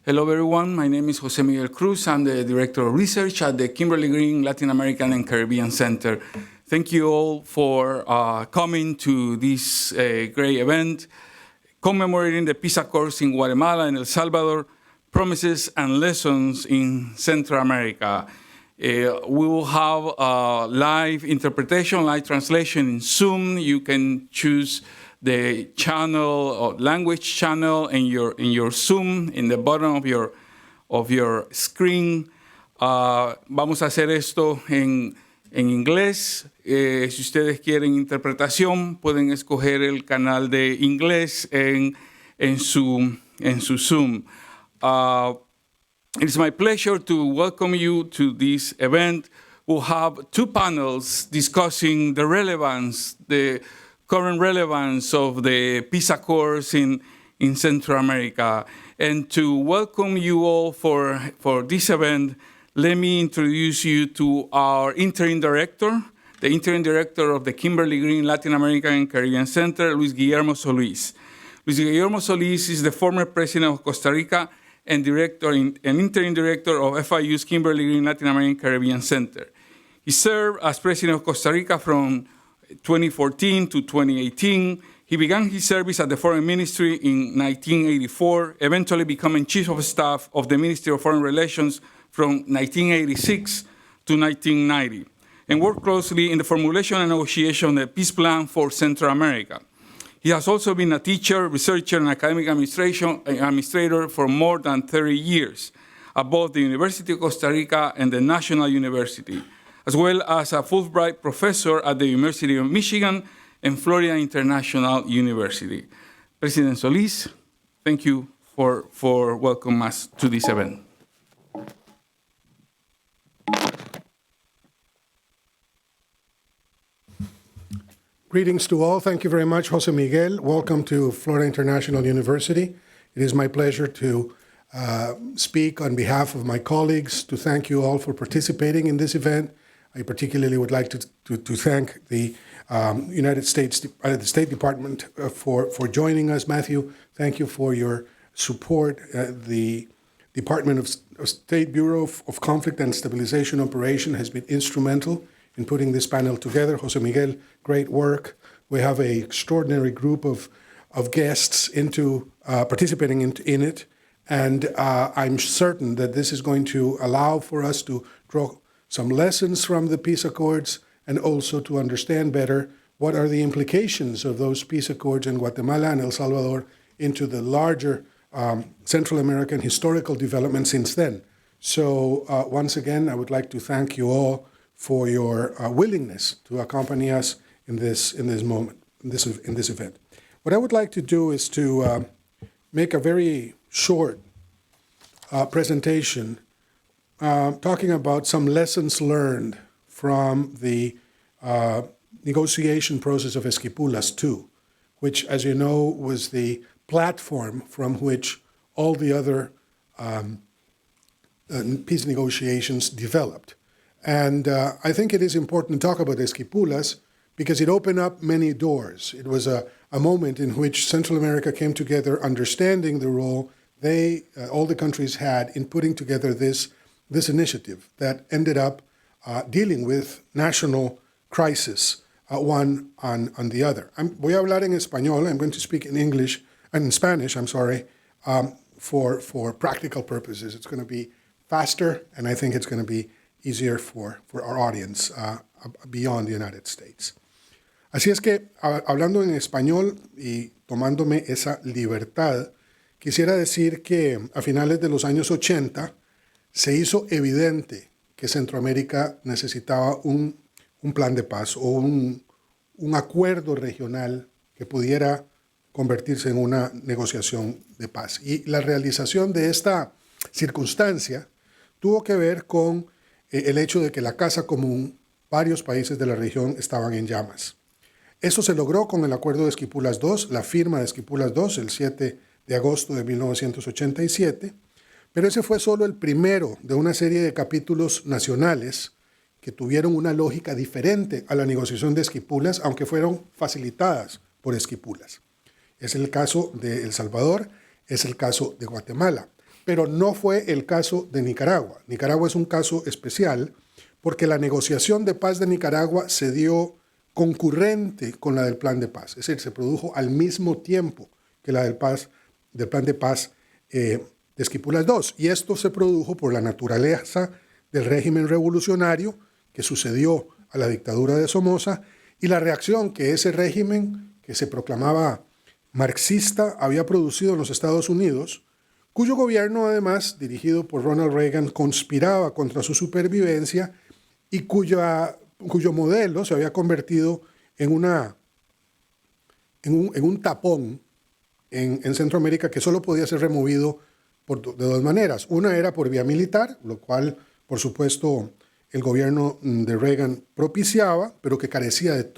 Hello, everyone. My name is Jose Miguel Cruz. I'm the Director of Research at the Kimberly Green Latin American and Caribbean Center. Thank you all for coming to this great event, commemorating the peace accords in Guatemala and El Salvador, promises and lessons in Central America. We will have live interpretation, live translation in Zoom. You can choose the channel or language channel in your Zoom in the bottom of your screen. Vamos a hacer esto en inglés. Si ustedes quieren interpretación, pueden escoger el canal de inglés en su Zoom. It's my pleasure to welcome you to this event. We'll have two panels discussing the relevance, the current relevance of the peace accords in Central America. And to welcome you all for this event, let me introduce you to our interim director, the interim director of the Kimberly Green Latin American and Caribbean Center, Luis Guillermo Solís. Luis Guillermo Solís is the former president of Costa Rica and interim director of FIU's Kimberly Green Latin American Caribbean Center. He served as president of Costa Rica from 2014 to 2018. He began his service at the Foreign Ministry in 1984, eventually becoming Chief of Staff of the Ministry of Foreign Relations from 1986 to 1990, and worked closely in the formulation and negotiation of the peace plan for Central America. He has also been a teacher, researcher, and academic administrator for more than 30 years at both the University of Costa Rica and the National University, as well as a Fulbright professor at the University of Michigan and Florida International University. President Solís, thank you for welcoming us to this event. Greetings to all. Thank you very much, Jose Miguel. Welcome to Florida International University. It is my pleasure to speak on behalf of my colleagues, to thank you all for participating in this event. I particularly would like to thank the the State Department for joining us. Matthew, thank you for your support. The Department of State Bureau of Conflict and Stabilization Operation has been instrumental in putting this panel together. Jose Miguel, great work. We have an extraordinary group of guests participating in it, and I'm certain that this is going to allow for us to draw some lessons from the peace accords and also to understand better what are the implications of those peace accords in Guatemala and El Salvador into the larger Central American historical development since then. So once again, I would like to thank you all for your willingness to accompany us in this event. What I would like to do is to make a very short presentation talking about some lessons learned from the negotiation process of Esquipulas II, which, as you know, was the platform from which all the other peace negotiations developed. And I think it is important to talk about Esquipulas because it opened up many doors. It was a moment in which Central America came together, understanding the role all the countries had in putting together this initiative that ended up dealing with national crisis, one on the other. Voy a hablar en español. I'm going to speak in English and in Spanish, for practical purposes. It's going to be faster, and I think it's going to be easier for our audience beyond the United States. Así es que, hablando en español y tomándome esa libertad, quisiera decir que a finales de los años 80 se hizo evidente que Centroamérica necesitaba un plan de paz o un acuerdo regional que pudiera convertirse en una negociación de paz. Y la realización de esta circunstancia tuvo que ver con el hecho de que la Casa Común, varios países de la región estaban en llamas. Eso se logró con el acuerdo de Esquipulas II, la firma de Esquipulas II, el 7 de agosto de 1987, pero ese fue solo el primero de una serie de capítulos nacionales que tuvieron una lógica diferente a la negociación de Esquipulas, aunque fueron facilitadas por Esquipulas. Es el caso de El Salvador, es el caso de Guatemala. pero no fue el caso de Nicaragua. Nicaragua es un caso especial porque la negociación de paz de Nicaragua se dio concurrente con la del plan de paz, es decir, se produjo al mismo tiempo que la del plan de paz de Esquipulas II. Y esto se produjo por la naturaleza del régimen revolucionario que sucedió a la dictadura de Somoza y la reacción que ese régimen, que se proclamaba marxista, había producido en los Estados Unidos, cuyo gobierno, además, dirigido por Ronald Reagan, conspiraba contra su supervivencia y cuyo modelo se había convertido en un tapón en Centroamérica que solo podía ser removido de dos maneras. Una era por vía militar, lo cual, por supuesto, el gobierno de Reagan propiciaba, pero que carecía de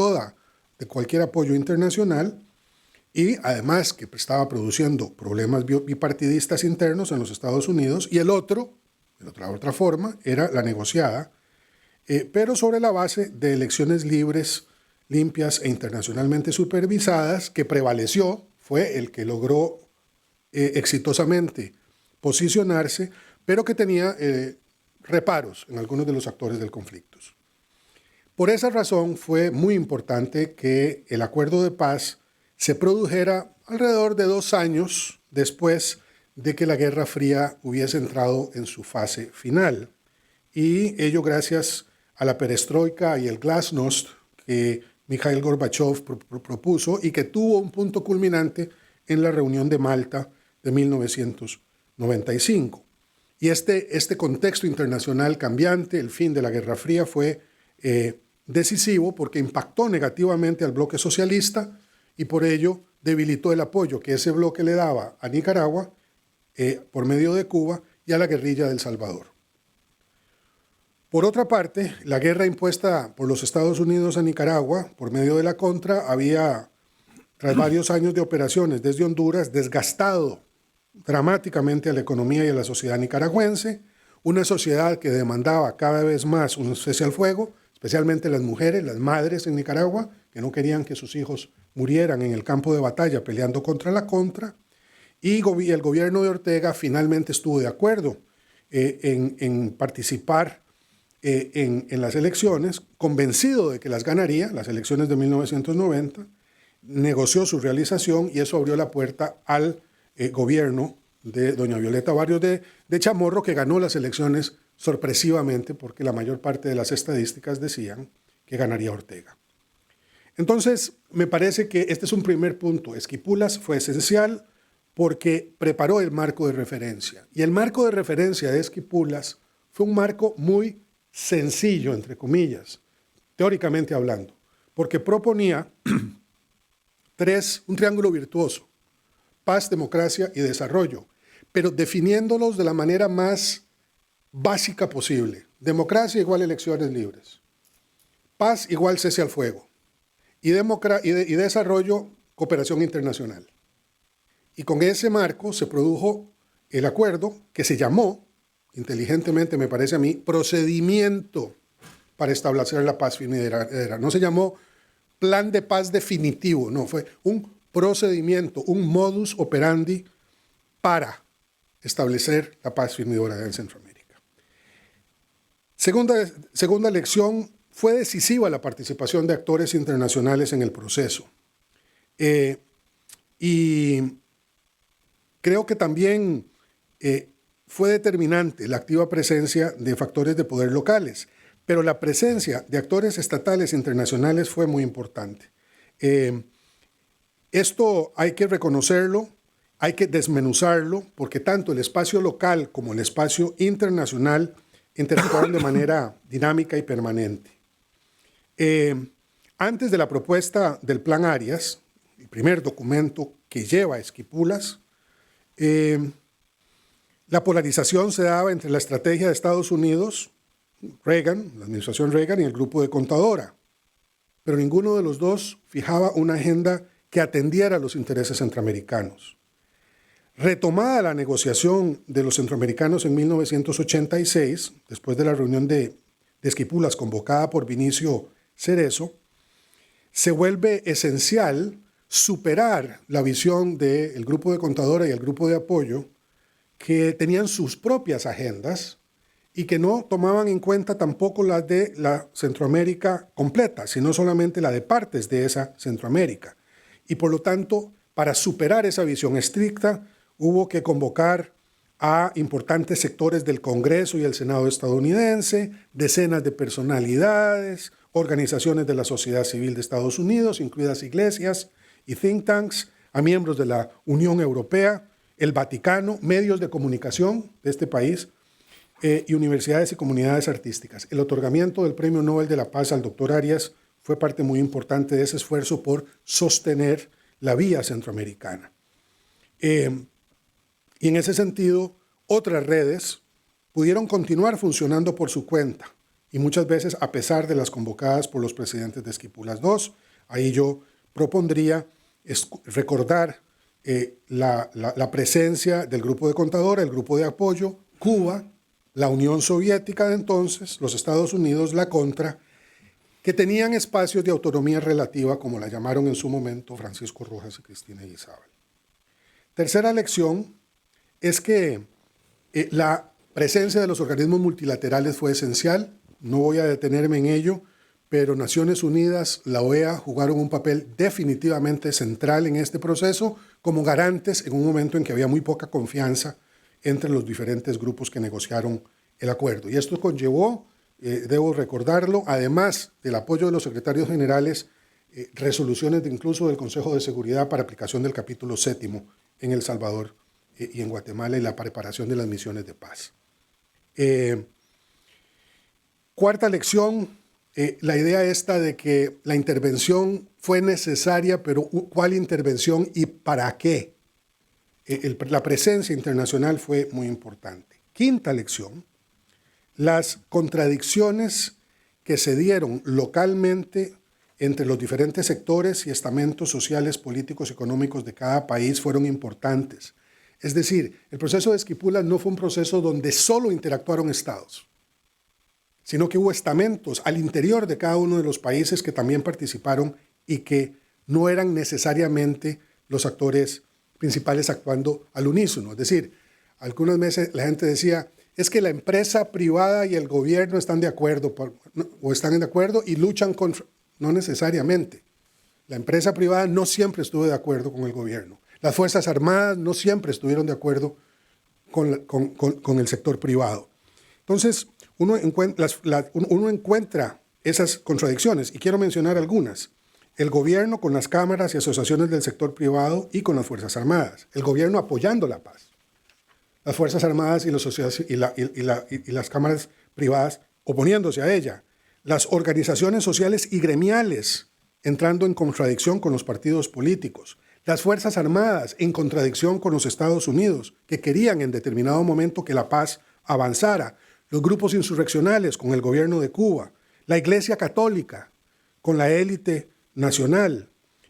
cualquier apoyo internacional, y además que estaba produciendo problemas bipartidistas internos en los Estados Unidos. Y la otra forma, era la negociada, pero sobre la base de elecciones libres, limpias e internacionalmente supervisadas, que prevaleció, fue el que logró exitosamente posicionarse, pero que tenía reparos en algunos de los actores del conflicto. Por esa razón fue muy importante que el acuerdo de paz se produjera alrededor de 2 años después de que la Guerra Fría hubiese entrado en su fase final. Y ello gracias a la perestroika y el glasnost que Mikhail Gorbachev propuso y que tuvo un punto culminante en la reunión de Malta de 1995. Y este contexto internacional cambiante, el fin de la Guerra Fría, fue decisivo porque impactó negativamente al bloque socialista y por ello debilitó el apoyo que ese bloque le daba a Nicaragua por medio de Cuba y a la guerrilla de El Salvador. Por otra parte, la guerra impuesta por los Estados Unidos a Nicaragua por medio de la Contra había, tras varios años de operaciones desde Honduras, desgastado dramáticamente a la economía y a la sociedad nicaragüense, una sociedad que demandaba cada vez más un cese al fuego, especialmente las mujeres, las madres en Nicaragua, que no querían que sus hijos murieran en el campo de batalla peleando contra la Contra, y el gobierno de Ortega finalmente estuvo de acuerdo en participar en las elecciones, convencido de que las ganaría, las elecciones de 1990, negoció su realización y eso abrió la puerta al gobierno de doña Violeta Barrios de Chamorro, que ganó las elecciones sorpresivamente porque la mayor parte de las estadísticas decían que ganaría Ortega. Entonces, me parece que este es un primer punto. Esquipulas fue esencial porque preparó el marco de referencia. Y el marco de referencia de Esquipulas fue un marco muy sencillo, entre comillas, teóricamente hablando, porque proponía un triángulo virtuoso: paz, democracia y desarrollo, pero definiéndolos de la manera más básica posible. Democracia igual elecciones libres, paz igual cese al fuego, y desarrollo, cooperación internacional. Y con ese marco se produjo el acuerdo que se llamó, inteligentemente me parece a mí, procedimiento para establecer la paz fin y duradera. No se llamó plan de paz definitivo, no, fue un procedimiento, un modus operandi para establecer la paz fin y duradera en Centroamérica. Segunda lección, fue decisiva la participación de actores internacionales en el proceso. Y creo que también fue determinante la activa presencia de factores de poder locales, pero la presencia de actores estatales e internacionales fue muy importante. Esto hay que reconocerlo, hay que desmenuzarlo, porque tanto el espacio local como el espacio internacional interactuaron de manera dinámica y permanente. Antes de la propuesta del Plan Arias, el primer documento que lleva a Esquipulas, la polarización se daba entre la estrategia de Estados Unidos, Reagan, la administración Reagan y el grupo de Contadora, pero ninguno de los dos fijaba una agenda que atendiera a los intereses centroamericanos. Retomada la negociación de los centroamericanos en 1986, después de la reunión de Esquipulas convocada por Vinicio Cerezo, se vuelve esencial superar la visión del grupo de Contadora y el grupo de apoyo que tenían sus propias agendas y que no tomaban en cuenta tampoco las de la Centroamérica completa, sino solamente la de partes de esa Centroamérica. Y por lo tanto, para superar esa visión estricta, hubo que convocar a importantes sectores del Congreso y el Senado estadounidense, decenas de personalidades, organizaciones de la sociedad civil de Estados Unidos, incluidas iglesias y think tanks, a miembros de la Unión Europea, el Vaticano, medios de comunicación de este país y universidades y comunidades artísticas. El otorgamiento del Premio Nobel de la Paz al doctor Arias fue parte muy importante de ese esfuerzo por sostener la vía centroamericana. Y en ese sentido, otras redes pudieron continuar funcionando por su cuenta y muchas veces a pesar de las convocadas por los presidentes de Esquipulas II. Ahí yo propondría recordar la presencia del grupo de Contadora, el grupo de apoyo, Cuba, la Unión Soviética de entonces, los Estados Unidos, la Contra, que tenían espacios de autonomía relativa, como la llamaron en su momento Francisco Rojas y Cristina Izábal. Tercera lección es que la presencia de los organismos multilaterales fue esencial. No voy a detenerme en ello, pero Naciones Unidas, la OEA, jugaron un papel definitivamente central en este proceso como garantes en un momento en que había muy poca confianza entre los diferentes grupos que negociaron el acuerdo. Y esto conllevó, debo recordarlo, además del apoyo de los secretarios generales, resoluciones incluso del Consejo de Seguridad para aplicación del capítulo 7 en El Salvador y en Guatemala y la preparación de las misiones de paz. Cuarta lección, la idea esta de que la intervención fue necesaria, pero ¿cuál intervención y para qué? La presencia internacional fue muy importante. Quinta lección, las contradicciones que se dieron localmente entre los diferentes sectores y estamentos sociales, políticos, económicos de cada país fueron importantes. Es decir, el proceso de Esquipulas no fue un proceso donde solo interactuaron estados, sino que hubo estamentos al interior de cada uno de los países que también participaron y que no eran necesariamente los actores principales actuando al unísono. Es decir, algunas veces la gente decía, es que la empresa privada y el gobierno están de acuerdo o están de acuerdo y luchan contra... No necesariamente. La empresa privada no siempre estuvo de acuerdo con el gobierno. Las Fuerzas Armadas no siempre estuvieron de acuerdo con el sector privado. Entonces, uno encuentra esas contradicciones y quiero mencionar algunas. El gobierno con las cámaras y asociaciones del sector privado y con las Fuerzas Armadas. El gobierno apoyando la paz. Las Fuerzas Armadas y las cámaras privadas oponiéndose a ella. Las organizaciones sociales y gremiales entrando en contradicción con los partidos políticos. Las Fuerzas Armadas en contradicción con los Estados Unidos, que querían en determinado momento que la paz avanzara. Los grupos insurreccionales con el gobierno de Cuba. La Iglesia Católica con la élite nacional.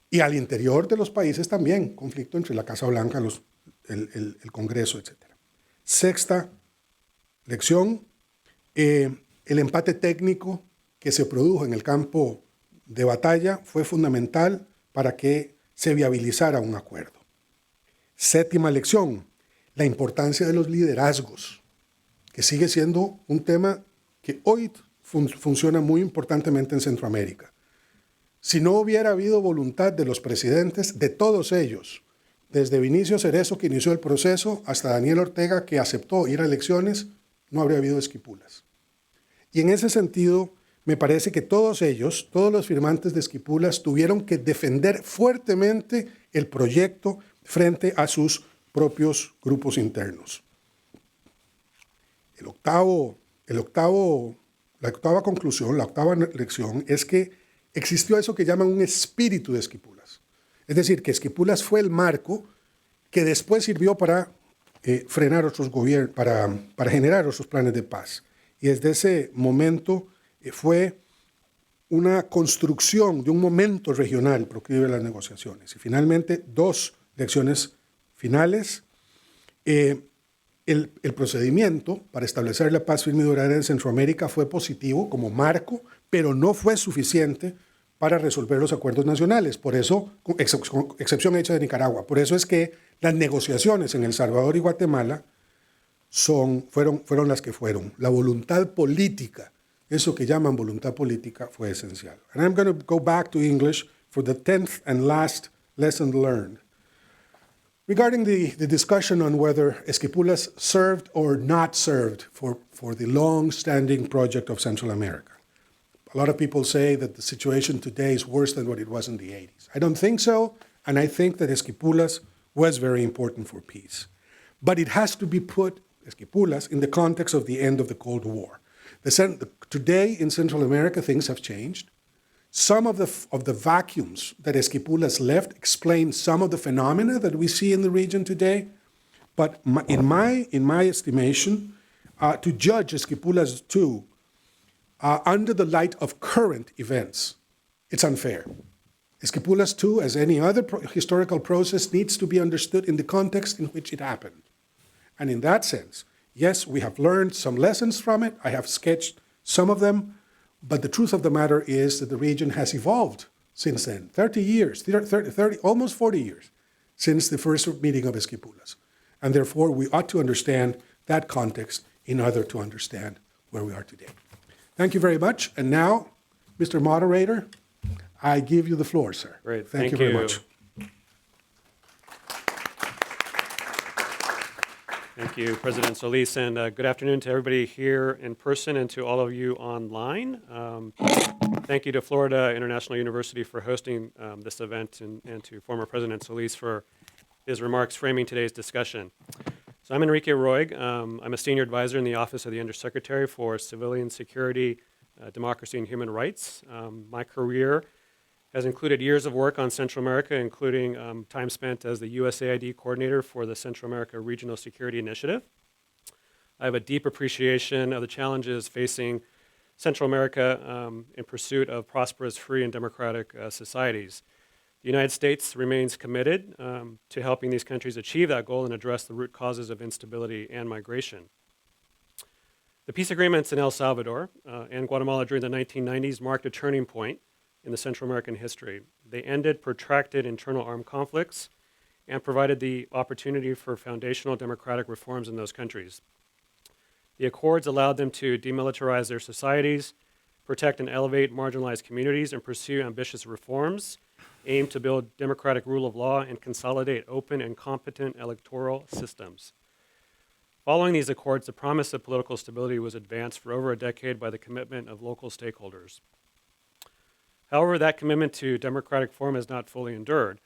Y al interior de los países también, conflicto entre la Casa Blanca, el Congreso, etc. Sexta lección, el empate técnico que se produjo en el campo de batalla fue fundamental para que se viabilizara un acuerdo. Séptima lección, la importancia de los liderazgos, que sigue siendo un tema que hoy funciona muy importantemente en Centroamérica. Si no hubiera habido voluntad de los presidentes, de todos ellos, desde Vinicio Cerezo, que inició el proceso, hasta Daniel Ortega, que aceptó ir a elecciones, no habría habido Esquipulas. Y en ese sentido, me parece que todos ellos, todos los firmantes de Esquipulas, tuvieron que defender fuertemente el proyecto frente a sus propios grupos internos. La octava conclusión, la octava lección, es que existió eso que llaman un espíritu de Esquipulas. Es decir, que Esquipulas fue el marco que después sirvió para frenar otros gobiernos, para generar otros planes de paz. Y desde ese momento fue una construcción de un momento regional proclive a las negociaciones. Y finalmente, dos lecciones finales. El procedimiento para establecer la paz firme y duradera en Centroamérica fue positivo como marco, pero no fue suficiente para resolver los acuerdos nacionales. Por eso, excepción hecha de Nicaragua. Por eso es que las negociaciones en El Salvador y Guatemala fueron las que fueron. La voluntad política, eso que llaman voluntad política, fue esencial. And I'm going to go back to English for the 10th and last lesson learned. Regarding the discussion on whether Esquipulas served or not served for the long-standing project of Central America. A lot of people say that the situation today is worse than what it was in the 80s. I don't think so, and I think that Esquipulas was very important for peace. But it has to be put, Esquipulas, in the context of the end of the Cold War. Today in Central America, things have changed. Some of the vacuums that Esquipulas left explain some of the phenomena that we see in the region today. But in my estimation, to judge Esquipulas II under the light of current events, it's unfair. Esquipulas II, as any other historical process, needs to be understood in the context in which it happened. And in that sense, yes, we have learned some lessons from it. I have sketched some of them. But the truth of the matter is that the region has evolved since then. 30 years, 30, almost 40 years since the first meeting of Esquipulas. And therefore, we ought to understand that context in order to understand where we are today. Thank you very much. And now, Mr. Moderator, I give you the floor, sir. Great. Thank you very much. Thank you, President Solís, and good afternoon to everybody here in person and to all of you online. Thank you to Florida International University for hosting this event and to former President Solís for his remarks framing today's discussion. So I'm Enrique Roig. I'm a senior advisor in the Office of the Undersecretary for Civilian Security, Democracy, and Human Rights. My career has included years of work on Central America, including time spent as the USAID coordinator for the Central America Regional Security Initiative. I have a deep appreciation of the challenges facing Central America in pursuit of prosperous, free, and democratic societies. The United States remains committed to helping these countries achieve that goal and address the root causes of instability and migration. The peace agreements in El Salvador and Guatemala during the 1990s marked a turning point in the Central American history. They ended protracted internal armed conflicts and provided the opportunity for foundational democratic reforms in those countries. The accords allowed them to demilitarize their societies, protect and elevate marginalized communities, and pursue ambitious reforms aimed to build democratic rule of law and consolidate open and competent electoral systems. Following these accords, the promise of political stability was advanced for over a decade by the commitment of local stakeholders. However, that commitment to democratic form has not fully endured.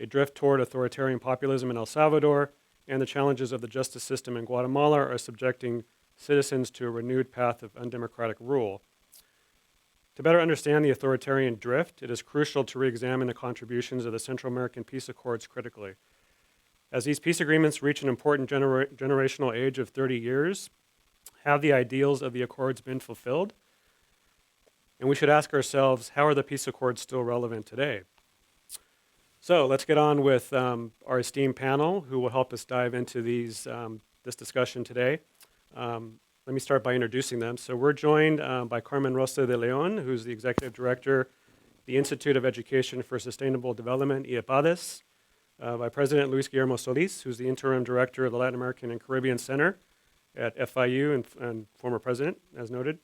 A drift toward authoritarian populism in El Salvador and the challenges of the justice system in Guatemala are subjecting citizens to a renewed path of undemocratic rule. To better understand the authoritarian drift, it is crucial to re-examine the contributions of the Central American peace accords critically. As these peace agreements reach an important generational age of 30 years, have the ideals of the accords been fulfilled? And we should ask ourselves, how are the peace accords still relevant today? So let's get on with our esteemed panel who will help us dive into this discussion today. Let me start by introducing them. So we're joined by Carmen Rosa de León, who's the Executive Director, the Institute of Education for Sustainable Development, IEPADES, by President Luis Guillermo Solís, who's the Interim Director of the Latin American and Caribbean Center at FIU and former President, as noted.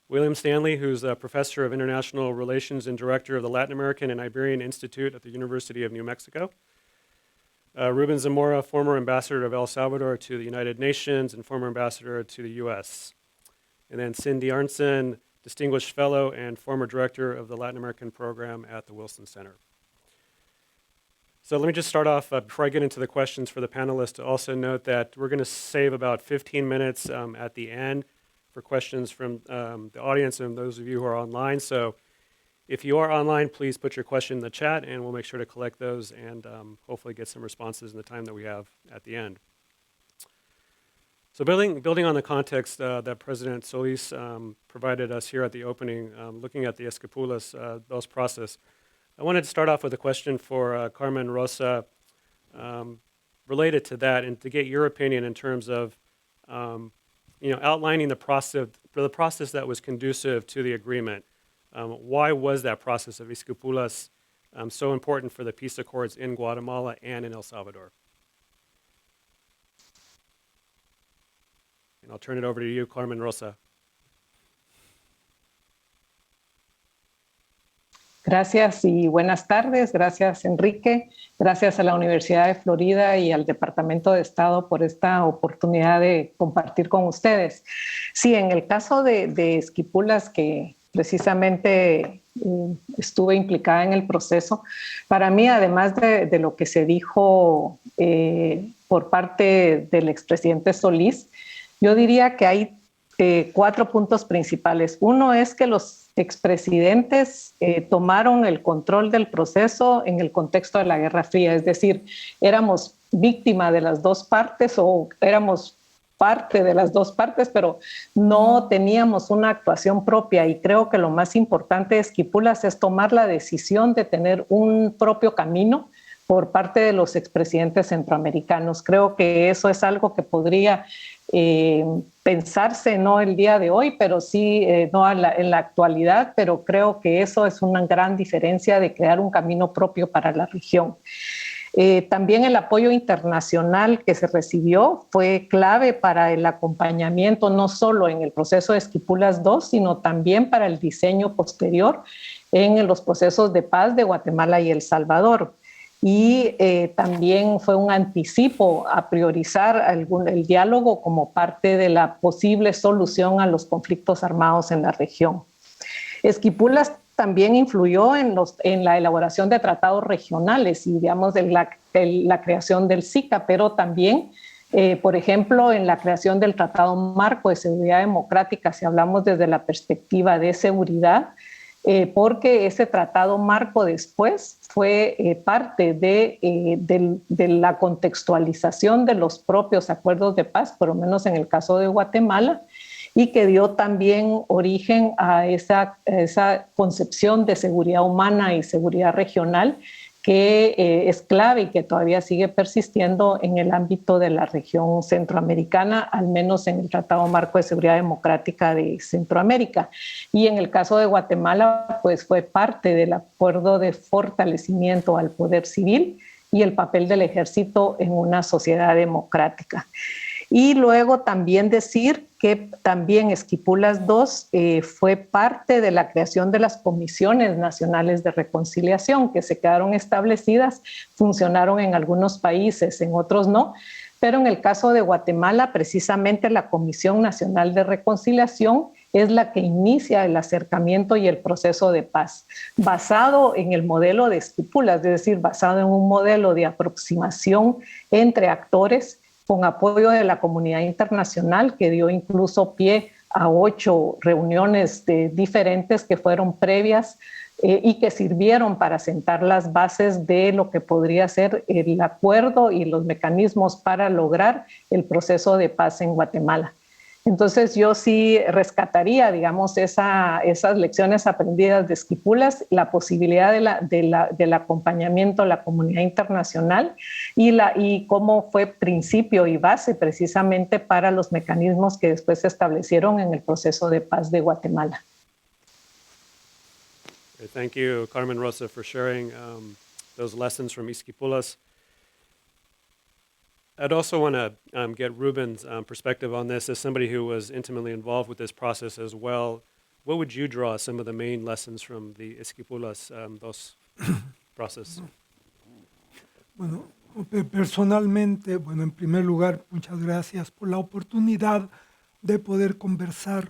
William Stanley, who's a Professor of International Relations and Director of the Latin American and Iberian Institute at the University of New Mexico. Ruben Zamora, former Ambassador of El Salvador to the United Nations and former Ambassador to the U.S. And then Cindy Arnson, Distinguished Fellow and former Director of the Latin American Program at the Wilson Center. So let me just start off, before I get into the questions for the panelists, to also note that we're going to save about 15 minutes at the end for questions from the audience and those of you who are online. So if you are online, please put your question in the chat and we'll make sure to collect those and hopefully get some responses in the time that we have at the end. So building on the context that President Solís provided us here at the opening, looking at the Esquipulas Dos process, I wanted to start off with a question for Carmen Rosa related to that and to get your opinion in terms of outlining the process that was conducive to the agreement. Why was that process of Esquipulas so important for the peace accords in Guatemala and in El Salvador? I'll turn it over to you, Carmen, Rosa. Gracias y buenas tardes. Gracias, Enrique. Gracias a la Universidad de Florida y al Departamento de Estado por esta oportunidad de compartir con ustedes. Sí, en el caso de Esquipulas, que precisamente estuve implicada en el proceso, para mí, además de lo que se dijo por parte del expresidente Solís, yo diría que hay 4 puntos principales. Uno es que los expresidentes tomaron el control del proceso en el contexto de la Guerra Fría, es decir, éramos víctima de las dos partes o éramos parte de las dos partes, pero no teníamos una actuación propia, y creo que lo más importante de Esquipulas es tomar la decisión de tener un propio camino por parte de los expresidentes centroamericanos. Creo que eso es algo que podría pensarse no el día de hoy, pero sí no en la actualidad, pero creo que eso es una gran diferencia de crear un camino propio para la región. También el apoyo internacional que se recibió fue clave para el acompañamiento, no solo en el proceso de Esquipulas II, sino también para el diseño posterior en los procesos de paz de Guatemala y El Salvador. Y también fue un anticipo a priorizar el diálogo como parte de la posible solución a los conflictos armados en la región. Esquipulas también influyó en la elaboración de tratados regionales y, digamos, de la creación del SICA, pero también, por ejemplo, en la creación del Tratado Marco de Seguridad Democrática, si hablamos desde la perspectiva de seguridad, porque ese tratado marco después fue parte de la contextualización de los propios acuerdos de paz, por lo menos en el caso de Guatemala, y que dio también origen a esa concepción de seguridad humana y seguridad regional que es clave y que todavía sigue persistiendo en el ámbito de la región centroamericana, al menos en el Tratado Marco de Seguridad Democrática de Centroamérica. Y en el caso de Guatemala, pues fue parte del acuerdo de fortalecimiento al poder civil y el papel del ejército en una sociedad democrática. Y luego también decir que también Esquipulas II fue parte de la creación de las comisiones nacionales de reconciliación que se quedaron establecidas, funcionaron en algunos países, en otros no, pero en el caso de Guatemala precisamente la Comisión Nacional de Reconciliación es la que inicia el acercamiento y el proceso de paz, basado en el modelo de Esquipulas, es decir, basado en un modelo de aproximación entre actores con apoyo de la comunidad internacional, que dio incluso pie a 8 reuniones diferentes que fueron previas y que sirvieron para sentar las bases de lo que podría ser el acuerdo y los mecanismos para lograr el proceso de paz en Guatemala. Entonces yo sí rescataría, digamos, esas lecciones aprendidas de Esquipulas, la posibilidad del acompañamiento a la comunidad internacional y cómo fue principio y base precisamente para los mecanismos que después se establecieron en el proceso de paz de Guatemala. Thank you, Carmen, Rosa, for sharing those lessons from Esquipulas. I'd also want to get Ruben's perspective on this as somebody who was intimately involved with this process as well. What would you draw some of the main lessons from the Esquipulas process? Bueno, personalmente, bueno, en primer lugar, muchas gracias por la oportunidad de poder conversar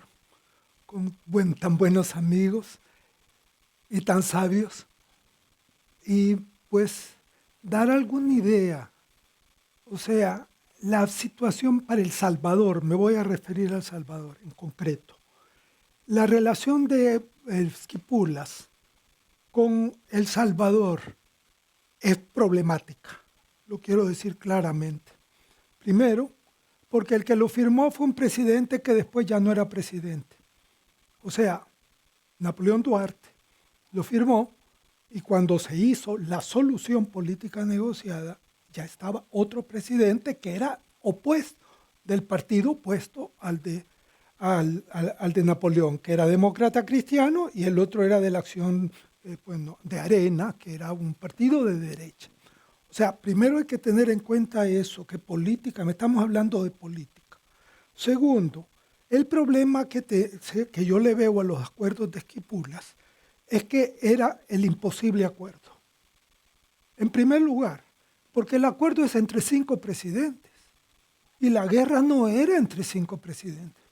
con tan buenos amigos y tan sabios y pues dar alguna idea. O sea, la situación para El Salvador, me voy a referir a El Salvador en concreto. La relación de Esquipulas con El Salvador es problemática, lo quiero decir claramente. Primero, porque el que lo firmó fue un presidente que después ya no era presidente. O sea, Napoleón Duarte lo firmó y cuando se hizo la solución política negociada, ya estaba otro presidente que era opuesto, del partido opuesto al de Napoleón, que era demócrata cristiano, y el otro era de la Acción de Arena, que era un partido de derecha. O sea, primero hay que tener en cuenta eso, que política, estamos hablando de política. Segundo, el problema que yo le veo a los acuerdos de Esquipulas es que era el imposible acuerdo. En primer lugar, porque el acuerdo es entre 5 presidentes y la guerra no era entre 5 presidentes.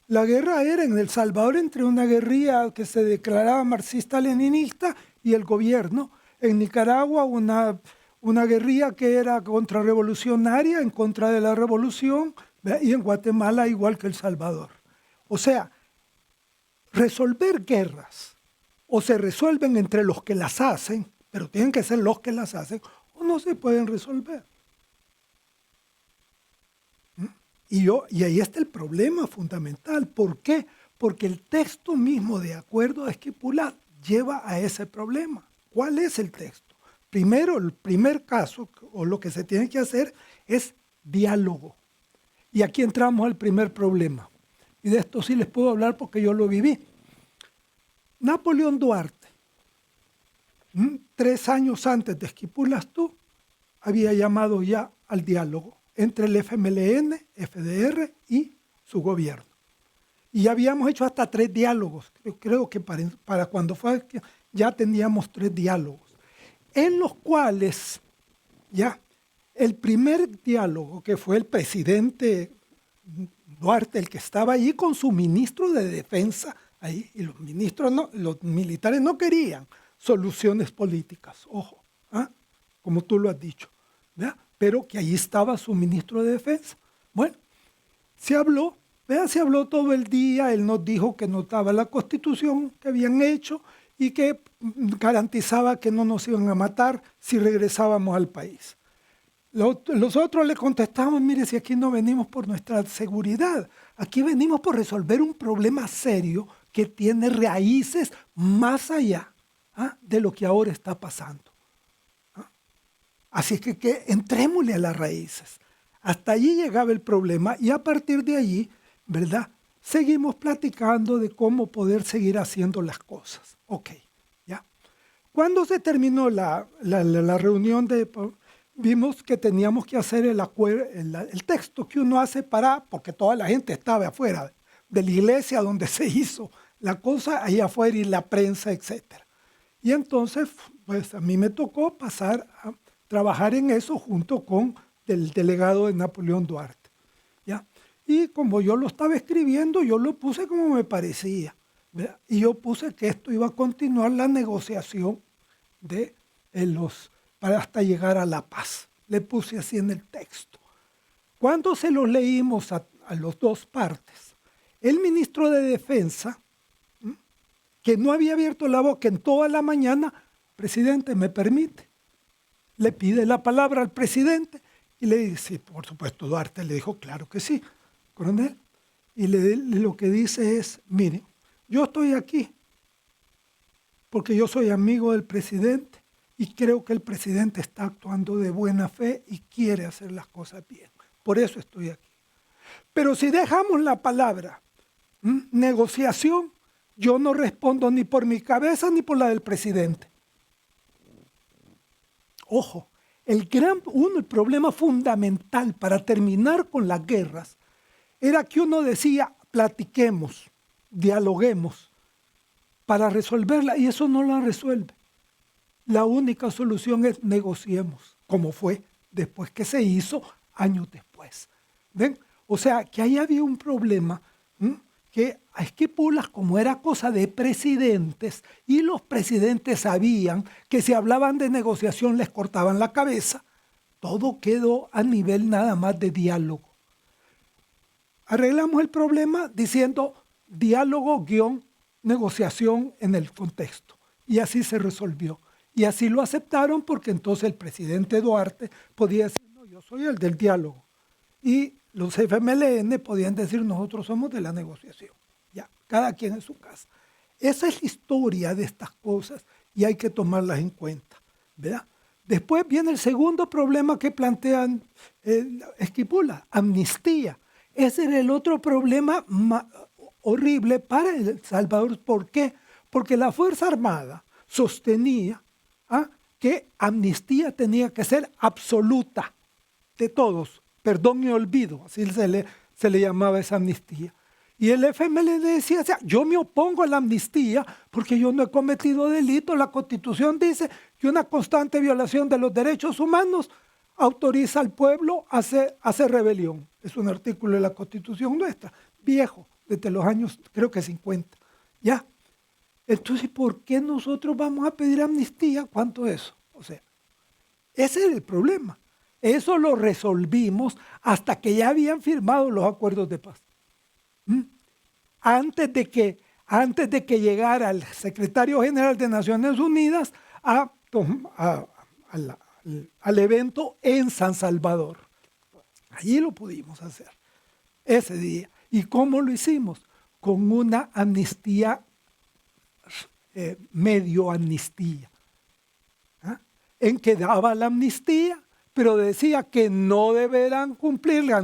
La guerra era en El Salvador entre una guerrilla que se declaraba marxista-leninista y el gobierno. En Nicaragua una guerrilla que era contrarrevolucionaria, en contra de la revolución, y en Guatemala igual que El Salvador. O sea, resolver guerras o se resuelven entre los que las hacen, pero tienen que ser los que las hacen, o no se pueden resolver. Y ahí está el problema fundamental. ¿Por qué? Porque el texto mismo de acuerdo de Esquipulas lleva a ese problema. ¿Cuál es el texto? Primero, el primer caso, o lo que se tiene que hacer, es diálogo. Y aquí entramos al primer problema. Y de esto sí les puedo hablar porque yo lo viví. Napoleón Duarte, 3 años antes de Esquipulas había llamado ya al diálogo entre el FMLN, FDR y su gobierno. Y ya habíamos hecho hasta 3 diálogos. Creo que para cuando fue ya teníamos 3 diálogos, en los cuales ya el primer diálogo, que fue el presidente Duarte, el que estaba allí con su ministro de defensa, ahí, y los militares no querían soluciones políticas, ojo, como tú lo has dicho, ¿verdad? Pero que allí estaba su ministro de defensa. Bueno, se habló todo el día, él nos dijo que notaba la constitución que habían hecho y que garantizaba que no nos iban a matar si regresábamos al país. Los otros le contestaban, mire, si aquí no venimos por nuestra seguridad, aquí venimos por resolver un problema serio que tiene raíces más allá de lo que ahora está pasando. Así que entrémosle a las raíces. Hasta allí llegaba el problema y a partir de allí, ¿verdad? Seguimos platicando de cómo poder seguir haciendo las cosas. Ok, ya. Cuando se terminó la reunión vimos que teníamos que hacer el texto que uno hace porque toda la gente estaba afuera de la iglesia donde se hizo la cosa, ahí afuera y la prensa, etc. Y entonces, pues a mí me tocó pasar a trabajar en eso junto con el delegado de Napoleón Duarte, ¿ya? Y como yo lo estaba escribiendo, yo lo puse como me parecía, ¿verdad? Y yo puse que esto iba a continuar la negociación para hasta llegar a la paz. Le puse así en el texto. Cuando se los leímos a las 2 partes, el ministro de Defensa, que no había abierto la boca en toda la mañana, presidente, ¿me permite? Le pide la palabra al presidente y le dice, por supuesto, Duarte le dijo, claro que sí, coronel. Y lo que dice es, mire, yo estoy aquí porque yo soy amigo del presidente y creo que el presidente está actuando de buena fe y quiere hacer las cosas bien. Por eso estoy aquí. Pero si dejamos la palabra negociación, yo no respondo ni por mi cabeza ni por la del presidente. Ojo, el problema fundamental para terminar con las guerras era que uno decía, platiquemos, dialoguemos para resolverla, y eso no la resuelve. La única solución es negociemos, como fue después que se hizo años después. ¿Ven? O sea, que ahí había un problema que a Esquipulas, como era cosa de presidentes, y los presidentes sabían que si hablaban de negociación les cortaban la cabeza, todo quedó a nivel nada más de diálogo. Arreglamos el problema diciendo diálogo-negociación en el contexto. Y así se resolvió. Y así lo aceptaron porque entonces el presidente Duarte podía decir, no, yo soy el del diálogo. Y los FMLN podían decir, nosotros somos de la negociación. Ya, cada quien en su casa. Esa es la historia de estas cosas y hay que tomarlas en cuenta, ¿verdad? Después viene el segundo problema que plantean Esquipulas, amnistía. Ese era el otro problema horrible para El Salvador. ¿Por qué? Porque la Fuerza Armada sostenía que amnistía tenía que ser absoluta de todos, perdón y olvido, así se le llamaba esa amnistía. Y el FMLN decía, o sea, yo me opongo a la amnistía porque yo no he cometido delito. La Constitución dice que una constante violación de los derechos humanos autoriza al pueblo a hacer rebelión. Es un artículo de la Constitución nuestra, viejo, desde los años, creo que 50. ¿Ya? Entonces, ¿por qué nosotros vamos a pedir amnistía? ¿Cuánto es eso? O sea, ese es el problema. Eso lo resolvimos hasta que ya habían firmado los acuerdos de paz. Antes de que llegara el secretario general de Naciones Unidas al evento en San Salvador. Allí lo pudimos hacer, ese día. ¿Y cómo lo hicimos? Con una amnistía, medio amnistía, en que daba la amnistía, pero decía que no deberán cumplir la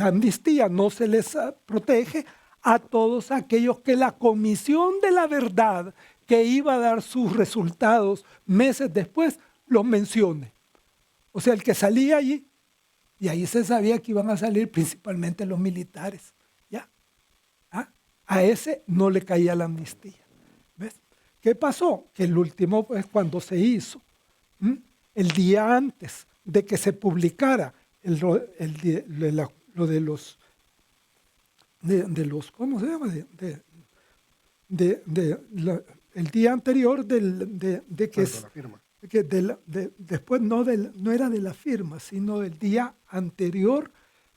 amnistía, no se les protege a todos aquellos que la Comisión de la Verdad, que iba a dar sus resultados meses después, los mencione. O sea, el que salía allí, y ahí se sabía que iban a salir principalmente los militares, ¿ya? A ese no le caía la amnistía. ¿Ves? ¿Qué pasó? Que el último, pues, cuando se hizo, el día antes de que se publicara lo de los, ¿cómo se llama? El día anterior de que es, después no era de la firma, sino del día anterior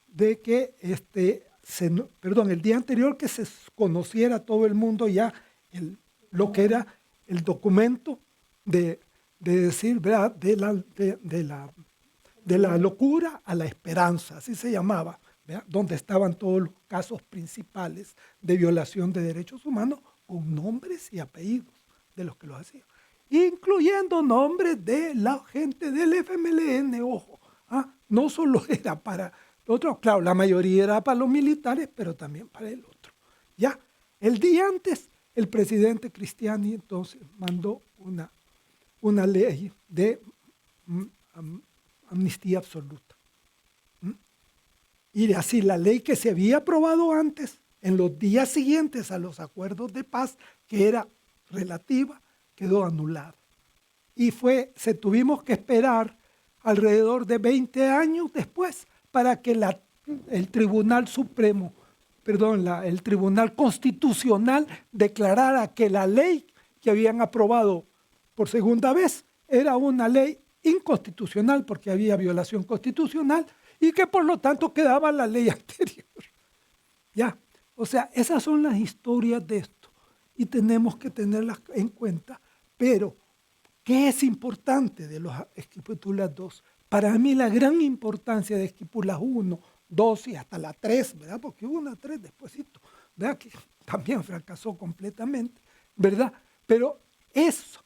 de que el día anterior que se conociera todo el mundo ya lo que era el documento de decir, ¿verdad? De la locura a la esperanza, así se llamaba, ¿verdad? Donde estaban todos los casos principales de violación de derechos humanos con nombres y apellidos de los que los hacían, incluyendo nombres de la gente del FMLN, ojo, no solo era para otros, claro, la mayoría era para los militares, pero también para el otro. Ya, el día antes, el presidente Cristiani entonces mandó una ley de amnistía absoluta. Y así la ley que se había aprobado antes, en los días siguientes a los acuerdos de paz, que era relativa, quedó anulada. Y tuvimos que esperar alrededor de 20 años después para que el Tribunal Supremo, el Tribunal Constitucional declarara que la ley que habían aprobado por segunda vez era una ley inconstitucional porque había violación constitucional y que por lo tanto quedaba la ley anterior. Ya, o sea, esas son las historias de esto y tenemos que tenerlas en cuenta. Pero, ¿qué es importante de los escrituras 2? Para mí la gran importancia de escrituras 1, 2 y hasta la 3, ¿verdad? Porque hubo una 3 despuésito, ¿verdad? Que también fracasó completamente, ¿verdad? Pero eso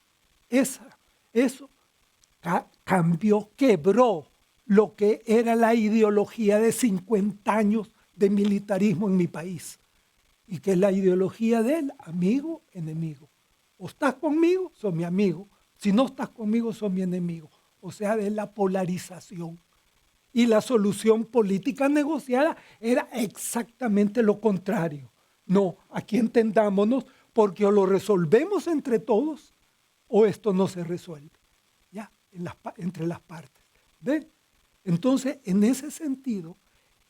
cambió, quebró lo que era la ideología de 50 años de militarismo en mi país. Y que es la ideología del amigo-enemigo. O estás conmigo, sos mi amigo. Si no estás conmigo, sos mi enemigo. O sea, de la polarización. Y la solución política negociada era exactamente lo contrario. No, aquí entendámonos, porque o lo resolvemos entre todos, o esto no se resuelve. Ya, entre las partes. ¿Ven? Entonces, en ese sentido,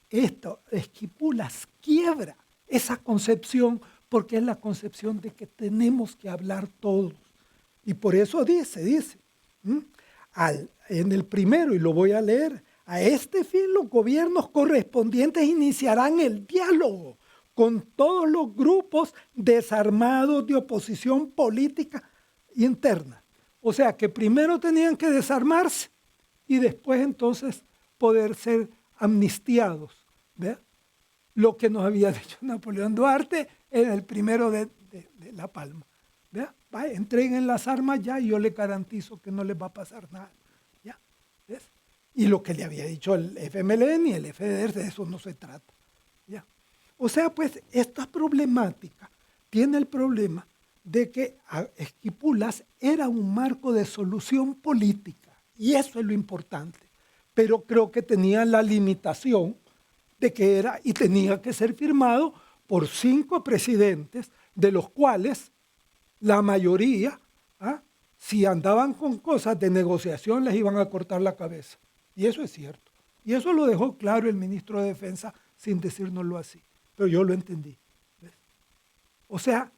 Esquipulas quiebra esa concepción, porque es la concepción de que tenemos que hablar todos. Y por eso dice, en el primero, y lo voy a leer, a este fin los gobiernos correspondientes iniciarán el diálogo con todos los grupos desarmados de oposición política interna. O sea que primero tenían que desarmarse y después entonces poder ser amnistiados. ¿Ve? Lo que nos había dicho Napoleón Duarte en el primero de La Palma. ¿Ve? Entreguen las armas ya y yo les garantizo que no les va a pasar nada. ¿Ya? ¿Ves? Y lo que le había dicho el FMLN y el FDR, de eso no se trata. ¿Ya? O sea, pues esta problemática tiene el problema de que Esquipulas era un marco de solución política, y eso es lo importante, pero creo que tenía la limitación de que era y tenía que ser firmado por 5 presidentes, de los cuales la mayoría, si andaban con cosas de negociación, les iban a cortar la cabeza. Y eso es cierto. Y eso lo dejó claro el ministro de Defensa sin decírnoslo así. Pero yo lo entendí. ¿Ves? O sea,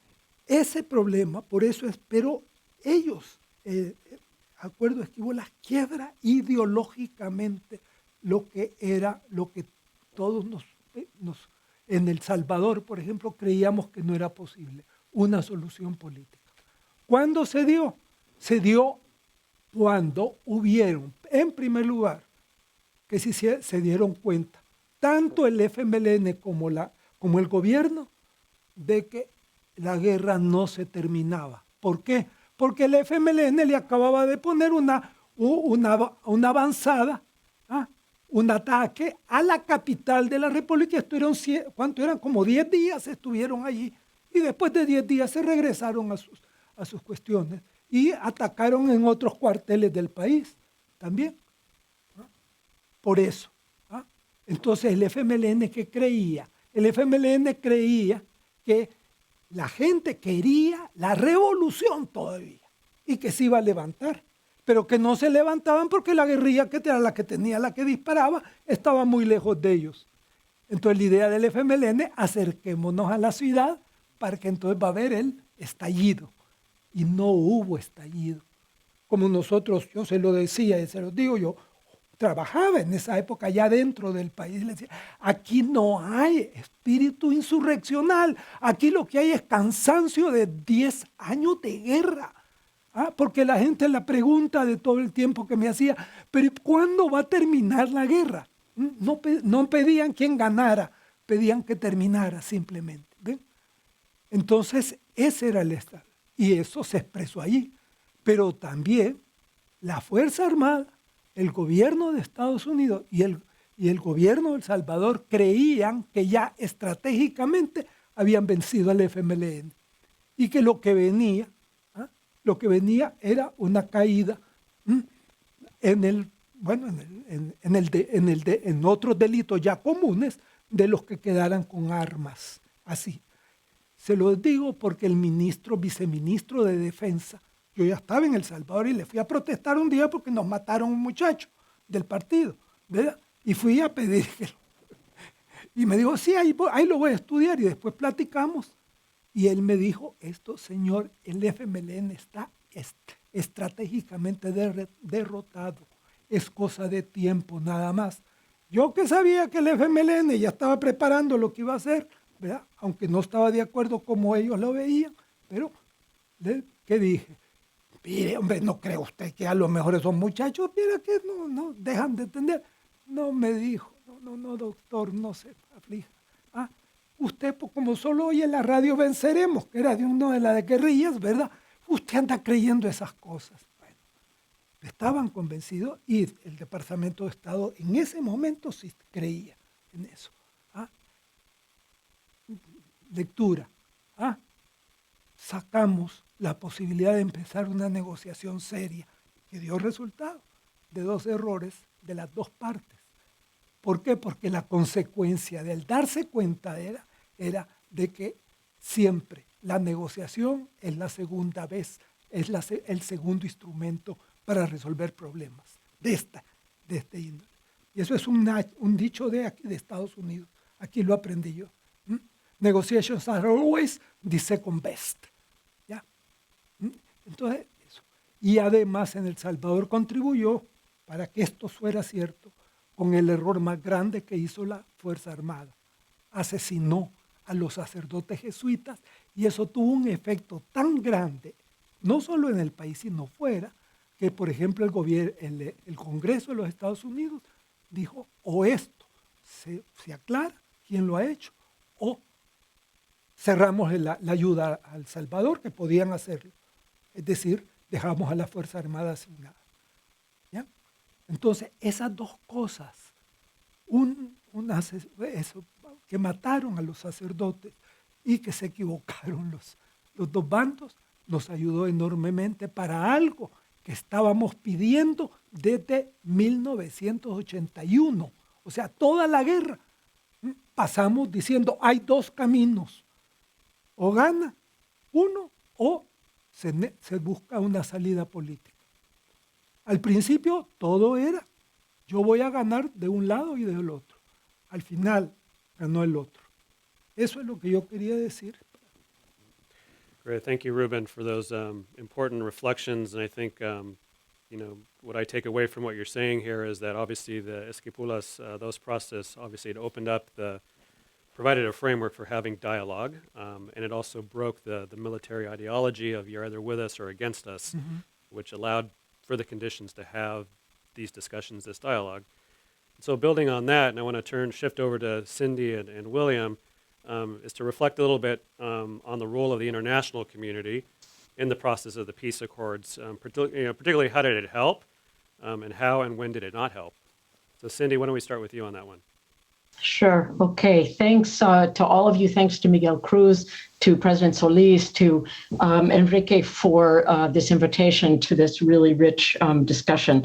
ese problema, por eso es, pero ellos, acuerdo es que hubo la quiebra ideológicamente, lo que todos en El Salvador, por ejemplo, creíamos que no era posible una solución política. ¿Cuándo se dio? Se dio cuando hubieron, en primer lugar, que si se dieron cuenta, tanto el FMLN como el gobierno, de que la guerra no se terminaba. ¿Por qué? Porque el FMLN le acababa de poner una avanzada, un ataque a la capital de la República. Estuvieron, ¿cuánto eran? Como 10 días estuvieron allí. Y después de 10 días se regresaron a sus cuestiones y atacaron en otros cuarteles del país también. Por eso. Entonces el FMLN, ¿qué creía? El FMLN creía que la gente quería la revolución todavía y que se iba a levantar, pero que no se levantaban porque la guerrilla, que era la que tenía, la que disparaba, estaba muy lejos de ellos. Entonces la idea del FMLN, acerquémonos a la ciudad para que entonces va a haber el estallido. Y no hubo estallido. Como nosotros, yo se lo decía y se lo digo, yo trabajaba en esa época ya dentro del país y le decía, aquí no hay espíritu insurreccional, aquí lo que hay es cansancio de 10 años de guerra. Porque la gente, la pregunta de todo el tiempo que me hacía, pero ¿cuándo va a terminar la guerra? No pedían quién ganara, pedían que terminara simplemente. ¿Ven? Entonces ese era el estado y eso se expresó allí. Pero también la Fuerza Armada, el gobierno de Estados Unidos y el gobierno de El Salvador creían que ya estratégicamente habían vencido al FMLN y que lo que venía era una caída en otros delitos ya comunes de los que quedaran con armas. Así. Se lo digo porque el viceministro de Defensa, yo ya estaba en El Salvador y le fui a protestar un día porque nos mataron un muchacho del partido, ¿verdad? Y fui a pedir y me dijo, sí, ahí lo voy a estudiar y después platicamos. Y él me dijo, esto, señor, el FMLN está estratégicamente derrotado. Es cosa de tiempo nada más. Yo que sabía que el FMLN ya estaba preparando lo que iba a hacer, ¿verdad? Aunque no estaba de acuerdo como ellos lo veían, pero ¿qué dije? Mire, hombre, ¿no cree usted que a lo mejor esos muchachos, mira que no dejan de entender? No, me dijo, no, doctor, no se aflija. Usted, pues, como solo oye la radio Venceremos, que era de uno de las guerrillas, ¿verdad? Usted anda creyendo esas cosas. Bueno, estaban convencidos y el Departamento de Estado en ese momento sí creía en eso. Lectura. Sacamos la posibilidad de empezar una negociación seria que dio resultado de 2 errores de las 2 partes. ¿Por qué? Porque la consecuencia del darse cuenta era de que siempre la negociación es la segunda vez, es el segundo instrumento para resolver problemas de este índole. Y eso es un dicho de aquí, de Estados Unidos. Aquí lo aprendí yo. Negotiations are always the second best. ¿Ya? Entonces, eso. Y además en El Salvador contribuyó para que esto fuera cierto con el error más grande que hizo la Fuerza Armada. Asesinó a los sacerdotes jesuitas y eso tuvo un efecto tan grande, no solo en el país, sino fuera, que por ejemplo el Congreso de los Estados Unidos dijo, o esto se aclara quién lo ha hecho, o cerramos la ayuda a El Salvador, que podían hacerlo. Es decir, dejamos a la Fuerza Armada asignada. ¿Ya? Entonces, esas 2 cosas, eso, que mataron a los sacerdotes y que se equivocaron los 2 bandos, nos ayudó enormemente para algo que estábamos pidiendo desde 1981. O sea, toda la guerra pasamos diciendo hay dos caminos, o gana uno o se busca una salida política. Al principio todo era, yo voy a ganar de un lado y del otro. Al final ganó el otro. Eso es lo que yo quería decir. Great. Thank you, Ruben, for those important reflections. And I think, what I take away from what you're saying here is that obviously the Esquipulas, those process, obviously it opened up provided a framework for having dialogue, and it also broke the military ideology of you're either with us or against us, which allowed for the conditions to have these discussions, this dialogue. So building on that, and I want to shift over to Cindy and William, is to reflect a little bit on the role of the international community in the process of the peace accords, particularly how did it help, and how and when did it not help? So Cindy, why don't we start with you on that one? Sure. Okay. Thanks to all of you. Thanks to Miguel Cruz, to President Solís, to Enrique for this invitation to this really rich discussion.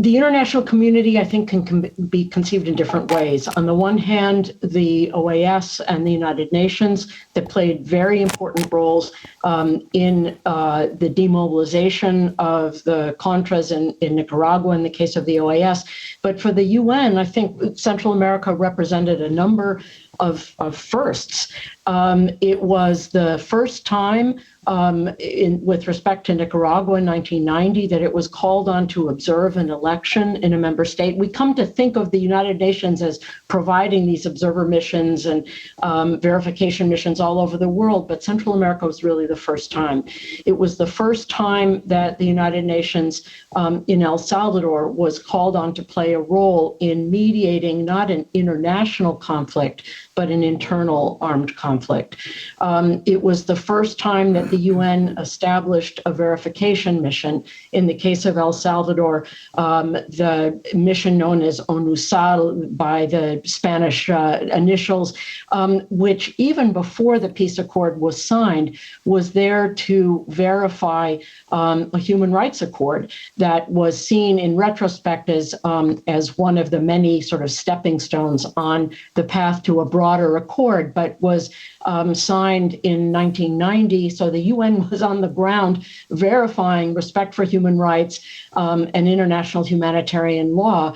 The international community, I think, can be conceived in different ways. On the one hand, the OAS and the United Nations that played very important roles in the demobilization of the Contras in Nicaragua in the case of the OAS. But for the UN, I think Central America represented a number of firsts. It was the first time with respect to Nicaragua in 1990 that it was called on to observe an election in a member state. We come to think of the United Nations as providing these observer missions and verification missions all over the world, but Central America was really the first time. It was the first time that the United Nations in El Salvador was called on to play a role in mediating not an international conflict, but an internal armed conflict. It was the first time that the UN established a verification mission. In the case of El Salvador, the mission known as ONUSAL by the Spanish initials, which even before the peace accord was signed, was there to verify a human rights accord that was seen in retrospect as one of the many sort of stepping stones on the path to a broader accord, but was signed in 1990. So the UN was on the ground verifying respect for human rights and international humanitarian law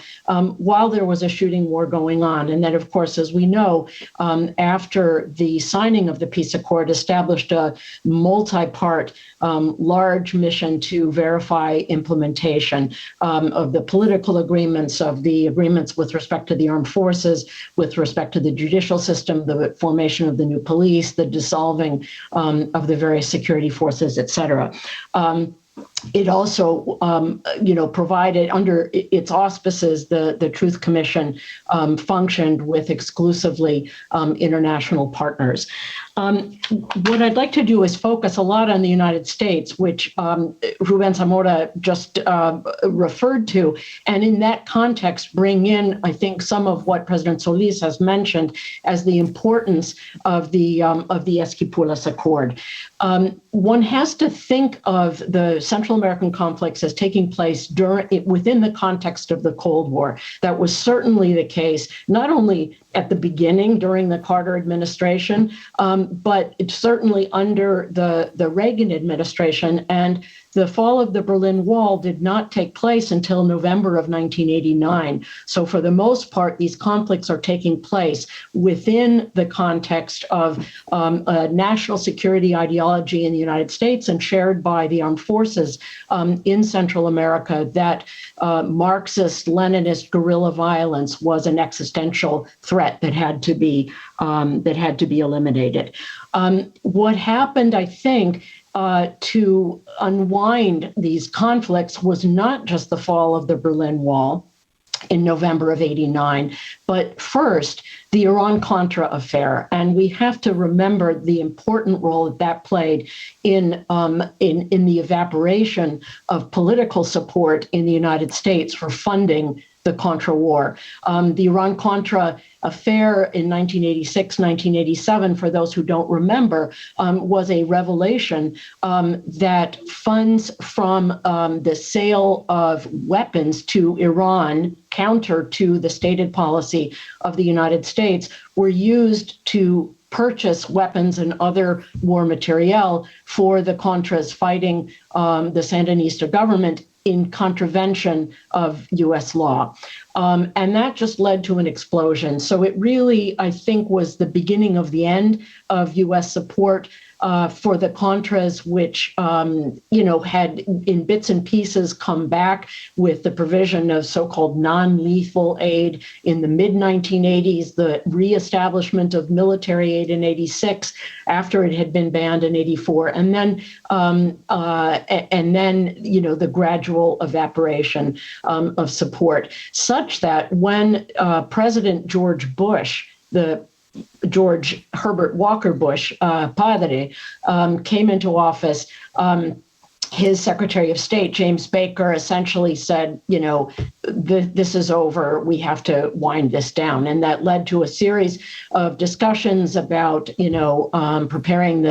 while there was a shooting war going on. And that, of course, as we know, after the signing of the peace accord, established a multi-part large mission to verify implementation of the political agreements, of the agreements with respect to the armed forces, with respect to the judicial system, the formation of the new police, the dissolving of the various security forces, et cetera. It also, provided under its auspices, the Truth Commission functioned with exclusively international partners. What I'd like to do is focus a lot on the United States, which Ruben Zamora just referred to, and in that context bring in, I think, some of what President Solís has mentioned as the importance of the Esquipulas Accord. One has to think of the Central American conflicts as taking place within the context of the Cold War. That was certainly the case, not only at the beginning during the Carter administration, but it's certainly under the Reagan administration. And the fall of the Berlin Wall did not take place until November of 1989. So for the most part, these conflicts are taking place within the context of a national security ideology in the United States and shared by the armed forces in Central America, that Marxist, Leninist guerrilla violence was an existential threat that had to be eliminated. What happened, I think, to unwind these conflicts was not just the fall of the Berlin Wall in November of '89, but first the Iran-Contra affair. And we have to remember the important role that played in the evaporation of political support in the United States for funding the Contra War. The Iran-Contra affair in 1986, 1987, for those who don't remember, was a revelation that funds from the sale of weapons to Iran, counter to the stated policy of the United States, were used to purchase weapons and other war materiel for the Contras fighting the Sandinista government in contravention of U.S. law. And that just led to an explosion. So it really, I think, was the beginning of the end of U.S. support for the Contras, which, had in bits and pieces come back with the provision of so-called non-lethal aid in the mid-1980s, the reestablishment of military aid in 86 after it had been banned in 84, and then the gradual evaporation of support, such that when President George Bush, the George Herbert Walker Bush, padre, came into office, his Secretary of State, James Baker, essentially said, this is over, we have to wind this down. And that led to a series of discussions about, preparing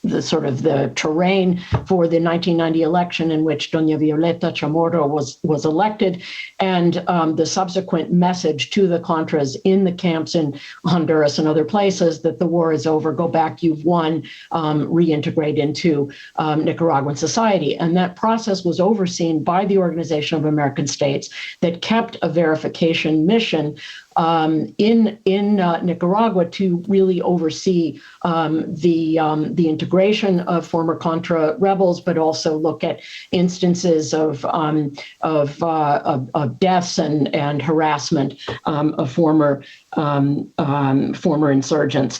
the sort of the terrain for the 1990 election in which Doña Violeta Chamorro was elected, and the subsequent message to the Contras in the camps in Honduras and other places that the war is over, go back, you've won, reintegrate into Nicaraguan society. And that process was overseen by the Organization of American States that kept a verification mission in Nicaragua to really oversee the integration of former Contra rebels, but also look at instances of deaths and harassment of former insurgents.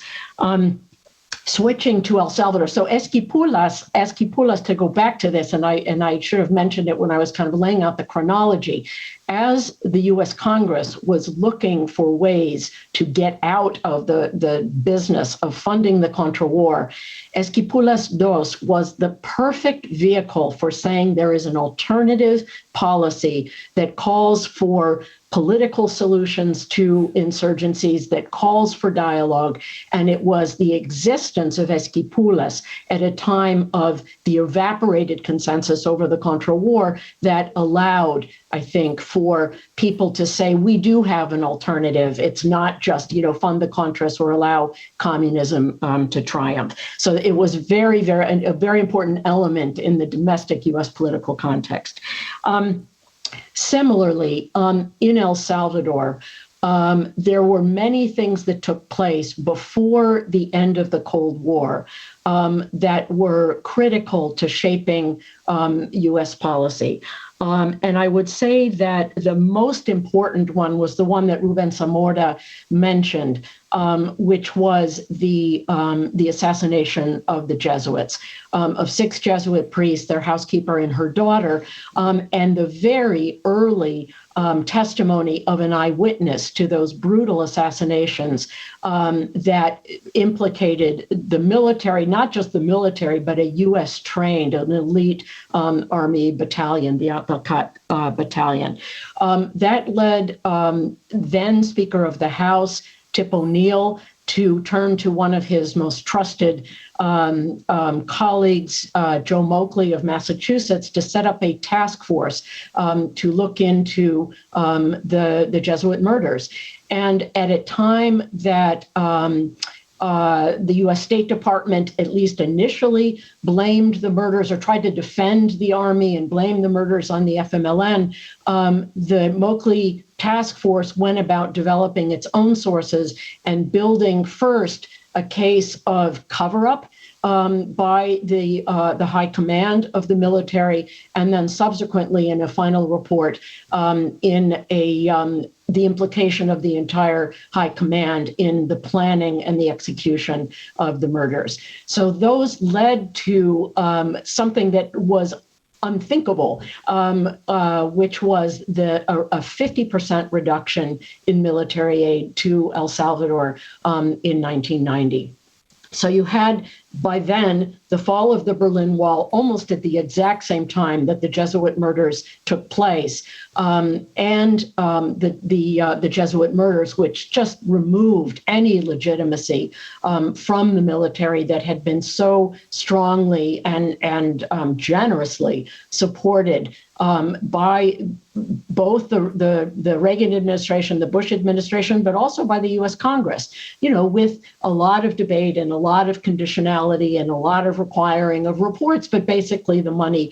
Switching to El Salvador, so Esquipulas, to go back to this, and I should have mentioned it when I was kind of laying out the chronology. As the U.S. Congress was looking for ways to get out of the business of funding the Contra War, Esquipulas II was the perfect vehicle for saying there is an alternative policy that calls for political solutions to insurgencies, that calls for dialogue. And it was the existence of Esquipulas at a time of the evaporated consensus over the Contra War that allowed, I think, for people to say, we do have an alternative. It's not just, fund the Contras or allow communism to triumph. So it was a very important element in the domestic U.S. political context. Similarly, in El Salvador, there were many things that took place before the end of the Cold War that were critical to shaping U.S. policy. And I would say that the most important one was the one that Ruben Zamora mentioned, which was the assassination of the Jesuits, of 6 Jesuit priests, their housekeeper and her daughter, and the very early testimony of an eyewitness to those brutal assassinations that implicated the military, not just the military, but a U.S. trained, an elite Army battalion, the Alpacat battalion. That led then Speaker of the House, Tip O'Neill, to turn to one of his most trusted colleagues, Joe Moakley of Massachusetts, to set up a task force to look into the Jesuit murders. And at a time that the U.S. State Department, at least initially, blamed the murders or tried to defend the Army and blame the murders on the FMLN, the Moakley task force went about developing its own sources and building first a case of cover-up by the high command of the military, and then subsequently in a final report the implication of the entire high command in the planning and the execution of the murders. So those led to something that was unthinkable, which was a 50% reduction in military aid to El Salvador in 1990. So you had, by then, the fall of the Berlin Wall almost at the exact same time that the Jesuit murders took place, and the Jesuit murders, which just removed any legitimacy from the military that had been so strongly and generously supported by both the Reagan administration, the Bush administration, but also by the U.S. Congress, with a lot of debate and a lot of conditionality and a lot of requiring of reports, but basically the money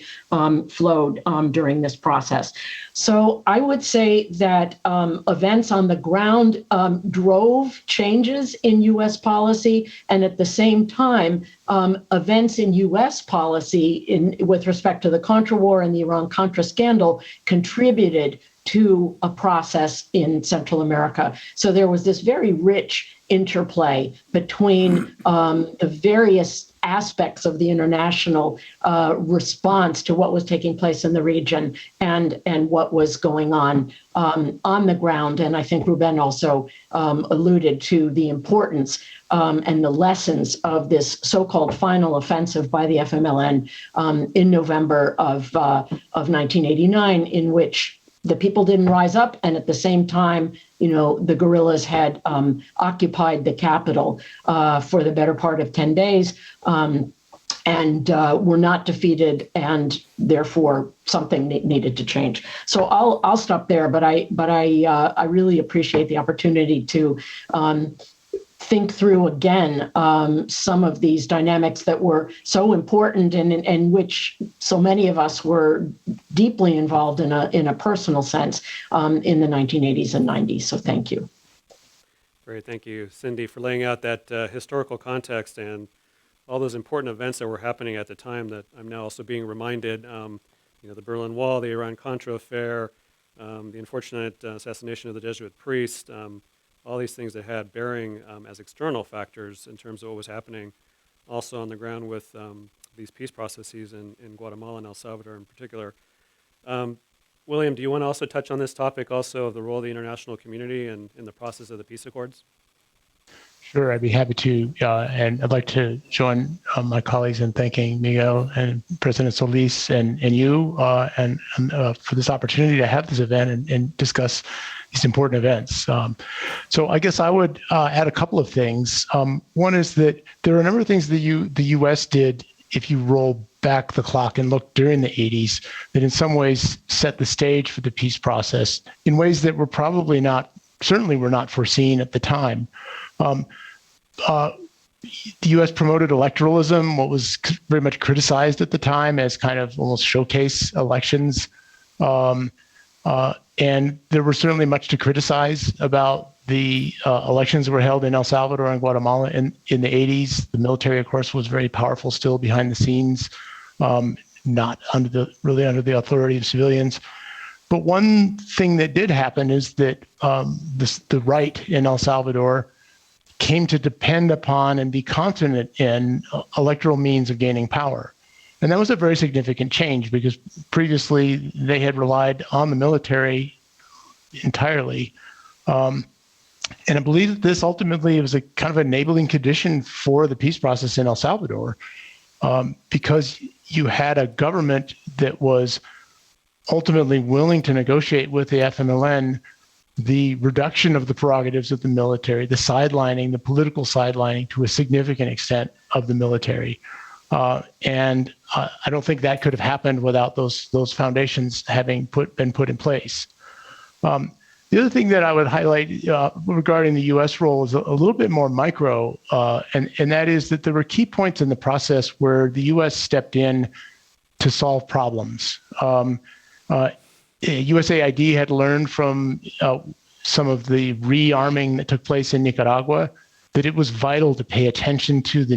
flowed during this process. So I would say that events on the ground drove changes in U.S. policy, and at the same time, events in U.S. policy with respect to the Contra War and the Iran-Contra scandal contributed to a process in Central America. So there was this very rich interplay between the various aspects of the international response to what was taking place in the region and what was going on the ground. And I think Ruben also alluded to the importance and the lessons of this so-called final offensive by the FMLN in November of 1989, in which the people didn't rise up, and at the same time, the guerrillas had occupied the capital for the better part of 10 days and were not defeated, and therefore something needed to change. So I'll stop there, but I really appreciate the opportunity to think through again some of these dynamics that were so important and which so many of us were deeply involved in a personal sense in the 1980s and 90s. So thank you. Great, thank you, Cindy, for laying out that historical context and all those important events that were happening at the time that I'm now also being reminded. The Berlin Wall, the Iran-Contra affair, the unfortunate assassination of the Jesuit priest. All these things that had bearing as external factors in terms of what was happening also on the ground with these peace processes in Guatemala and El Salvador in particular. William, do you want to also touch on this topic also of the role of the international community in the process of the peace accords? Sure, I'd be happy to. And I'd like to join my colleagues in thanking Miguel and President Solís and you for this opportunity to have this event and discuss these important events. So I guess I would add a couple of things. One is that there are a number of things that the U.S. did, if you roll back the clock and look during the 80s, that in some ways set the stage for the peace process in ways that were certainly were not foreseen at the time. The U.S. promoted electoralism, what was very much criticized at the time as kind of almost showcase elections. And there was certainly much to criticize about the elections that were held in El Salvador and Guatemala in the 80s. The military, of course, was very powerful still behind the scenes, not under the authority of civilians. But one thing that did happen is that the right in El Salvador came to depend upon and be confident in electoral means of gaining power. And that was a very significant change because previously they had relied on the military entirely. And I believe that this ultimately was a kind of enabling condition for the peace process in El Salvador because you had a government that was ultimately willing to negotiate with the FMLN the reduction of the prerogatives of the military, the sidelining, the political sidelining to a significant extent of the military. And I don't think that could have happened without those foundations having been put in place. The other thing that I would highlight regarding the U.S. role is a little bit more micro, and that is that there were key points in the process where the U.S. stepped in to solve problems. USAID had learned from some of the rearming that took place in Nicaragua that it was vital to pay attention to the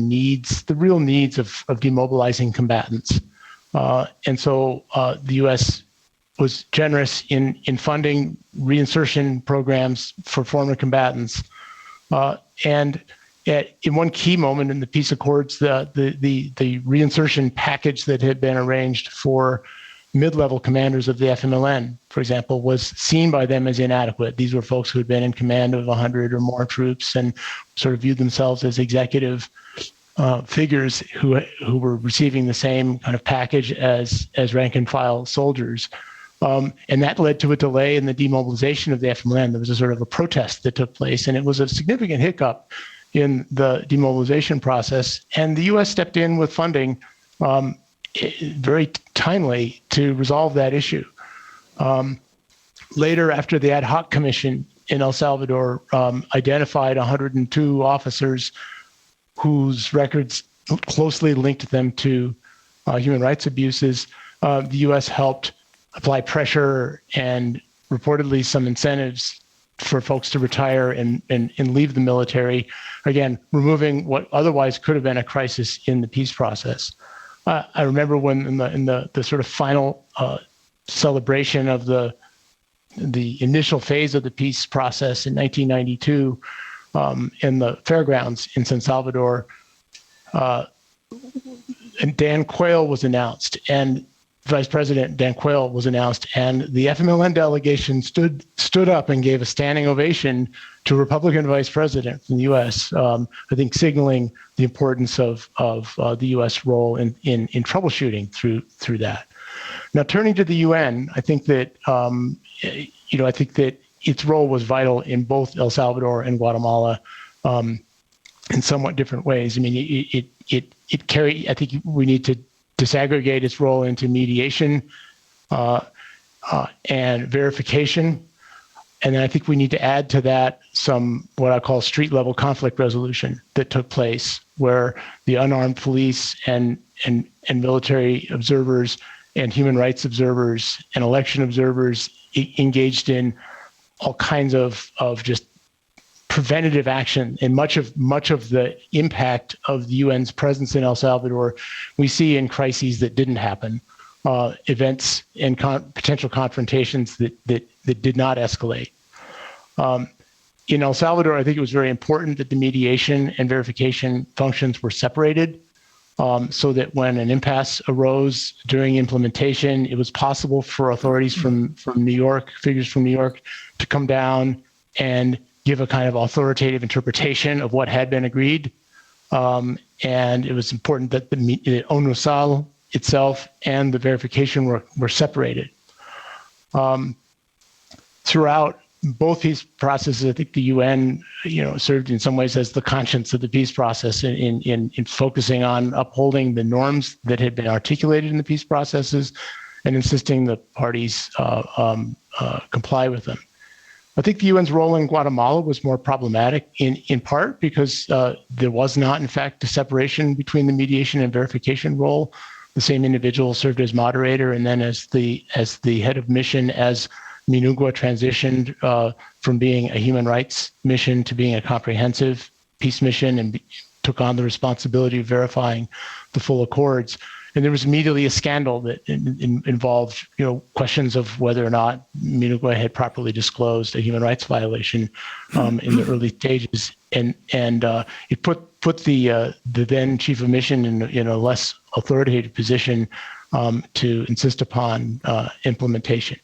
real needs of demobilizing combatants. And so the U.S. was generous in funding reinsertion programs for former combatants. And in one key moment in the peace accords, the reinsertion package that had been arranged for mid-level commanders of the FMLN, for example, was seen by them as inadequate. These were folks who had been in command of 100 or more troops and sort of viewed themselves as executive figures who were receiving the same kind of package as rank and file soldiers. And that led to a delay in the demobilization of the FMLN. There was a sort of a protest that took place, and it was a significant hiccup in the demobilization process. And the U.S. stepped in with funding very timely to resolve that issue. Later, after the ad hoc commission in El Salvador identified 102 officers whose records closely linked them to human rights abuses, the U.S. helped apply pressure and reportedly some incentives for folks to retire and leave the military, again, removing what otherwise could have been a crisis in the peace process. I remember when in the sort of final celebration of the initial phase of the peace process in 1992 in the fairgrounds in San Salvador, and Dan Quayle was announced, and Vice President Dan Quayle was announced, and the FMLN delegation stood up and gave a standing ovation to Republican Vice President from the U.S. I think signaling the importance of the U.S. role in troubleshooting through that. Now, turning to the UN, I think that I think that its role was vital in both El Salvador and Guatemala in somewhat different ways. I mean, it carried. I think we need to disaggregate its role into mediation and verification. And then I think we need to add to that some what I call street level conflict resolution that took place, where the unarmed police and military observers and human rights observers and election observers engaged in all kinds of just preventative action. And much of the impact of the UN's presence in El Salvador we see in crises that didn't happen, events and potential confrontations that did not escalate. In El Salvador, I think it was very important that the mediation and verification functions were separated, so that when an impasse arose during implementation, it was possible for authorities from New York, figures from New York, to come down and give a kind of authoritative interpretation of what had been agreed. And it was important that the ONUSAL itself and the verification were separated. Throughout both peace processes, I think the UN, served in some ways as the conscience of the peace process in focusing on upholding the norms that had been articulated in the peace processes and insisting that parties comply with them. I think the UN's role in Guatemala was more problematic in part because there was not, in fact, a separation between the mediation and verification role. The same individual served as moderator and then as the head of mission as MINUGUA transitioned from being a human rights mission to being a comprehensive peace mission and took on the responsibility of verifying the full accords. And there was immediately a scandal that involved, questions of whether or not MINUGUA had properly disclosed a human rights violation in the early stages, and it put the then chief of mission in a less authoritative position to insist upon implementation.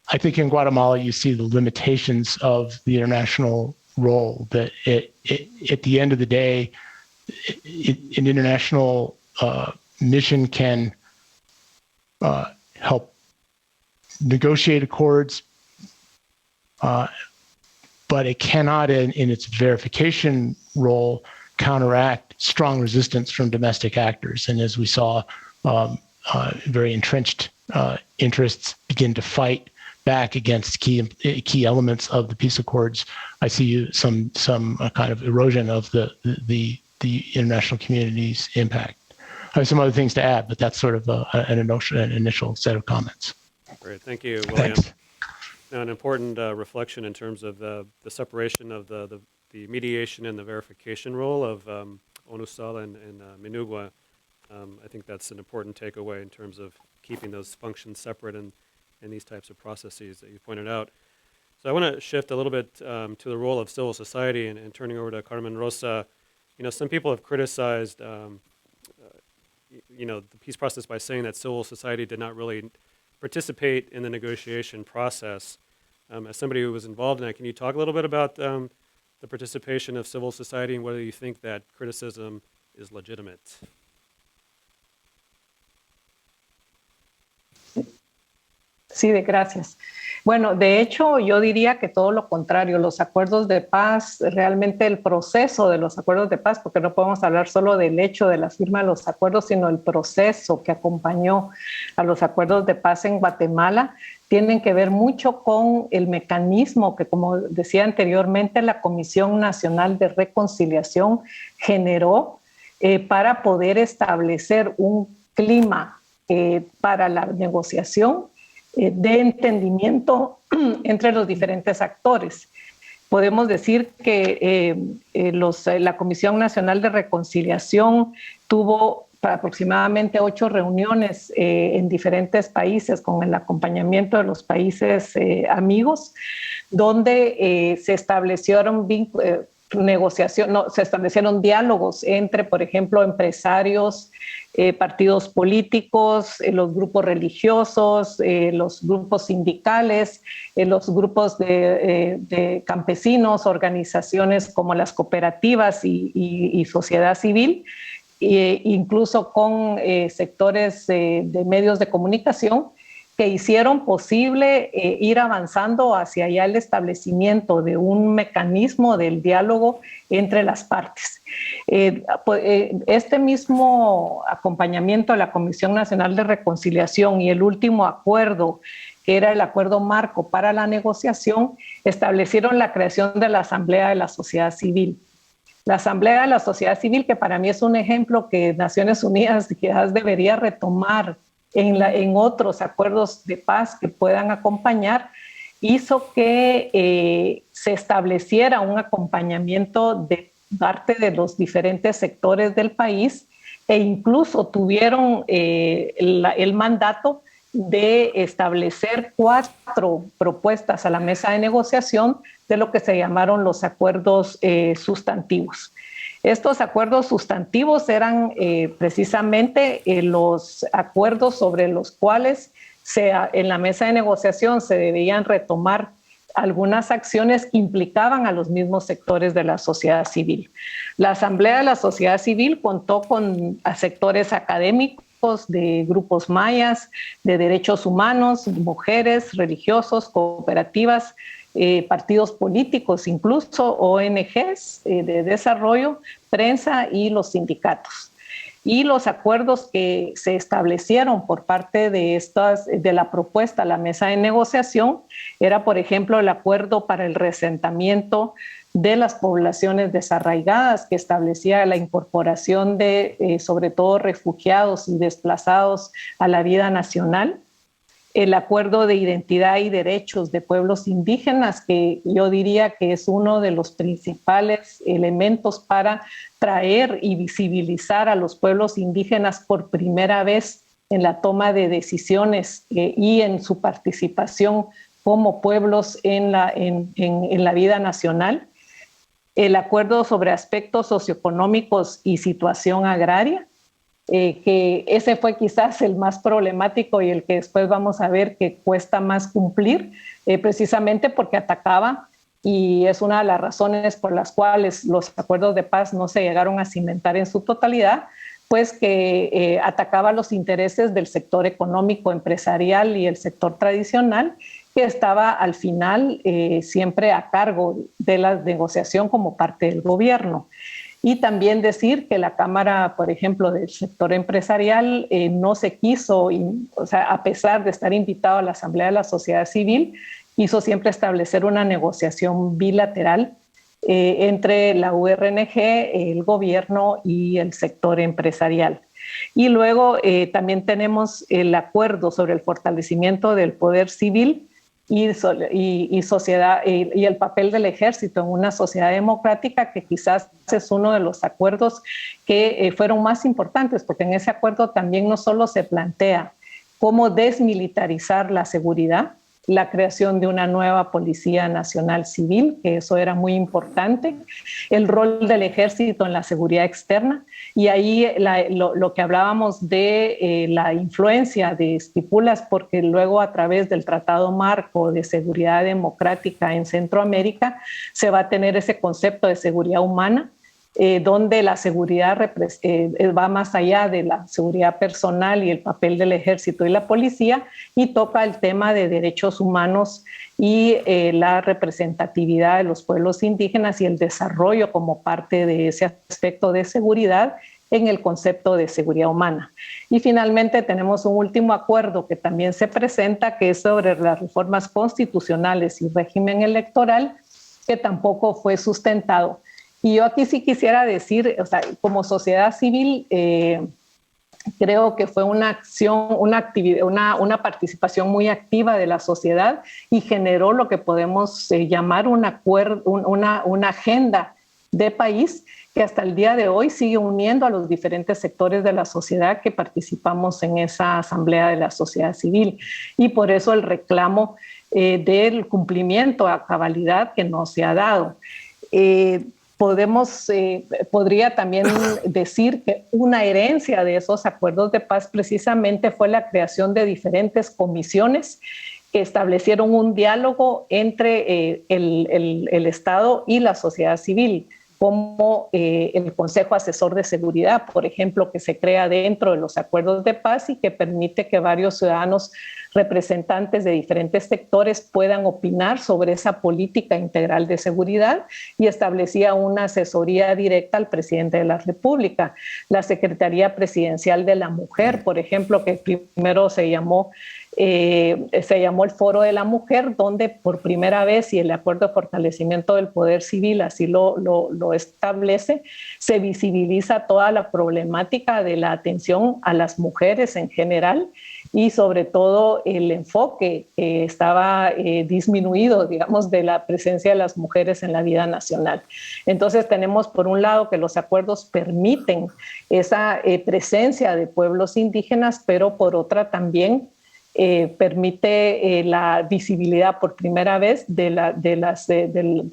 I think in Guatemala you see the limitations of the international role. That at the end of the day, an international mission can help negotiate accords, but it cannot, in its verification role, counteract strong resistance from domestic actors. And as we saw, very entrenched interests begin to fight back against key elements of the peace accords. I see some kind of erosion of the international community's impact. I have some other things to add, but that's sort of an initial set of comments. Great, thank you, William. Thanks. Now, an important reflection in terms of the separation of the mediation and the verification role of ONUSAL and MINUGUA. I think that's an important takeaway in terms of keeping those functions separate in these types of processes that you pointed out. So I want to shift a little bit to the role of civil society and turning over to Carmen, Rosa. Some people have criticized the peace process by saying that civil society did not really participate in the negotiation process. As somebody who was involved in that, can you talk a little bit about the participation of civil society and whether you think that criticism is legitimate? Sí, gracias. Bueno, de hecho, yo diría que todo lo contrario, los acuerdos de paz, realmente el proceso de los acuerdos de paz, porque no podemos hablar solo del hecho de la firma de los acuerdos, sino el proceso que acompañó a los acuerdos de paz en Guatemala, tienen que ver mucho con el mecanismo que, como decía anteriormente, la Comisión Nacional de Reconciliación generó para poder establecer un clima para la negociación de entendimiento entre los diferentes actores. Podemos decir que la Comisión Nacional de Reconciliación tuvo aproximadamente 8 reuniones en diferentes países con el acompañamiento de los países amigos, donde se establecieron se establecieron diálogos entre, por ejemplo, empresarios, partidos políticos, los grupos religiosos, los grupos sindicales, los grupos de campesinos, organizaciones como las cooperativas y sociedad civil, incluso con sectores de medios de comunicación, que hicieron posible ir avanzando hacia allá el establecimiento de un mecanismo del diálogo entre las partes. Este mismo acompañamiento de la Comisión Nacional de Reconciliación y el último acuerdo, que era el acuerdo marco para la negociación, establecieron la creación de la Asamblea de la Sociedad Civil. La Asamblea de la Sociedad Civil, que para mí es un ejemplo que Naciones Unidas quizás debería retomar en otros acuerdos de paz que puedan acompañar, hizo que se estableciera un acompañamiento de parte de los diferentes sectores del país e incluso tuvieron el mandato de establecer 4 propuestas a la mesa de negociación de lo que se llamaron los acuerdos sustantivos. Estos acuerdos sustantivos eran precisamente los acuerdos sobre los cuales en la mesa de negociación se debían retomar algunas acciones que implicaban a los mismos sectores de la sociedad civil. La Asamblea de la Sociedad Civil contó con sectores académicos de grupos mayas, de derechos humanos, mujeres, religiosos, cooperativas, partidos políticos, incluso ONGs de desarrollo, prensa y los sindicatos. Y los acuerdos que se establecieron por parte de la propuesta a la mesa de negociación era, por ejemplo, el acuerdo para el reasentamiento de las poblaciones desarraigadas, que establecía la incorporación de, sobre todo, refugiados y desplazados a la vida nacional. El acuerdo de identidad y derechos de pueblos indígenas, que yo diría que es uno de los principales elementos para traer y visibilizar a los pueblos indígenas por primera vez en la toma de decisiones y en su participación como pueblos en la vida nacional. El acuerdo sobre aspectos socioeconómicos y situación agraria, que ese fue quizás el más problemático y el que después vamos a ver que cuesta más cumplir, precisamente porque atacaba, y es una de las razones por las cuales los acuerdos de paz no se llegaron a cimentar en su totalidad, pues que atacaba los intereses del sector económico, empresarial y el sector tradicional, que estaba al final siempre a cargo de la negociación como parte del gobierno. Y también decir que la Cámara, por ejemplo, del sector empresarial no se quiso, o sea, a pesar de estar invitado a la Asamblea de la Sociedad Civil, quiso siempre establecer una negociación bilateral entre la URNG, el gobierno y el sector empresarial. Y luego también tenemos el acuerdo sobre el fortalecimiento del poder civil y sociedad y el papel del ejército en una sociedad democrática, que quizás es uno de los acuerdos que fueron más importantes, porque en ese acuerdo también no solo se plantea cómo desmilitarizar la seguridad, la creación de una nueva Policía Nacional Civil, que eso era muy importante, el rol del ejército en la seguridad externa, y ahí lo que hablábamos de la influencia de estipulas, porque luego a través del Tratado Marco de Seguridad Democrática en Centroamérica se va a tener ese concepto de seguridad humana, donde la seguridad va más allá de la seguridad personal y el papel del ejército y la policía, y toca el tema de derechos humanos y la representatividad de los pueblos indígenas y el desarrollo como parte de ese aspecto de seguridad en el concepto de seguridad humana. Y finalmente tenemos un último acuerdo que también se presenta, que es sobre las reformas constitucionales y régimen electoral, que tampoco fue sustentado. Y yo aquí sí quisiera decir, o sea, como sociedad civil, creo que fue una acción, una actividad, una participación muy activa de la sociedad y generó lo que podemos llamar una agenda de país que hasta el día de hoy sigue uniendo a los diferentes sectores de la sociedad que participamos en esa asamblea de la sociedad civil. Y por eso el reclamo del cumplimiento a cabalidad que no se ha dado. Podría también decir que una herencia de esos acuerdos de paz precisamente fue la creación de diferentes comisiones que establecieron un diálogo entre el Estado y la sociedad civil, como el Consejo Asesor de Seguridad, por ejemplo, que se crea dentro de los acuerdos de paz y que permite que varios ciudadanos representantes de diferentes sectores puedan opinar sobre esa política integral de seguridad, y establecía una asesoría directa al presidente de la República. La Secretaría Presidencial de la Mujer, por ejemplo, que primero se llamó el Foro de la Mujer, donde por primera vez, y el Acuerdo de Fortalecimiento del Poder Civil así lo establece, se visibiliza toda la problemática de la atención a las mujeres en general, y sobre todo el enfoque que estaba disminuido, digamos, de la presencia de las mujeres en la vida nacional. Entonces tenemos por un lado que los acuerdos permiten esa presencia de pueblos indígenas, pero por otra también permite la visibilidad por primera vez de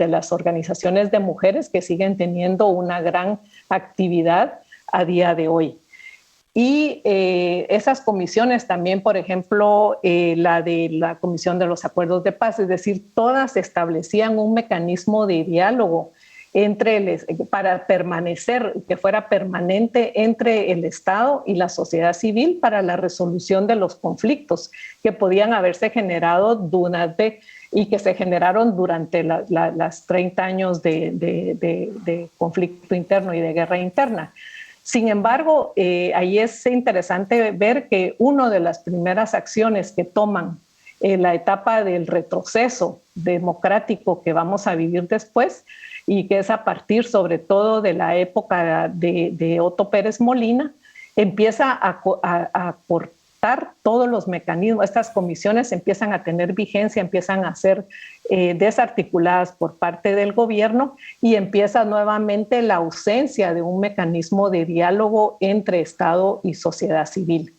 las organizaciones de mujeres que siguen teniendo una gran actividad a día de hoy. Y esas comisiones también, por ejemplo, la de la Comisión de los Acuerdos de Paz, es decir, todas establecían un mecanismo de diálogo para permanecer, que fuera permanente entre el Estado y la sociedad civil para la resolución de los conflictos que podían haberse generado y que se generaron durante las 30 años de conflicto interno y de guerra interna. Sin embargo, ahí es interesante ver que una de las primeras acciones que toman en la etapa del retroceso democrático que vamos a vivir después, y que es a partir sobre todo de la época de Otto Pérez Molina, empieza a cortar todos los mecanismos. Estas comisiones empiezan a tener vigencia, empiezan a ser desarticuladas por parte del gobierno, y empieza nuevamente la ausencia de un mecanismo de diálogo entre Estado y sociedad civil.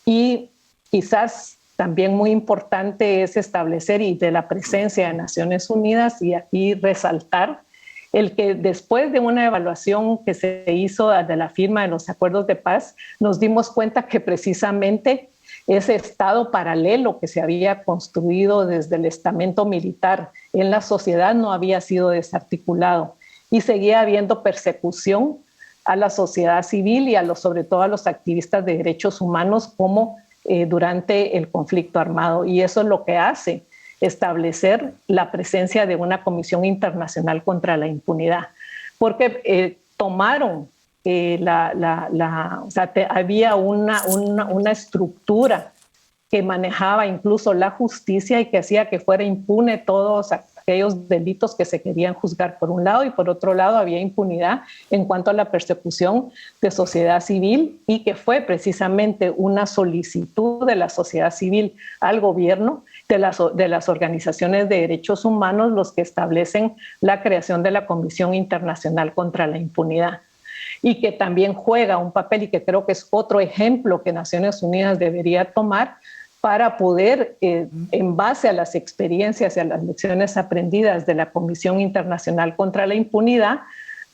Y quizás también muy importante es establecer, y de la presencia de Naciones Unidas, y aquí resaltar el que después de una evaluación que se hizo de la firma de los acuerdos de paz, nos dimos cuenta que precisamente ese Estado paralelo que se había construido desde el estamento militar en la sociedad no había sido desarticulado, y seguía habiendo persecución a la sociedad civil y sobre todo a los activistas de derechos humanos como durante el conflicto armado. Y eso es lo que hace establecer la presencia de una Comisión Internacional contra la Impunidad, porque tomaron había una estructura que manejaba incluso la justicia y que hacía que fuera impune todos aquellos delitos que se querían juzgar por un lado, y por otro lado había impunidad en cuanto a la persecución de sociedad civil, y que fue precisamente una solicitud de la sociedad civil al gobierno, de las organizaciones de derechos humanos, los que establecen la creación de la Comisión Internacional contra la Impunidad, y que también juega un papel, y que creo que es otro ejemplo que Naciones Unidas debería tomar para poder, en base a las experiencias y a las lecciones aprendidas de la Comisión Internacional contra la Impunidad,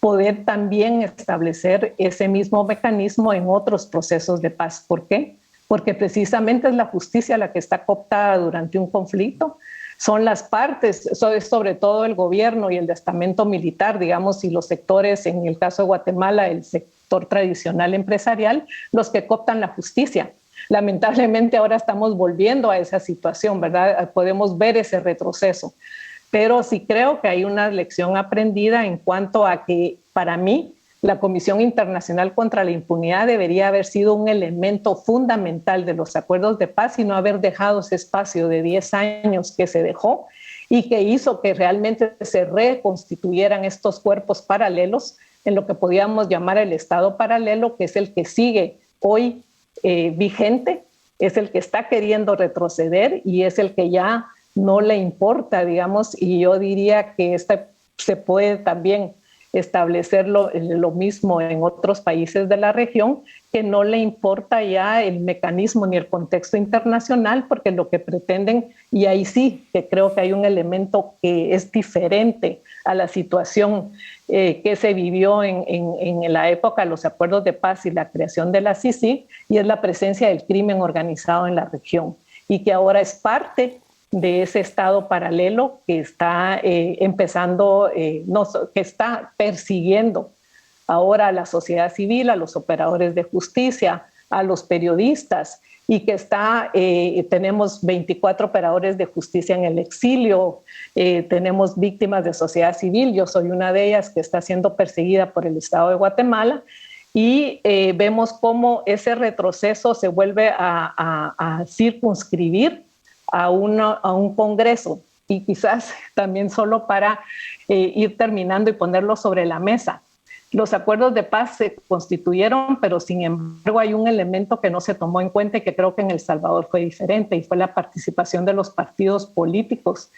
poder también establecer ese mismo mecanismo en otros procesos de paz. ¿Por qué? Porque precisamente es la justicia la que está cooptada durante un conflicto. Son las partes, sobre todo el gobierno y el estamento militar, digamos, y los sectores, en el caso de Guatemala, el sector tradicional empresarial, los que cooptan la justicia. Lamentablemente ahora estamos volviendo a esa situación, ¿verdad? Podemos ver ese retroceso. Pero sí creo que hay una lección aprendida en cuanto a que, para mí, la Comisión Internacional contra la Impunidad debería haber sido un elemento fundamental de los acuerdos de paz y no haber dejado ese espacio de 10 años que se dejó y que hizo que realmente se reconstituyeran estos cuerpos paralelos en lo que podíamos llamar el Estado paralelo, que es el que sigue hoy vigente, es el que está queriendo retroceder y es el que ya no le importa, digamos, y yo diría que se puede también establecer lo mismo en otros países de la región, que no le importa ya el mecanismo ni el contexto internacional, porque lo que pretenden, y ahí sí que creo que hay un elemento que es diferente a la situación que se vivió en la época de los acuerdos de paz y la creación de la LACC, y es la presencia del crimen organizado en la región, y que ahora es parte de ese Estado paralelo que está empezando, que está persiguiendo ahora a la sociedad civil, a los operadores de justicia, a los periodistas, y que tenemos 24 operadores de justicia en el exilio, tenemos víctimas de sociedad civil, yo soy una de ellas que está siendo perseguida por el Estado de Guatemala, y vemos cómo ese retroceso se vuelve a circunscribir a un congreso, y quizás también solo para ir terminando y ponerlo sobre la mesa. Los acuerdos de paz se constituyeron, pero sin embargo hay un elemento que no se tomó en cuenta y que creo que en El Salvador fue diferente, y fue la participación de los partidos políticos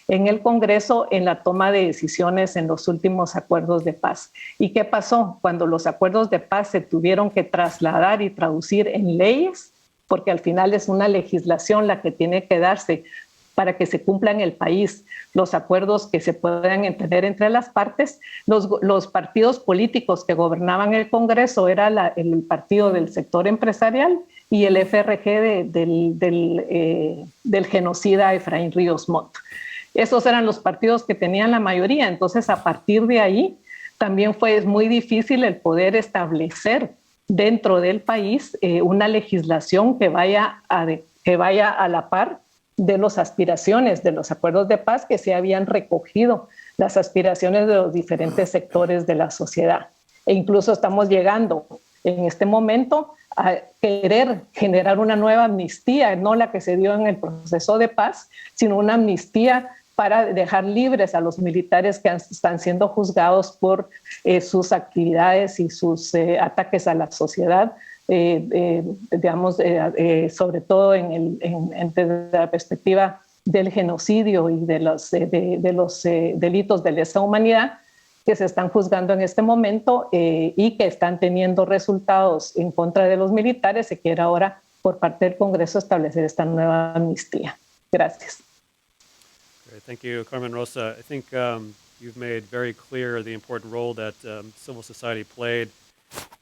en el Congreso en la toma de decisiones en los últimos acuerdos de paz. ¿Y qué pasó? Cuando los acuerdos de paz se tuvieron que trasladar y traducir en leyes, porque al final es una legislación la que tiene que darse para que se cumpla en el país los acuerdos que se puedan tener entre las partes. Los partidos políticos que gobernaban el Congreso era el partido del sector empresarial y el FRG del genocida Efraín Ríos Montt. Esos eran los partidos que tenían la mayoría. Entonces, a partir de ahí, también fue muy difícil el poder establecer dentro del país una legislación que vaya a la par de las aspiraciones de los acuerdos de paz, que se habían recogido las aspiraciones de los diferentes sectores de la sociedad. E incluso estamos llegando en este momento a querer generar una nueva amnistía, no la que se dio en el proceso de paz, sino una amnistía para dejar libres a los militares que están siendo juzgados por sus actividades y sus ataques a la sociedad, digamos, sobre todo desde la perspectiva del genocidio y de los delitos de lesa humanidad que se están juzgando en este momento y que están teniendo resultados en contra de los militares. Se quiere ahora, por parte del Congreso, establecer esta nueva amnistía. Gracias. Great. Thank you, Carmen. Rosa. I think you've made very clear the important role that civil society played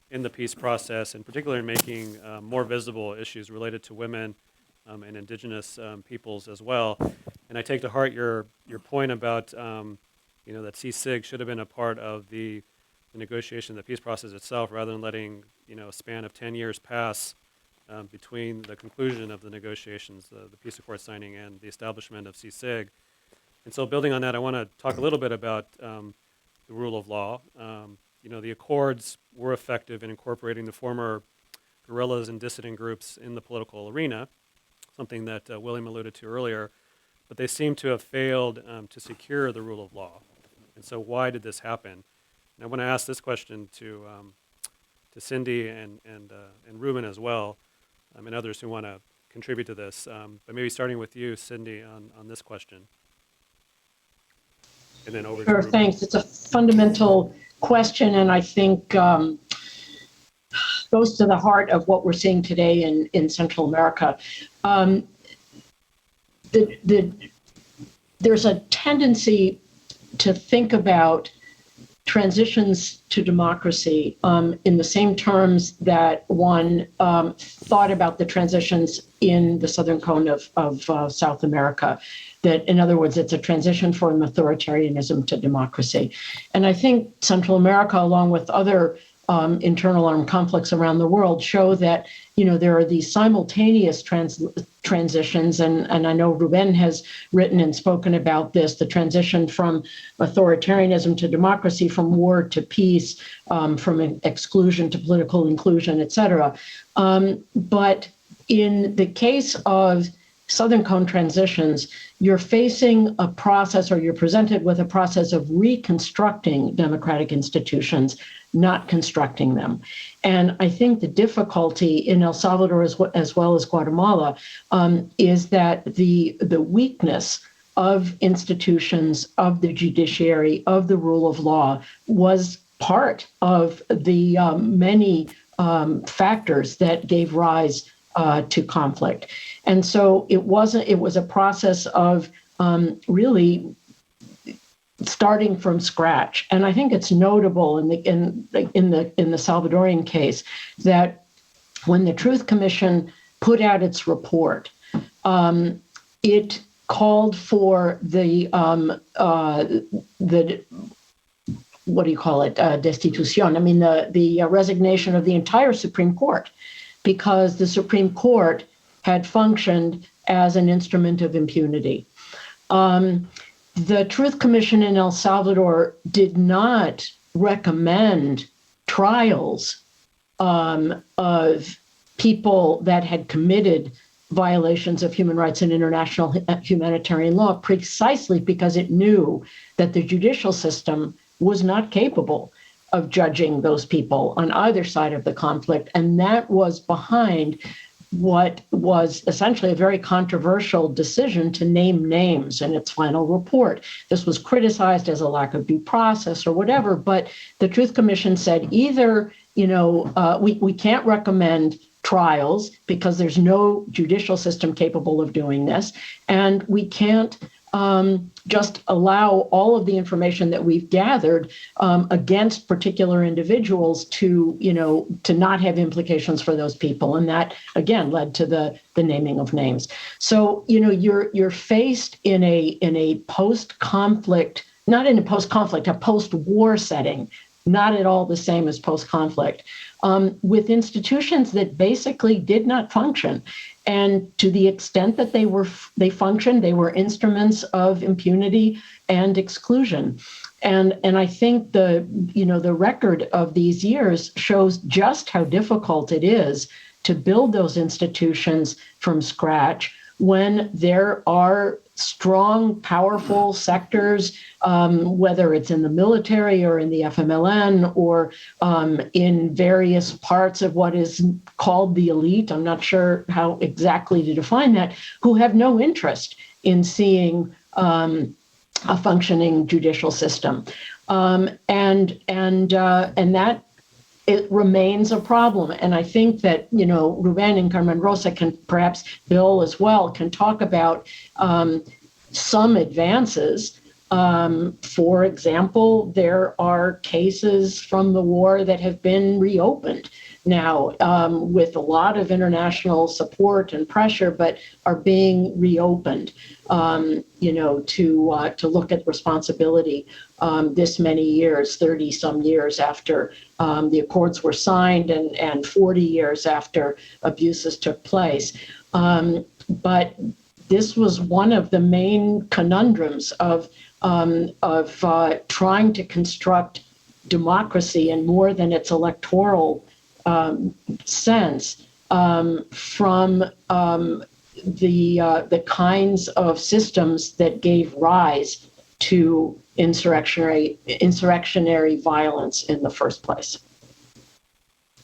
in the peace process, and particularly in making more visible issues related to women and indigenous peoples as well. And I take to heart your point about that CSIG should have been a part of the negotiation, the peace process itself, rather than letting a span of 10 years pass between the conclusion of the negotiations, the peace accord signing, and the establishment of CSIG. And so, building on that, I want to talk a little bit about the rule of law. The accords were effective in incorporating the former guerrillas and dissident groups in the political arena, something that William alluded to earlier, but they seem to have failed to secure the rule of law. And so why did this happen? And I want to ask this question to Cindy and Ruben as well, and others who want to contribute to this, but maybe starting with you, Cindy, on this question. And then over to Ruben. Thanks. It's a fundamental question, and I think goes to the heart of what we're seeing today in Central America. there's a tendency to think about transitions to democracy in the same terms that one thought about the transitions in the southern cone of South America. That, in other words, it's a transition from authoritarianism to democracy. And I think Central America, along with other internal armed conflicts around the world, show that, you know, there are these simultaneous transitions, and I know Ruben has written and spoken about this, the transition from authoritarianism to democracy, from war to peace, from exclusion to political inclusion, et cetera. But in the case of Southern Cone transitions, you're facing a process, or you're presented with a process of reconstructing democratic institutions, not constructing them. And I think the difficulty in El Salvador as well as Guatemala is that the weakness of institutions, of the judiciary, of the rule of law was part of the many factors that gave rise to conflict. And so it was a process of really starting from scratch. And I think it's notable in the Salvadorian case that when the Truth Commission put out its report, it called for the what do you call it, destitución? I mean, the resignation of the entire Supreme Court, because the Supreme Court had functioned as an instrument of impunity. The Truth Commission in El Salvador did not recommend trials of people that had committed violations of human rights and international humanitarian law, precisely because it knew that the judicial system was not capable of judging those people on either side of the conflict. And that was behind what was essentially a very controversial decision to name names in its final report. This was criticized as a lack of due process or whatever, but the Truth Commission said either, we can't recommend trials because there's no judicial system capable of doing this, and we can't just allow all of the information that we've gathered against particular individuals to not have implications for those people. And that, again, led to the naming of names. So, you're faced in a post-conflict, not in a post-conflict, a post-war setting, not at all the same as post-conflict, with institutions that basically did not function. And to the extent that they functioned, they were instruments of impunity and exclusion. And I think the record of these years shows just how difficult it is to build those institutions from scratch when there are strong, powerful sectors, whether it's in the military or in the FMLN or in various parts of what is called the elite, I'm not sure how exactly to define that, who have no interest in seeing a functioning judicial system. And that it remains a problem. And I think that, Ruben and Carmen, Rosa can, perhaps Bill as well, can talk about some advances. For example, there are cases from the war that have been reopened now with a lot of international support and pressure, but are being reopened, to look at responsibility this many years, 30 some years after the accords were signed and 40 years after abuses took place. But this was one of the main conundrums of trying to construct democracy in more than its electoral sense from the kinds of systems that gave rise to insurrectionary violence in the first place.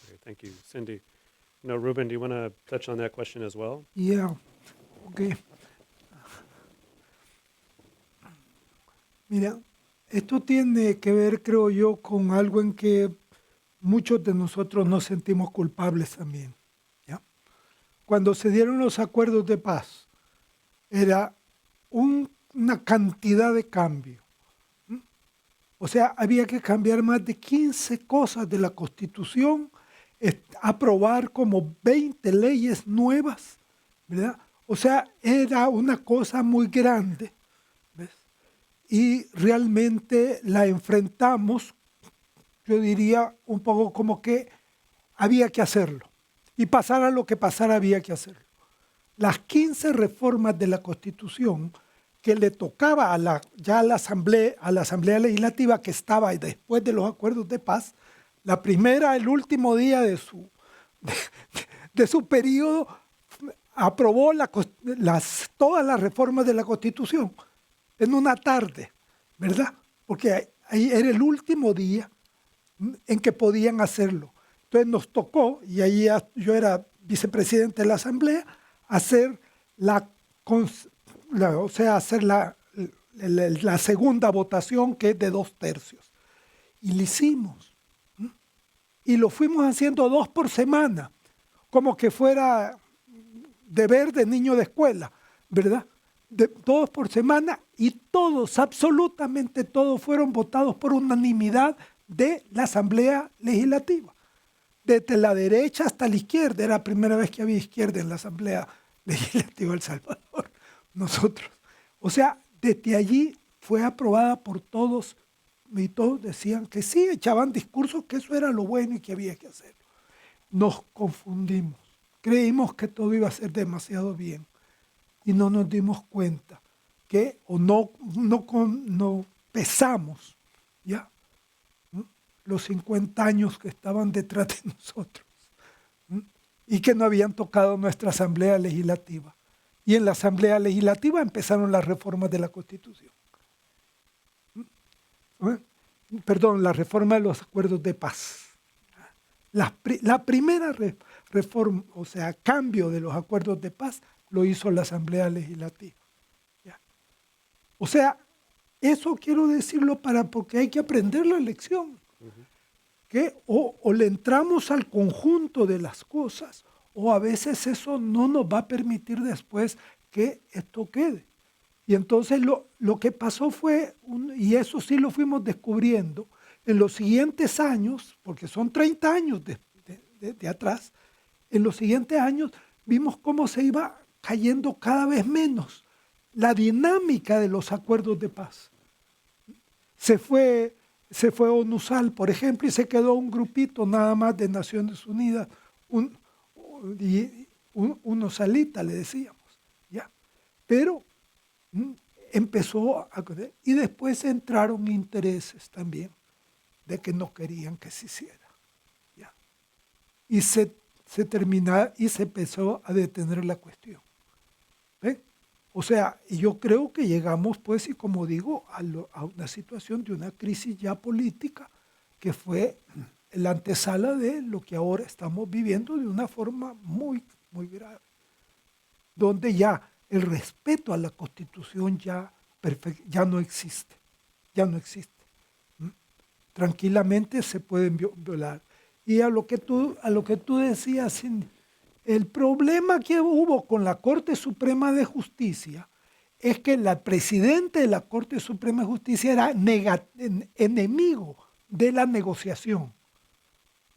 Great, thank you, Cindy. Ruben, do you want to touch on that question as well? Yeah, okay. Mira, esto tiene que ver, creo yo, con algo en que muchos de nosotros nos sentimos culpables también, ¿ya? Cuando se dieron los acuerdos de paz era una cantidad de cambio. O sea, había que cambiar más de 15 cosas de la Constitución, aprobar como 20 leyes nuevas, ¿verdad? O sea, era una cosa muy grande, ¿ves? Y realmente la enfrentamos, yo diría, un poco como que había que hacerlo. Y pasara lo que pasara, había que hacerlo. Las 15 reformas de la Constitución que le tocaba ya a la Asamblea Legislativa, que estaba después de los acuerdos de paz, la primera, el último día de su periodo, aprobó todas las reformas de la Constitución en una tarde, ¿verdad? Porque ahí era el último día en que podían hacerlo. Entonces nos tocó, y ahí yo era vicepresidente de la Asamblea, hacer hacer la segunda votación, que es de 2/3. Y lo hicimos. Y lo fuimos haciendo 2 por semana, como que fuera deber de niño de escuela, ¿verdad? 2 por semana, y todos, absolutamente todos, fueron votados por unanimidad de la Asamblea Legislativa. Desde la derecha hasta la izquierda. Era la primera vez que había izquierda en la Asamblea Legislativa de El Salvador. Nosotros. O sea, desde allí fue aprobada por todos, y todos decían que sí, echaban discursos que eso era lo bueno y que había que hacerlo. Nos confundimos. Creímos que todo iba a ser demasiado bien y no nos dimos cuenta que, o no pesamos, ¿ya? Los 50 años que estaban detrás de nosotros y que no habían tocado nuestra Asamblea Legislativa. Y en la Asamblea Legislativa empezaron las reformas de la Constitución. Perdón, la reforma de los acuerdos de paz. La primera reforma, o sea, cambio de los acuerdos de paz, lo hizo la Asamblea Legislativa. ¿Ya? O sea, eso quiero decirlo porque hay que aprender la lección. Que o le entramos al conjunto de las cosas, o a veces eso no nos va a permitir después que esto quede. Y entonces lo que pasó fue, y eso sí lo fuimos descubriendo, en los siguientes años, porque son 30 años de atrás, en los siguientes años vimos cómo se iba cayendo cada vez menos la dinámica de los acuerdos de paz. Se fue ONUSAL, por ejemplo, y se quedó un grupito nada más de Naciones Unidas, UNOSALITA le decíamos, ¿ya? Pero empezó y después entraron intereses también de que no querían que se hiciera, ¿ya? Y se terminó y se empezó a detener la cuestión. ¿Ven? O sea, yo creo que llegamos, pues, y como digo, a una situación de una crisis ya política que fue la antesala de lo que ahora estamos viviendo de una forma muy, muy grave, donde ya el respeto a la Constitución ya no existe, ya no existe. Tranquilamente se pueden violar. Y a lo que tú decías, Cindy, el problema que hubo con la Corte Suprema de Justicia es que el presidente de la Corte Suprema de Justicia era enemigo de la negociación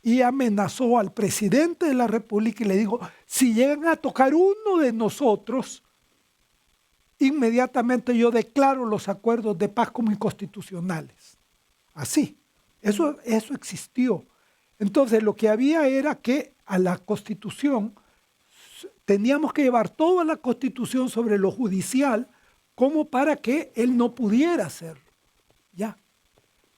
y amenazó al presidente de la República y le dijo, si llegan a tocar uno de nosotros, inmediatamente yo declaro los acuerdos de paz como inconstitucionales. Así, eso existió. Entonces lo que había era que a la Constitución teníamos que llevar toda la Constitución sobre lo judicial como para que él no pudiera hacerlo, ¿ya?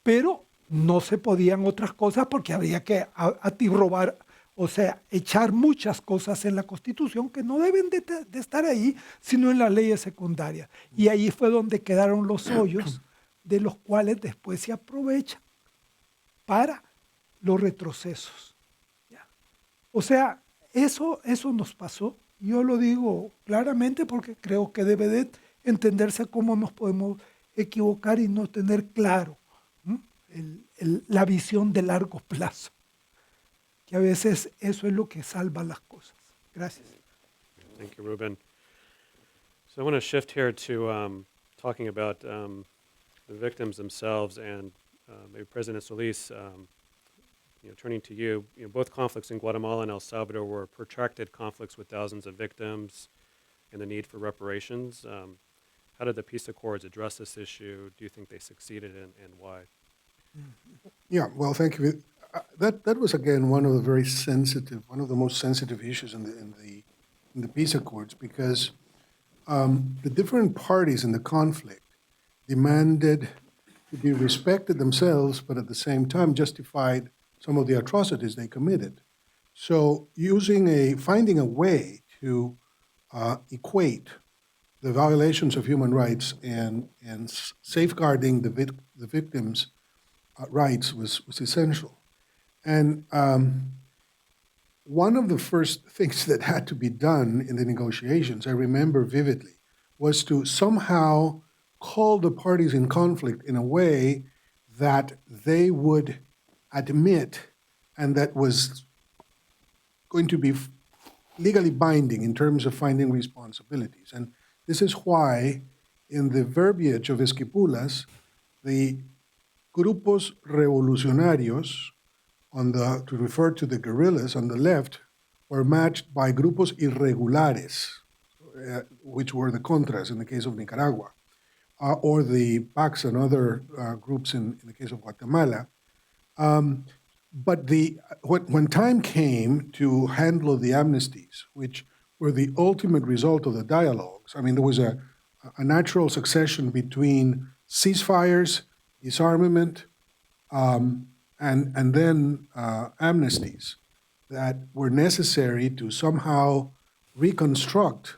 Pero no se podían otras cosas porque habría que atirobar, o sea, echar muchas cosas en la Constitución que no deben de estar ahí, sino en las leyes secundarias. Y ahí fue donde quedaron los hoyos de los cuales después se aprovechan para los retrocesos. ¿Ya? O sea, eso nos pasó. Yo lo digo claramente porque creo que debe de entenderse cómo nos podemos equivocar y no tener claro la visión de largo plazo. Que a veces eso es lo que salva las cosas. Gracias. Thank you, Ruben. So I want to shift here to talking about the victims themselves, and maybe President Solís, turning to you. Both conflicts in Guatemala and El Salvador were protracted conflicts with thousands of victims and the need for reparations. How did the peace accords address this issue? Do you think they succeeded, and why? Yeah, well, thank you. That was again one of the most sensitive issues in the peace accords, because the different parties in the conflict demanded to be respected themselves, but at the same time justified some of the atrocities they committed. So finding a way to equate the violations of human rights and safeguarding the victims' rights was essential. And one of the first things that had to be done in the negotiations, I remember vividly, was to somehow call the parties in conflict in a way that they would admit and that was going to be legally binding in terms of finding responsibilities. And this is why, in the verbiage of Esquipulas, the grupos revolucionarios, to refer to the guerrillas on the left, were matched by grupos irregulares, which were the contras in the case of Nicaragua, or the PACs and other groups in the case of Guatemala. But when time came to handle the amnesties, which were the ultimate result of the dialogues, I mean, there was a natural succession between ceasefires, disarmament, and then amnesties that were necessary to somehow reconstruct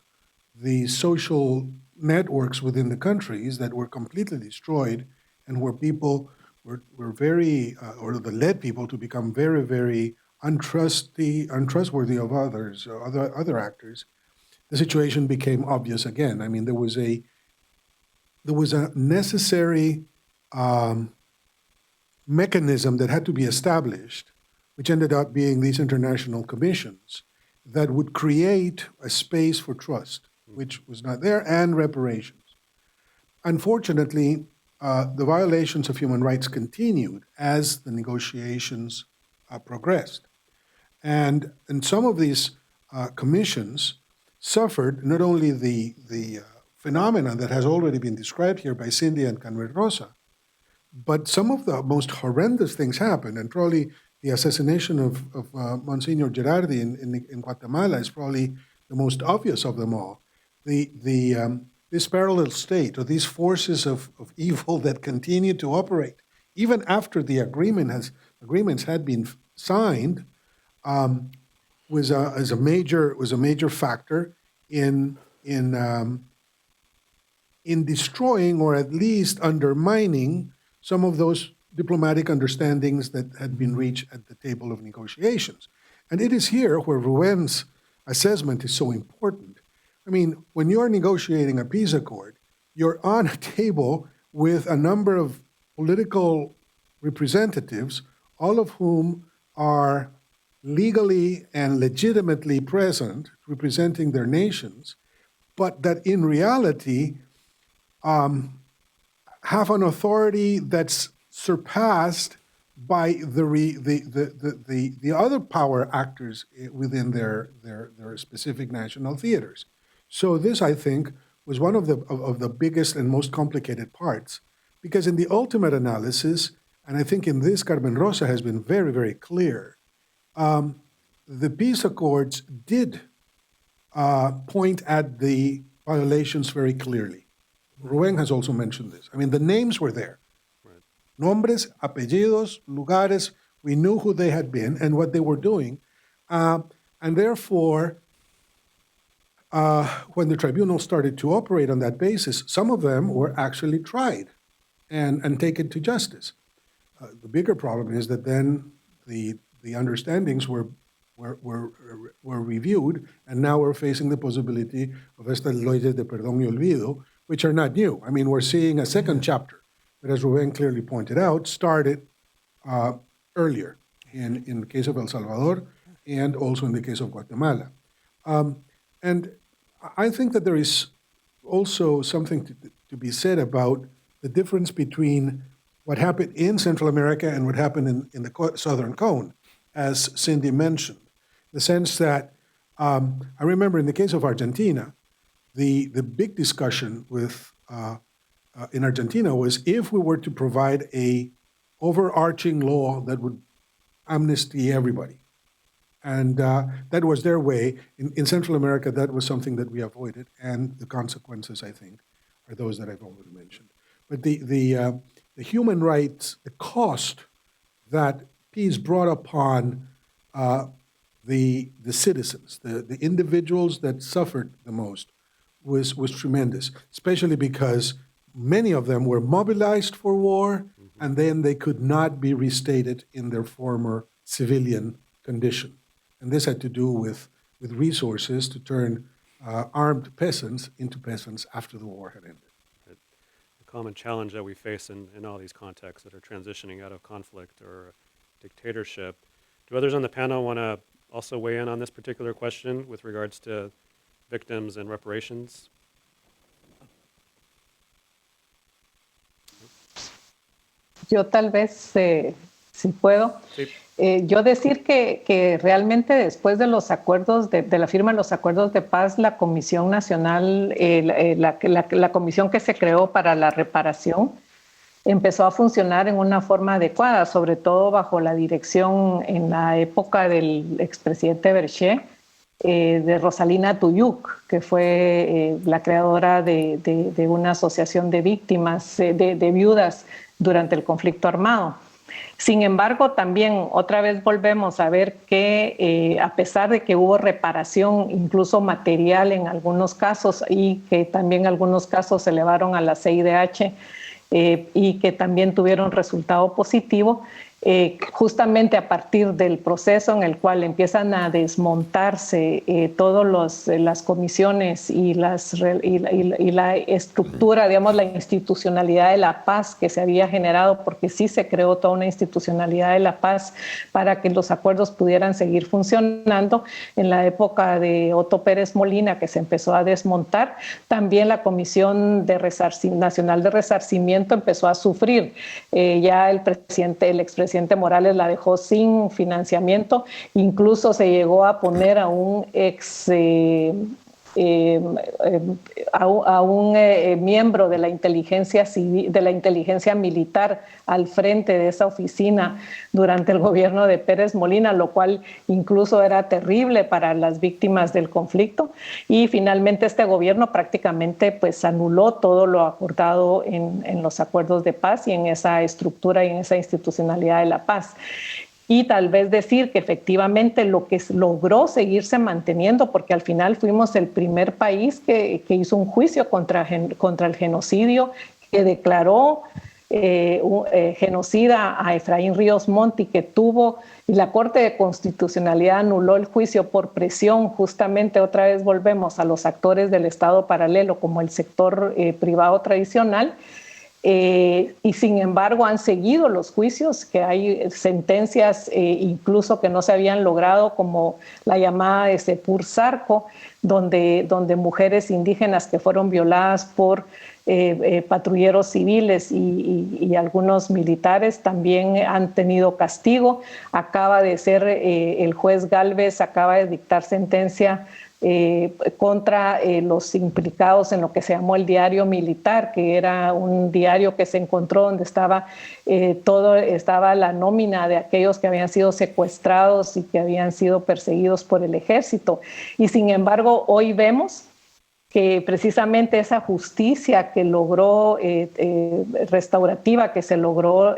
the social networks within the countries that were completely destroyed, and where people were very, or that led people to become very, very untrustworthy of others, other actors. The situation became obvious again. I mean, there was a necessary mechanism that had to be established, which ended up being these international commissions that would create a space for trust, which was not there, and reparations. Unfortunately, the violations of human rights continued as the negotiations progressed. And some of these commissions suffered not only the phenomenon that has already been described here by Cindy and Carmen Rosa, but some of the most horrendous things happened, and probably the assassination of Monsignor Gerardi in Guatemala is probably the most obvious of them all. This parallel state, or these forces of evil that continue to operate, even after the agreements had been signed, was a major factor in destroying, or at least undermining, some of those diplomatic understandings that had been reached at the table of negotiations. And it is here where Ruben's assessment is so important. I mean, when you're negotiating a peace accord, you're on a table with a number of political representatives, all of whom are legally and legitimately present, representing their nations, but that in reality have an authority that's surpassed by the other power actors within their specific national theaters. So this, I think, was one of the biggest and most complicated parts, because in the ultimate analysis, and I think in this Carmen Rosa has been very, very clear, the peace accords did point at the violations very clearly. Ruben has also mentioned this. I mean, the names were there. Right. Nombres, apellidos, lugares, we knew who they had been and what they were doing. And therefore, when the tribunal started to operate on that basis, some of them were actually tried and taken to justice. The bigger problem is that then the understandings were reviewed, and now we're facing the possibility of estas leyes de perdón y olvido, which are not new. I mean, we're seeing a second chapter that, as Ruben clearly pointed out, started earlier in the case of El Salvador and also in the case of Guatemala. And I think that there is also something to be said about the difference between what happened in Central America and what happened in the Southern Cone, as Cindy mentioned. The sense that I remember in the case of Argentina, the big discussion with in Argentina was if we were to provide a overarching law that would amnesty everybody. And that was their way. In Central America, that was something that we avoided, and the consequences, I think, are those that I've already mentioned. But the human rights, the cost that peace brought upon the citizens, the individuals that suffered the most, was tremendous, especially because many of them were mobilized for war, and then they could not be restated in their former civilian condition. And this had to do with resources to turn armed peasants into peasants after the war had ended. A common challenge that we face in all these contexts that are transitioning out of conflict or dictatorship. Do others on the panel want to also weigh in on this particular question with regards to victims and reparations? Yo tal vez, si puedo, Sí. Yo decir que realmente después de los acuerdos, de la firma de los acuerdos de paz, la Comisión Nacional, la comisión que se creó para la reparación, empezó a funcionar en una forma adecuada, sobre todo bajo la dirección en la época del expresidente Berché, de Rosalina Tuyuk, que fue la creadora de una asociación de víctimas, de viudas durante el conflicto armado. Sin embargo, también otra vez volvemos a ver que a pesar de que hubo reparación, incluso material en algunos casos, y que también algunos casos se elevaron a la CIDH y que también tuvieron resultado positivo, justamente a partir del proceso en el cual empiezan a desmontarse todas las comisiones y la estructura, digamos, la institucionalidad de la paz que se había generado, porque sí se creó toda una institucionalidad de la paz para que los acuerdos pudieran seguir funcionando. En la época de Otto Pérez Molina, que se empezó a desmontar, también la Comisión Nacional de Resarcimiento empezó a sufrir. Ya el expresidente Morales la dejó sin financiamiento, incluso se llegó a poner a un miembro de la inteligencia civil, de la inteligencia militar al frente de esa oficina durante el gobierno de Pérez Molina, lo cual incluso era terrible para las víctimas del conflicto. Y finalmente este gobierno prácticamente pues anuló todo lo acordado en los acuerdos de paz y en esa estructura y en esa institucionalidad de la paz. Y tal vez decir que efectivamente lo que logró seguirse manteniendo, porque al final fuimos el primer país que hizo un juicio contra el genocidio, que declaró genocida a Efraín Ríos Montt, que tuvo, y la Corte de Constitucionalidad anuló el juicio por presión. Justamente otra vez volvemos a los actores del Estado paralelo como el sector privado tradicional. Y sin embargo han seguido los juicios, que hay sentencias incluso que no se habían logrado, como la llamada de Sepur Zarco, donde mujeres indígenas que fueron violadas por patrulleros civiles y algunos militares también han tenido castigo. Acaba de ser, el juez Gálvez acaba de dictar sentencia contra los implicados en lo que se llamó el diario militar, que era un diario que se encontró donde estaba estaba la nómina de aquellos que habían sido secuestrados y que habían sido perseguidos por el ejército. Y sin embargo, hoy vemos que precisamente esa justicia que logró restaurativa, que se logró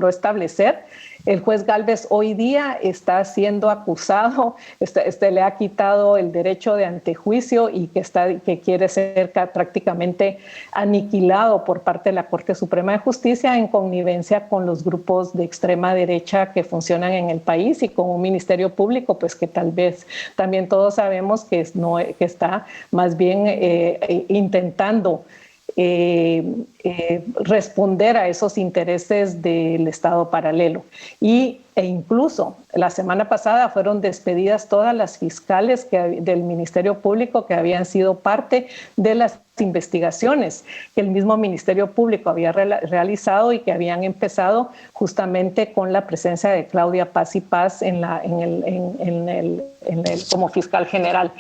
establecer, el juez Gálvez hoy día está siendo acusado, le ha quitado el derecho de antejuicio y que quiere ser prácticamente aniquilado por parte de la Corte Suprema de Justicia en connivencia con los grupos de extrema derecha que funcionan en el país y con un ministerio público pues que tal vez también todos sabemos que está más bien intentando responder a esos intereses del Estado paralelo. E incluso la semana pasada fueron despedidas todas las fiscales del Ministerio Público que habían sido parte de las investigaciones que el mismo Ministerio Público había realizado y que habían empezado justamente con la presencia de Claudia Paz y Paz como fiscal general.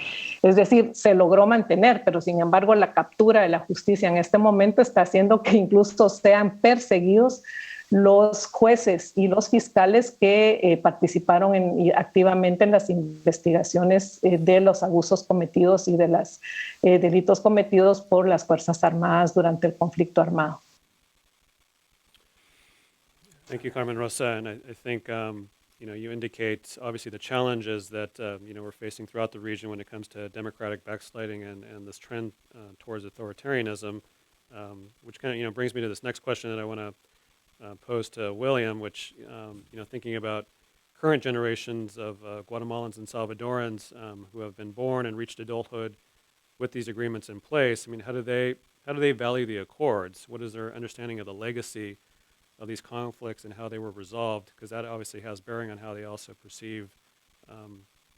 Es decir, se logró mantener, pero sin embargo la captura de la justicia en este momento está haciendo que incluso sean perseguidos los jueces y los fiscales que participaron activamente en las investigaciones de los abusos cometidos y de los delitos cometidos por las Fuerzas Armadas durante el conflicto armado. Thank you, Carmen, Rosa, and I think you indicate obviously the challenges that we're facing throughout the region when it comes to democratic backsliding and this trend towards authoritarianism, which kind of brings me to this next question that I want to pose to William, which thinking about current generations of Guatemalans and Salvadorans who have been born and reached adulthood with these agreements in place. I mean, how do they value the accords? What is their understanding of the legacy of these conflicts and how they were resolved? Because that obviously has bearing on how they also perceive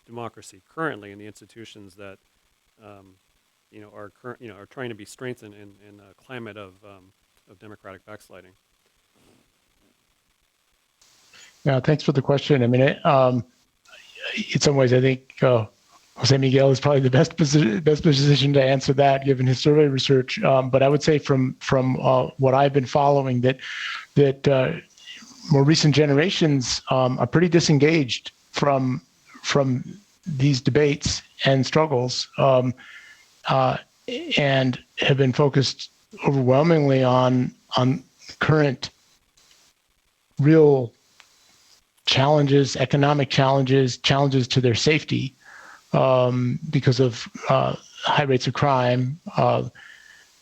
democracy currently in the institutions that are trying to be strengthened in a climate of democratic backsliding. Yeah, thanks for the question. I mean, in some ways, I think Jose Miguel is probably the best position to answer that, given his survey research. But I would say from what I've been following, that more recent generations are pretty disengaged from these debates and struggles, and have been focused overwhelmingly on current real challenges, economic challenges to their safety because of high rates of crime.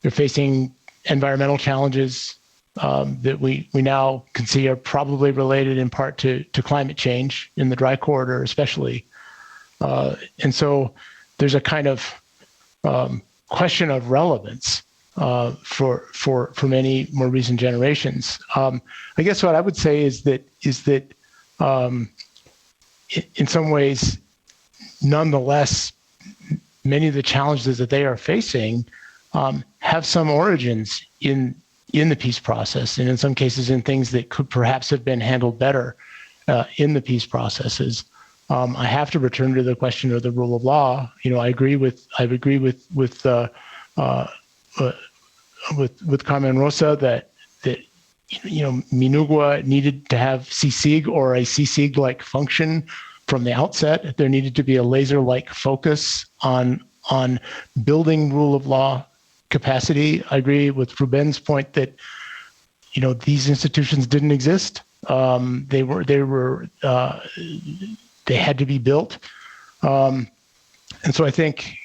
They're facing environmental challenges that we now can see are probably related in part to climate change in the dry corridor especially. And so there's a kind of question of relevance for many more recent generations. I guess what I would say is that in some ways, nonetheless, many of the challenges that they are facing have some origins in the peace process, and in some cases in things that could perhaps have been handled better in the peace processes. I have to return to the question of the rule of law. I agree with Carmen Rosa that Minugua needed to have CSIG or a CSIG-like function from the outset. There needed to be a laser-like focus on building rule of law capacity. I agree with Ruben's point that these institutions didn't exist. They had to be built, and so I think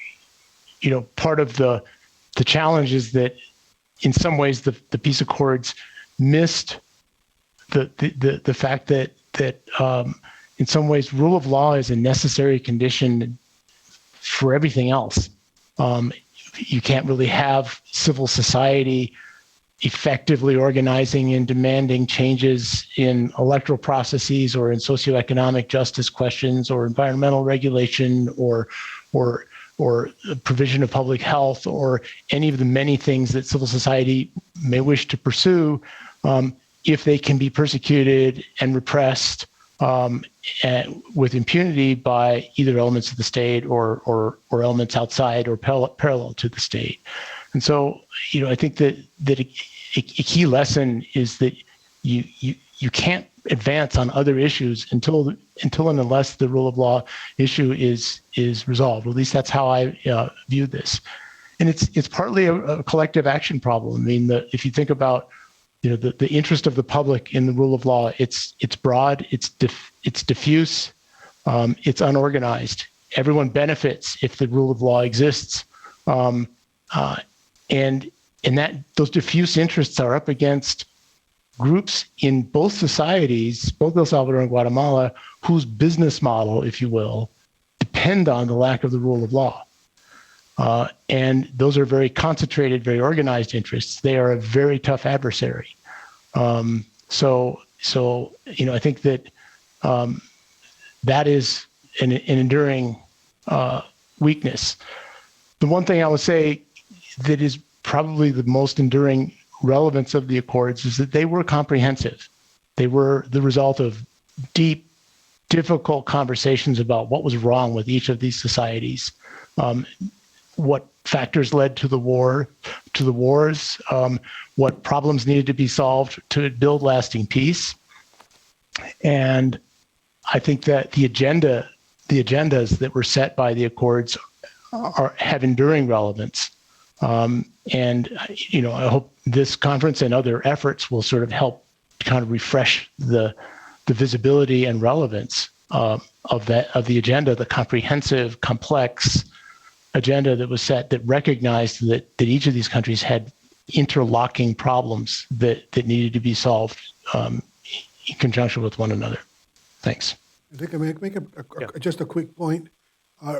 part of the challenge is that in some ways the peace accords missed the fact that in some ways rule of law is a necessary condition for everything else. You can't really have civil society effectively organizing and demanding changes in electoral processes or in socioeconomic justice questions or environmental regulation or provision of public health or any of the many things that civil society may wish to pursue if they can be persecuted and repressed with impunity by either elements of the state or elements outside or parallel to the state. And so, I think that a key lesson is that you can't advance on other issues until and unless the rule of law issue is resolved. At least that's how I view this. And it's partly a collective action problem. I mean, if you think about the interest of the public in the rule of law, it's broad, it's diffuse, it's unorganized. Everyone benefits if the rule of law exists, and that those diffuse interests are up against groups in both societies, both El Salvador and Guatemala, whose business model, if you will, depend on the lack of the rule of law. And those are very concentrated, very organized interests. They are a very tough adversary. So I think that that is an enduring weakness. The one thing I would say that is probably the most enduring relevance of the Accords is that they were comprehensive. They were the result of deep, difficult conversations about what was wrong with each of these societies, what factors led to the wars, what problems needed to be solved to build lasting peace. And I think that the agendas that were set by the Accords have enduring relevance. And I hope this conference and other efforts will sort of help kind of refresh the visibility and relevance of the agenda, the comprehensive, complex agenda that was set that recognized that each of these countries had interlocking problems that needed to be solved in conjunction with one another. Thanks. I think I make just a quick point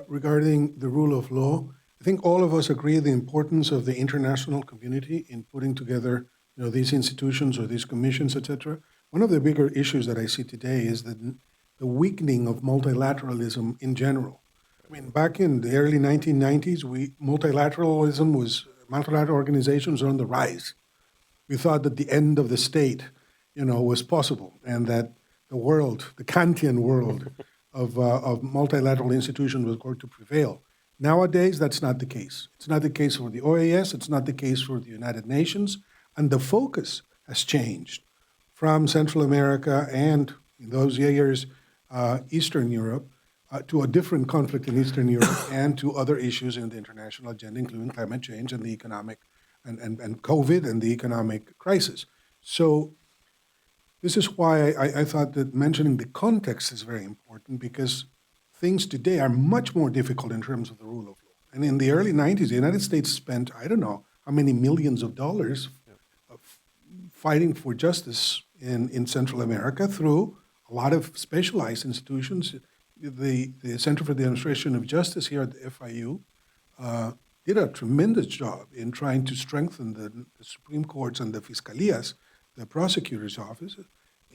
regarding the rule of law. I think all of us agree the importance of the international community in putting together, these institutions or these commissions, etc. One of the bigger issues that I see today is the weakening of multilateralism in general. I mean, back in the early 1990s, multilateral organizations were on the rise. We thought that the end of the state, was possible, and that the Kantian world of multilateral institutions was going to prevail. Nowadays, that's not the case. It's not the case for the OAS. It's not the case for the United Nations. And the focus has changed from Central America and, in those years, Eastern Europe, to a different conflict in Eastern Europe and to other issues in the international agenda, including climate change and the economic and COVID and the economic crisis. So this is why I thought that mentioning the context is very important, because things today are much more difficult in terms of the rule of law. And in the early 90s, the United States spent, I don't know how many millions of dollars fighting for justice in Central America through a lot of specialized institutions. The Center for the Administration of Justice here at the FIU did a tremendous job in trying to strengthen the Supreme Courts and the Fiscalías, the prosecutor's offices,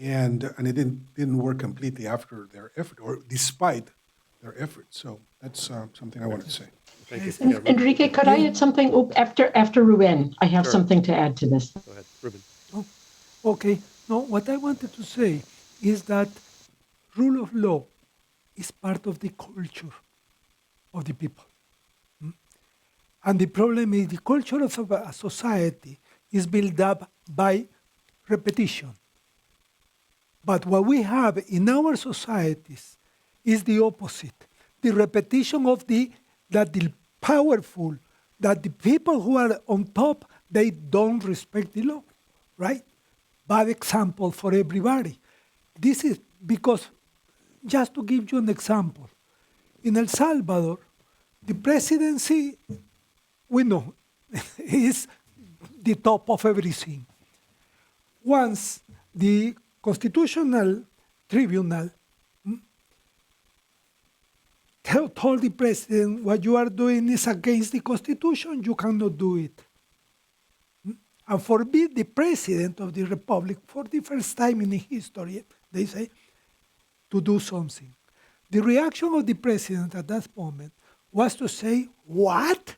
and it didn't work completely after their effort, or despite their efforts. So that's something I wanted to say. Thank you. Enrique, could I add something? After Ruben, I have something to add to this. Go ahead, Ruben. Oh, okay. No, what I wanted to say is that rule of law is part of the culture of the people. And the problem is the culture of a society is built up by repetition. But what we have in our societies is the opposite. The repetition of that the powerful, that the people who are on top, they don't respect the law, right? Bad example for everybody. This is because, just to give you an example, in El Salvador, the presidency, we know, is the top of everything. Once the Constitutional Tribunal told the president, what you are doing is against the Constitution, you cannot do it. And forbid the president of the Republic, for the first time in history, they say, to do something. The reaction of the president at that moment was to say, what?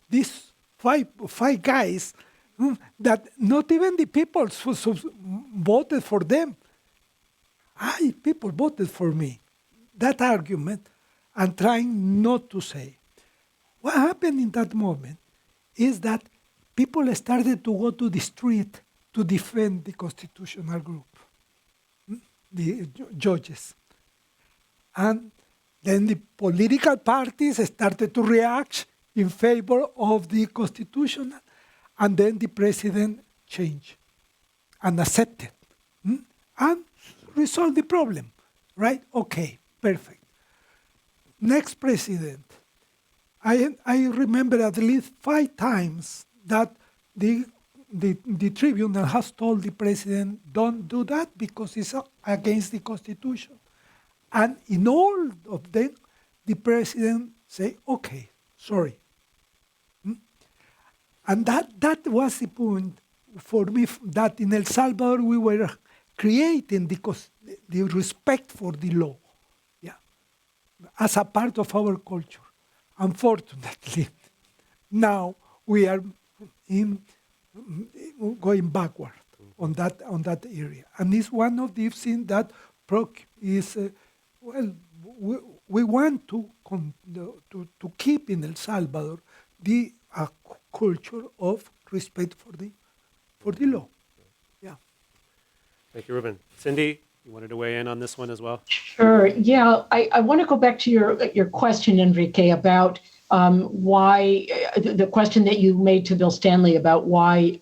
These five guys that not even the people voted for them. People voted for me. That argument, and trying not to say. What happened in that moment is that people started to go to the street to defend the constitutional group, the judges. And then the political parties started to react in favor of the constitutional, and then the president changed and accepted and resolved the problem, right? Okay, perfect. Next president, I remember at least 5 times that the tribunal has told the president, don't do that because it's against the Constitution. And in all of them, the president say, okay, sorry, And that was the point for me, that in El Salvador we were creating the respect for the law, yeah, as a part of our culture. Unfortunately, now we are going backward on that area, and it's one of the things that is we want to keep in El Salvador the culture of respect for the law. Yeah. Thank you, Ruben. Cindy, you wanted to weigh in on this one as well? Sure. Yeah, I want to go back to your question, Enrique, about why the question that you made to Bill Stanley about why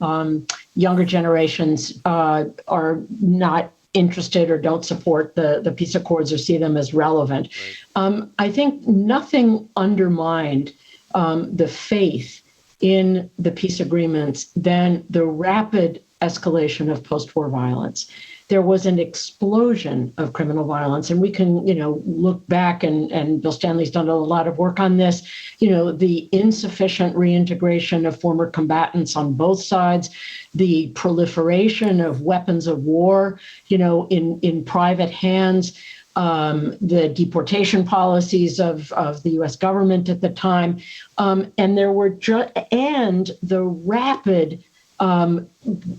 younger generations are not interested or don't support the peace accords or see them as relevant. Right. I think nothing undermined the faith in the peace agreements than the rapid escalation of post-war violence. There was an explosion of criminal violence, and we can, look back, and Bill Stanley's done a lot of work on this, the insufficient reintegration of former combatants on both sides, the proliferation of weapons of war, in private hands, the deportation policies of the U.S. government at the time, and there were and the rapid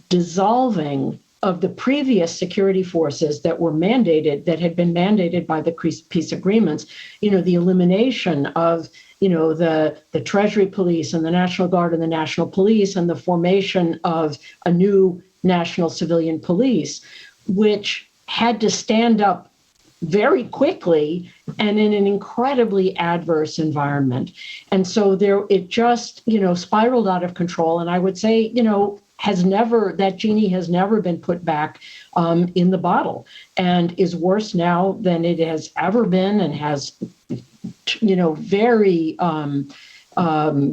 dissolving of the previous security forces that had been mandated by the peace agreements. The elimination of the Treasury Police and the National Guard and the National Police, and the formation of a new national civilian police, which had to stand up very quickly and in an incredibly adverse environment. And so it just, spiraled out of control. And I would say, that genie has never been put back in the bottle, and is worse now than it has ever been, and has, very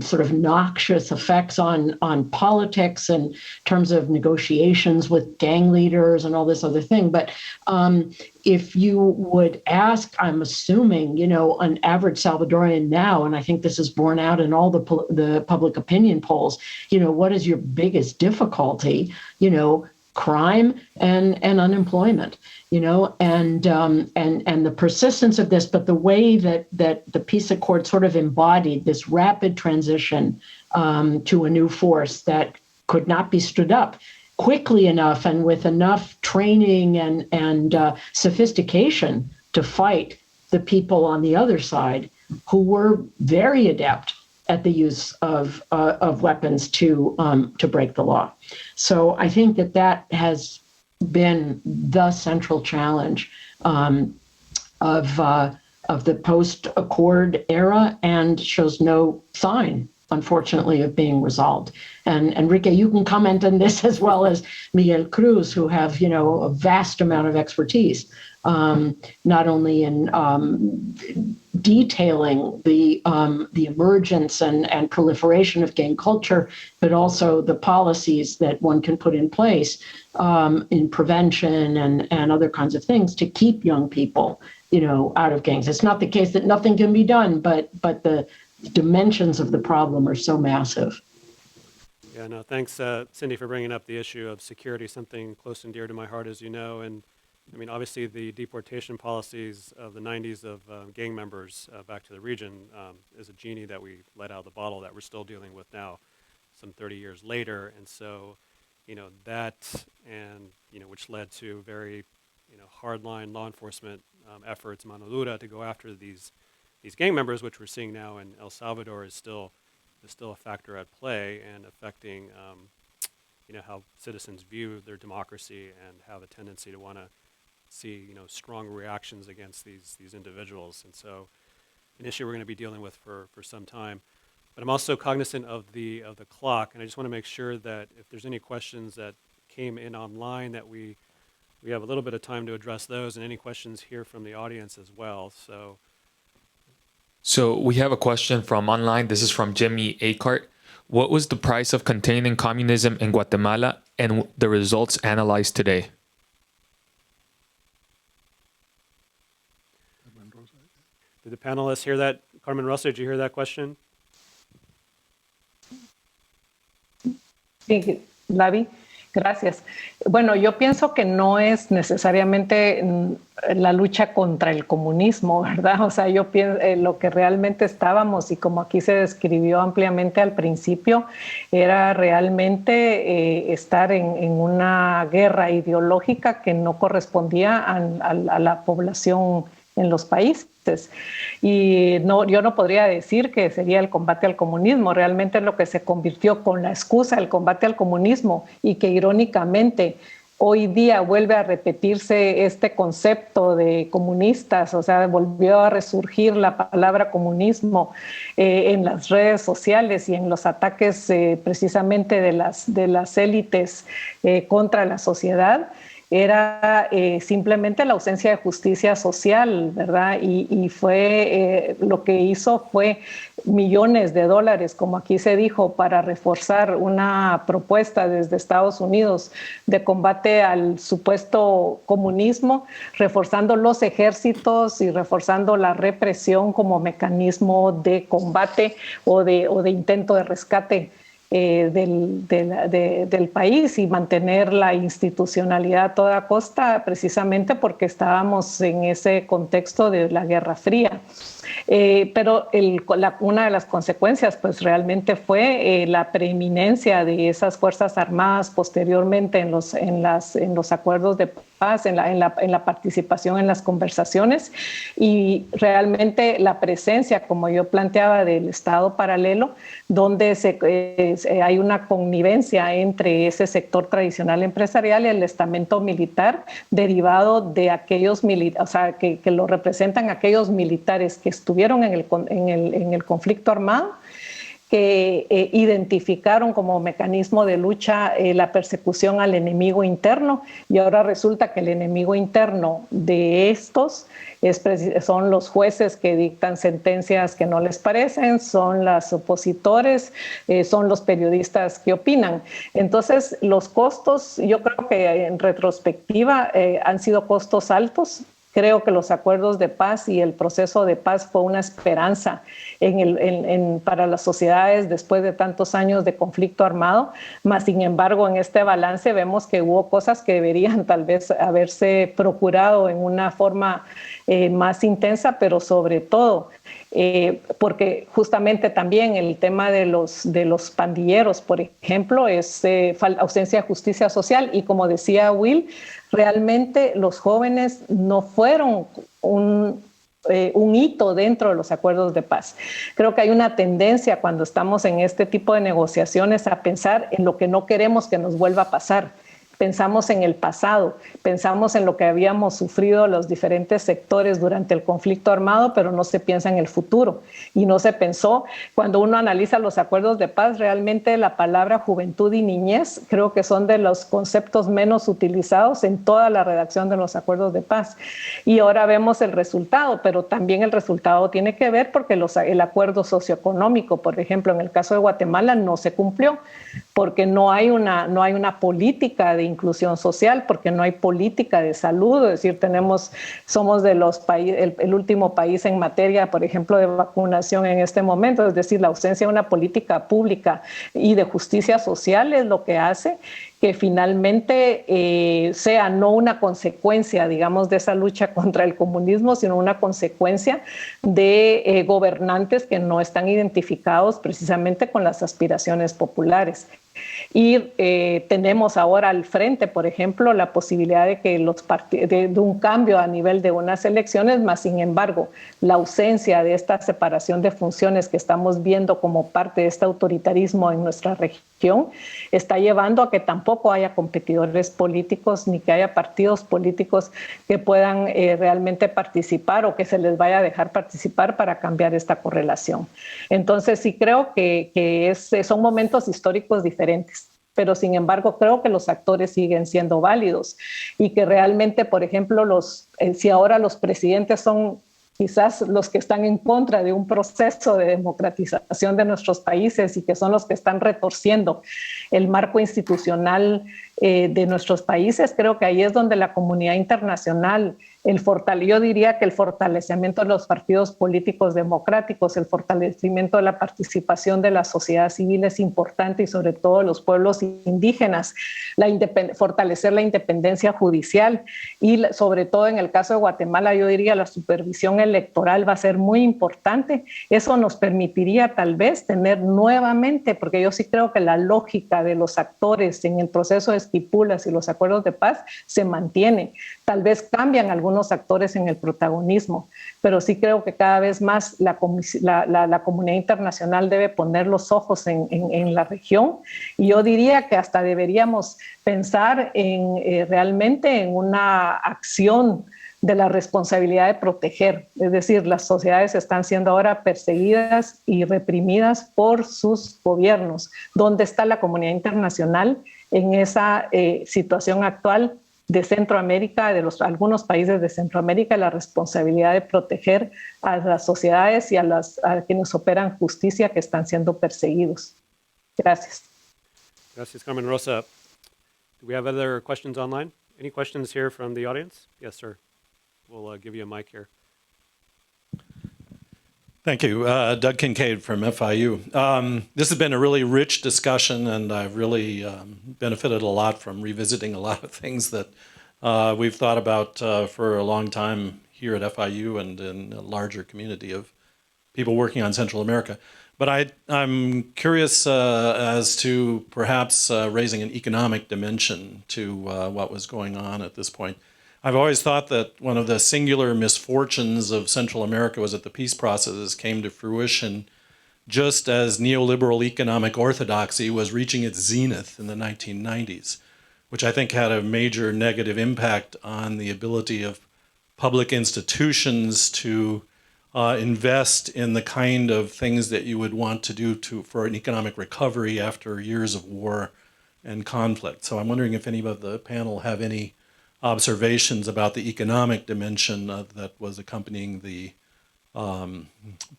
sort of noxious effects on politics in terms of negotiations with gang leaders and all this other thing. But if you would ask, I'm assuming, an average Salvadorian now, and I think this is borne out in all the public opinion polls, what is your biggest difficulty? Crime and unemployment, and the persistence of this, but the way that the peace accord sort of embodied this rapid transition to a new force that could not be stood up quickly enough and with enough training and sophistication to fight the people on the other side who were very adept at the use of weapons to break the law. So I think that has been the central challenge of the post-accord era, and shows no sign, unfortunately, of being resolved. And Enrique, you can comment on this as well as Miguel Cruz, who have a vast amount of expertise, not only in detailing the emergence and proliferation of gang culture, but also the policies that one can put in place in prevention and other kinds of things to keep young people, out of gangs. It's not the case that nothing can be done, but the dimensions of the problem are so massive. Yeah, no, thanks, Cindy, for bringing up the issue of security, something close and dear to my heart, as you know. And I mean, obviously, the deportation policies of the 90s of gang members back to the region is a genie that we let out of the bottle that we're still dealing with now, some 30 years later. And so, that and, which led to very, hardline law enforcement efforts, mano dura, to go after these gang members, which we're seeing now in El Salvador, is still a factor at play and affecting, how citizens view their democracy and have a tendency to want to see, strong reactions against these individuals. And so an issue we're going to be dealing with for some time. But I'm also cognizant of the clock, and I just want to make sure that if there's any questions that came in online, that we have a little bit of time to address those, and any questions here from the audience as well. So we have a question from online. This is from Jimmy Acart. What was the price of containing communism in Guatemala and the results analyzed today? Did the panelists hear that? Carmen, Rosa, did you hear that question? Sí, Lavi, gracias. Bueno, yo pienso que no es necesariamente la lucha contra el comunismo, ¿verdad? O sea, yo pienso lo que realmente estábamos, y como aquí se describió ampliamente al principio, era realmente estar en una guerra ideológica que no correspondía a la población en los países. Y no, yo no podría decir que sería el combate al comunismo, realmente lo que se convirtió con la excusa del combate al comunismo, y que irónicamente hoy día vuelve a repetirse este concepto de comunistas, o sea, volvió a resurgir la palabra comunismo en las redes sociales y en los ataques precisamente de las élites contra la sociedad. Era simplemente la ausencia de justicia social, ¿verdad? Y fue lo que hizo fue millones de dólares, como aquí se dijo, para reforzar una propuesta desde Estados Unidos de combate al supuesto comunismo, reforzando los ejércitos y reforzando la represión como mecanismo de combate o de intento de rescate del país, y mantener la institucionalidad a toda costa, precisamente porque estábamos en ese contexto de la Guerra Fría. Pero una de las consecuencias pues realmente fue la preeminencia de esas Fuerzas Armadas posteriormente en los acuerdos de paz, en la participación en las conversaciones, y realmente la presencia, como yo planteaba, del Estado paralelo, donde hay una connivencia entre ese sector tradicional empresarial y el estamento militar, derivado de aquellos militares, o sea, que lo representan aquellos militares que estuvieron en el conflicto armado, que identificaron como mecanismo de lucha la persecución al enemigo interno, y ahora resulta que el enemigo interno de estos son los jueces que dictan sentencias que no les parecen, son los opositores, son los periodistas que opinan. Entonces, los costos, yo creo que en retrospectiva han sido costos altos. Creo que los acuerdos de paz y el proceso de paz fue una esperanza para las sociedades después de tantos años de conflicto armado, mas sin embargo en este balance vemos que hubo cosas que deberían tal vez haberse procurado en una forma más intensa, pero sobre todo porque justamente también el tema de los pandilleros, por ejemplo, es ausencia de justicia social, y como decía Will, realmente los jóvenes no fueron un hito dentro de los acuerdos de paz. Creo que hay una tendencia cuando estamos en este tipo de negociaciones a pensar en lo que no queremos que nos vuelva a pasar. Pensamos en el pasado, pensamos en lo que habíamos sufrido los diferentes sectores durante el conflicto armado, pero no se piensa en el futuro. Y no se pensó, cuando uno analiza los acuerdos de paz, realmente la palabra juventud y niñez creo que son de los conceptos menos utilizados en toda la redacción de los acuerdos de paz. Y ahora vemos el resultado, pero también el resultado tiene que ver porque el acuerdo socioeconómico, por ejemplo, en el caso de Guatemala, no se cumplió, porque no hay una política de inclusión social, porque no hay política de salud, es decir, somos de los países, el último país en materia, por ejemplo, de vacunación en este momento, es decir, la ausencia de una política pública y de justicia social es lo que hace que finalmente sea no una consecuencia, digamos, de esa lucha contra el comunismo, sino una consecuencia de gobernantes que no están identificados precisamente con las aspiraciones populares. Y tenemos ahora al frente, por ejemplo, la posibilidad de que de un cambio a nivel de unas elecciones, más sin embargo, la ausencia de esta separación de funciones que estamos viendo como parte de este autoritarismo en nuestra región está llevando a que tampoco haya competidores políticos ni que haya partidos políticos que puedan realmente participar o que se les vaya a dejar participar para cambiar esta correlación. Entonces sí creo que son momentos históricos diferentes, pero sin embargo creo que los actores siguen siendo válidos y que realmente, por ejemplo, si ahora los presidentes son quizás los que están en contra de un proceso de democratización de nuestros países y que son los que están retorciendo el marco institucional de nuestros países, creo que ahí es donde la comunidad internacional yo diría que el fortalecimiento de los partidos políticos democráticos, el fortalecimiento de la participación de la sociedad civil es importante y sobre todo los pueblos indígenas, fortalecer la independencia judicial y sobre todo en el caso de Guatemala yo diría la supervisión electoral va a ser muy importante. Eso nos permitiría tal vez tener nuevamente, porque yo sí creo que la lógica de los actores en el proceso de Esquipulas y los acuerdos de paz se mantiene. Tal vez cambian algunos actores en el protagonismo, pero sí creo que cada vez más la comunidad internacional debe poner los ojos en la región y yo diría que hasta deberíamos pensar realmente en una acción de la responsabilidad de proteger. Es decir, las sociedades están siendo ahora perseguidas y reprimidas por sus gobiernos. ¿Dónde está la comunidad internacional en esa situación actual de Centroamérica, de algunos países de Centroamérica, la responsabilidad de proteger a las sociedades y a quienes operan justicia que están siendo perseguidos? Gracias. Gracias, Carmen. Rosa, do we have other questions online? Any questions here from the audience? Yes, sir. We'll give you a mic here. Thank you. Doug Kincaid from FIU. This has been a really rich discussion, and I've really benefited a lot from revisiting a lot of things that we've thought about for a long time here at FIU and in a larger community of people working on Central America. But I'm curious as to perhaps raising an economic dimension to what was going on at this point. I've always thought that one of the singular misfortunes of Central America was that the peace processes came to fruition just as neoliberal economic orthodoxy was reaching its zenith in the 1990s, which I think had a major negative impact on the ability of public institutions to invest in the kind of things that you would want to do for an economic recovery after years of war and conflict. So I'm wondering if any of the panel have any observations about the economic dimension that was accompanying the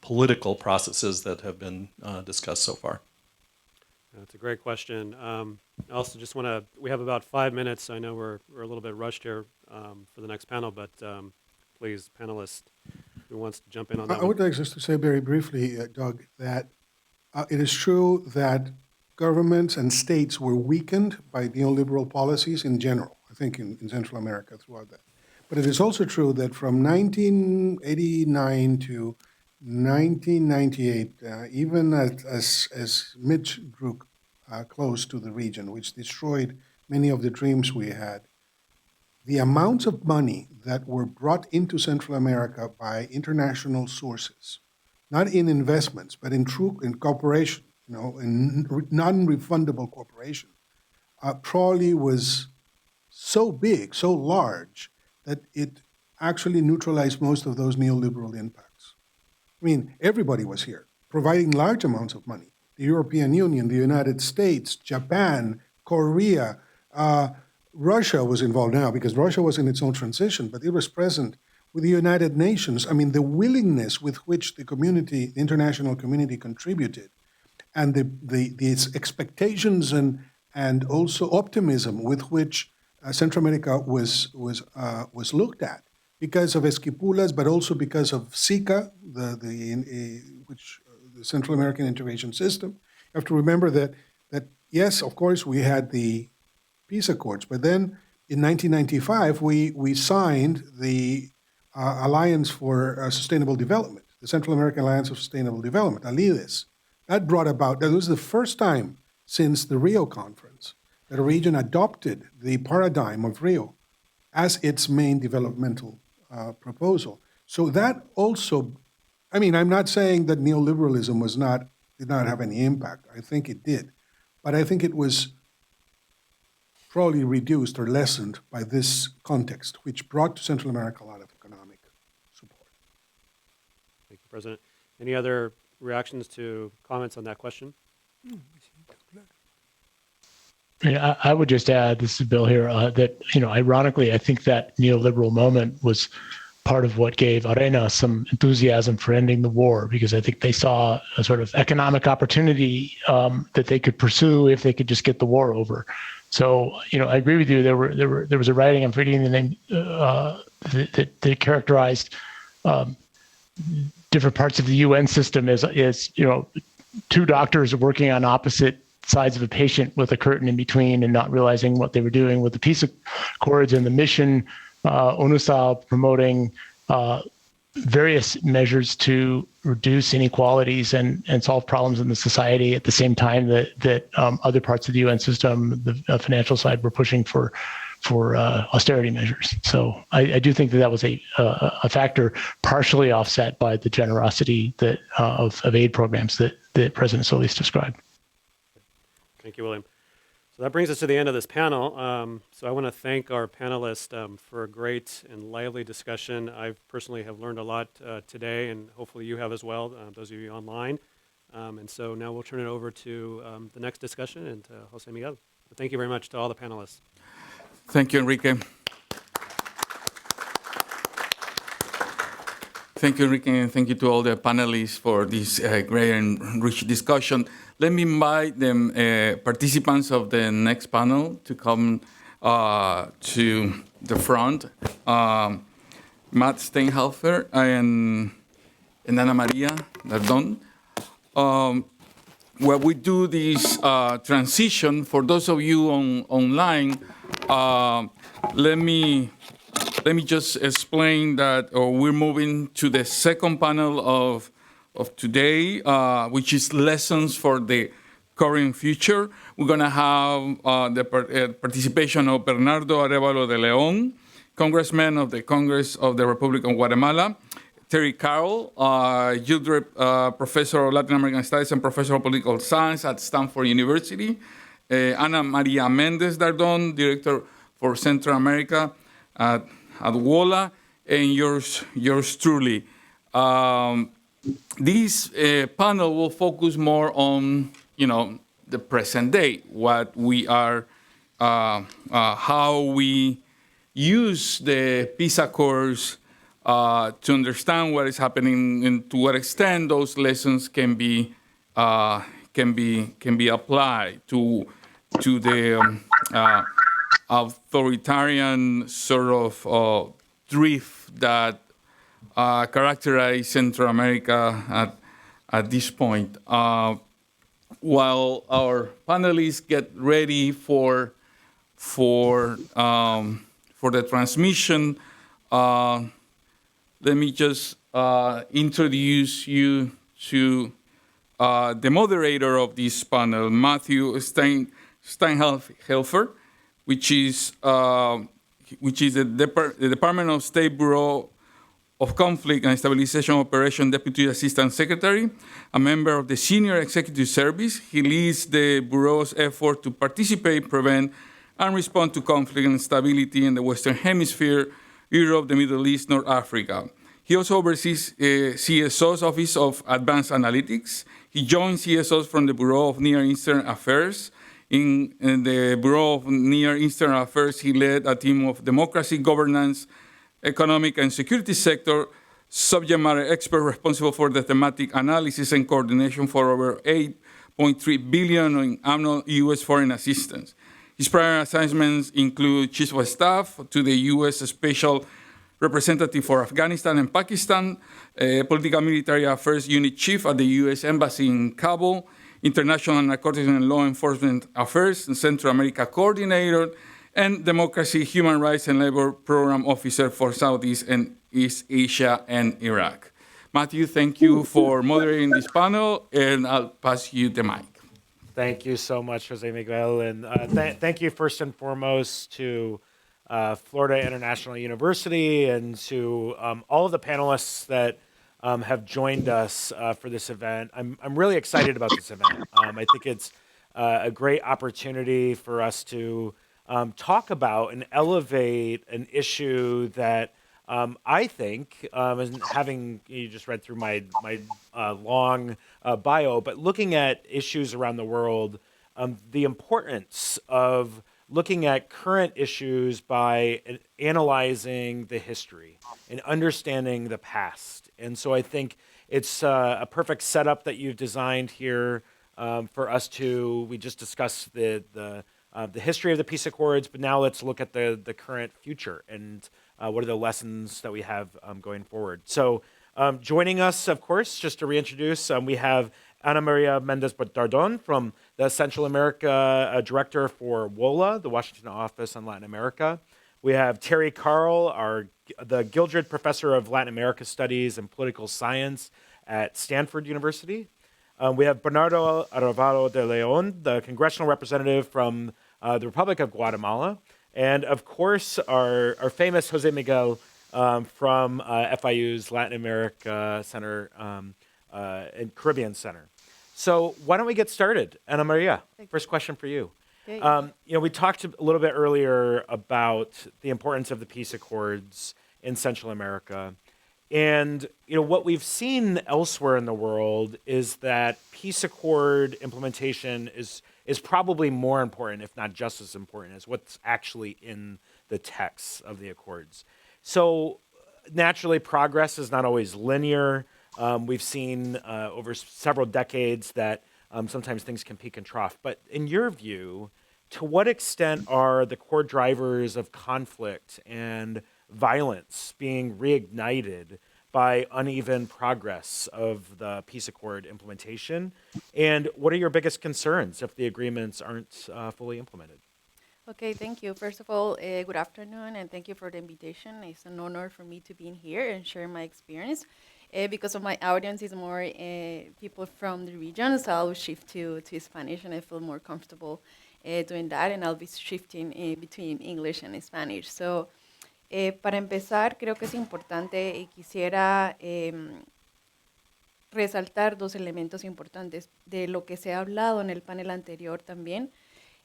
political processes that have been discussed so far. That's a great question. I also just want to, we have about 5 minutes. I know we're a little bit rushed here for the next panel, but please, panelists, who wants to jump in on that? I would like just to say very briefly, Doug, that it is true that governments and states were weakened by neoliberal policies in general, I think in Central America throughout that. But it is also true that from 1989 to 1998, even as Mitch drew close to the region, which destroyed many of the dreams we had, the amounts of money that were brought into Central America by international sources, not in investments, but in cooperation, in non-refundable cooperation, probably was so big, so large, that it actually neutralized most of those neoliberal impacts. I mean, everybody was here, providing large amounts of money. The European Union, the United States, Japan, Korea, Russia was involved now because Russia was in its own transition, but it was present with the United Nations. I mean, the willingness with which the community, the international community contributed, and its expectations and also optimism with which Central America was looked at because of Esquipulas, but also because of SICA, the Central American Integration System. You have to remember that yes, of course, we had the peace accords, but then in 1995 we signed the Alliance for Sustainable Development, the Central American Alliance of Sustainable Development, ALIDES. That was the first time since the Rio Conference that a region adopted the paradigm of Rio as its main developmental proposal. So that also, I mean, I'm not saying that neoliberalism did not have any impact. I think it did. But I think it was probably reduced or lessened by this context, which brought to Central America a lot of economic support. Thank you, President. Any other reactions to comments on that question? I would just add, this is Bill here, that, ironically, I think that neoliberal moment was part of what gave Arena some enthusiasm for ending the war, because I think they saw a sort of economic opportunity that they could pursue if they could just get the war over. So, I agree with you. There was a writing, I'm forgetting the name, that characterized different parts of the UN system as two doctors working on opposite sides of a patient with a curtain in between and not realizing what they were doing. With the peace accords and the mission, UNUSA promoting various measures to reduce inequalities and solve problems in the society at the same time that other parts of the UN system, the financial side, were pushing for austerity measures. So I do think that was a factor partially offset by the generosity of aid programs that President Solís described. Thank you, William. So that brings us to the end of this panel. So I want to thank our panelists for a great and lively discussion. I personally have learned a lot today, and hopefully you have as well, those of you online. And so now we'll turn it over to the next discussion and to Jose Miguel. So thank you very much to all the panelists. Thank you, Enrique. Thank you, Enrique, and thank you to all the panelists for this great and rich discussion. Let me invite the participants of the next panel to come to the front. Matt Steinhelfer and Ana Maria Dardon. Where we do this transition, for those of you online, let me just explain that we're moving to the second panel of today, which is lessons for the current future. We're going to have the participation of Bernardo Arevalo de León, Congressman of the Congress of the Republic of Guatemala, Terry Carroll, Gilbert Professor of Latin American Studies and Professor of Political Science at Stanford University, Ana Maria Mendez Dardon, Director for Central America at WOLA, and yours truly. This panel will focus more on, the present day, what we are, how we use the peace accords to understand what is happening and to what extent those lessons can be applied to the authoritarian sort of drift that characterize Central America at this point. While our panelists get ready for the transmission, let me just introduce you to the moderator of this panel, Matthew Steinhelfer, which is the Department of State Bureau of Conflict and Stabilization Operation Deputy Assistant Secretary, a member of the Senior Executive Service. He leads the Bureau's effort to participate, prevent, and respond to conflict and instability in the Western Hemisphere, Europe, the Middle East, North Africa. He also oversees CSO's Office of Advanced Analytics. He joined CSOs from the Bureau of Near Eastern Affairs. In the Bureau of Near Eastern Affairs, he led a team of democracy, governance, economic and security sector subject matter expert responsible for the thematic analysis and coordination for over $8.3 billion in annual U.S. foreign assistance. His prior assignments include Chief of Staff to the U.S. Special Representative for Afghanistan and Pakistan, Political Military Affairs Unit Chief at the U.S. Embassy in Kabul, International Narcotics and Law Enforcement Affairs and Central America Coordinator, and Democracy, Human Rights, and Labor Program Officer for Southeast and East Asia and Iraq. Matthew, thank you for moderating this panel, and I'll pass you the mic. Thank you so much, Jose Miguel, and thank you first and foremost to Florida International University and to all of the panelists that have joined us for this event. I'm really excited about this event. I think it's a great opportunity for us to talk about and elevate an issue that I think, having you just read through my long bio, but looking at issues around the world, the importance of looking at current issues by analyzing the history and understanding the past. And so I think it's a perfect setup that you've designed here for us to. We just discussed the history of the peace accords, but now let's look at the current future and what are the lessons that we have going forward. So joining us, of course, just to reintroduce, we have Ana Maria Mendez-Dardon from the Central America Director for WOLA, the Washington Office on Latin America. We have Terry Carl, the Gildred Professor of Latin America Studies and Political Science at Stanford University. We have Bernardo Arevalo de León, the Congressional Representative from the Republic of Guatemala. And of course, our famous Jose Miguel from FIU's Latin America Center and Caribbean Center. So why don't we get started? Ana Maria, first question for you. We talked a little bit earlier about the importance of the peace accords in Central America. And what we've seen elsewhere in the world is that peace accord implementation is probably more important, if not just as important, as what's actually in the texts of the accords. So naturally, progress is not always linear. We've seen over several decades that sometimes things can peak and trough. But in your view, to what extent are the core drivers of conflict and violence being reignited by uneven progress of the peace accord implementation? And what are your biggest concerns if the agreements aren't fully implemented? Okay, thank you. First of all, good afternoon, and thank you for the invitation. It's an honor for me to be in here and share my experience. Because of my audience is more people from the region, so I'll shift to Spanish, and I feel more comfortable doing that, and I'll be shifting between English and Spanish. So, para empezar, creo que es importante y quisiera resaltar dos elementos importantes de lo que se ha hablado en el panel anterior también.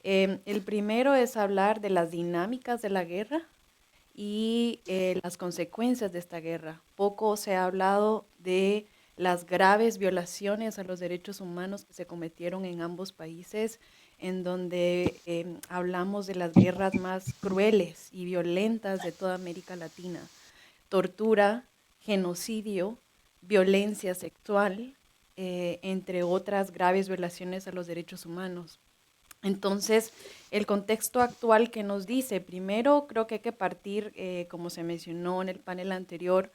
El primero es hablar de las dinámicas de la guerra y las consecuencias de esta guerra. Poco se ha hablado de las graves violaciones a los derechos humanos que se cometieron en ambos países, en donde hablamos de las guerras más crueles y violentas de toda América Latina. Tortura, genocidio, violencia sexual, entre otras graves violaciones a los derechos humanos. Entonces, el contexto actual que nos dice, primero creo que hay que partir, como se mencionó en el panel anterior,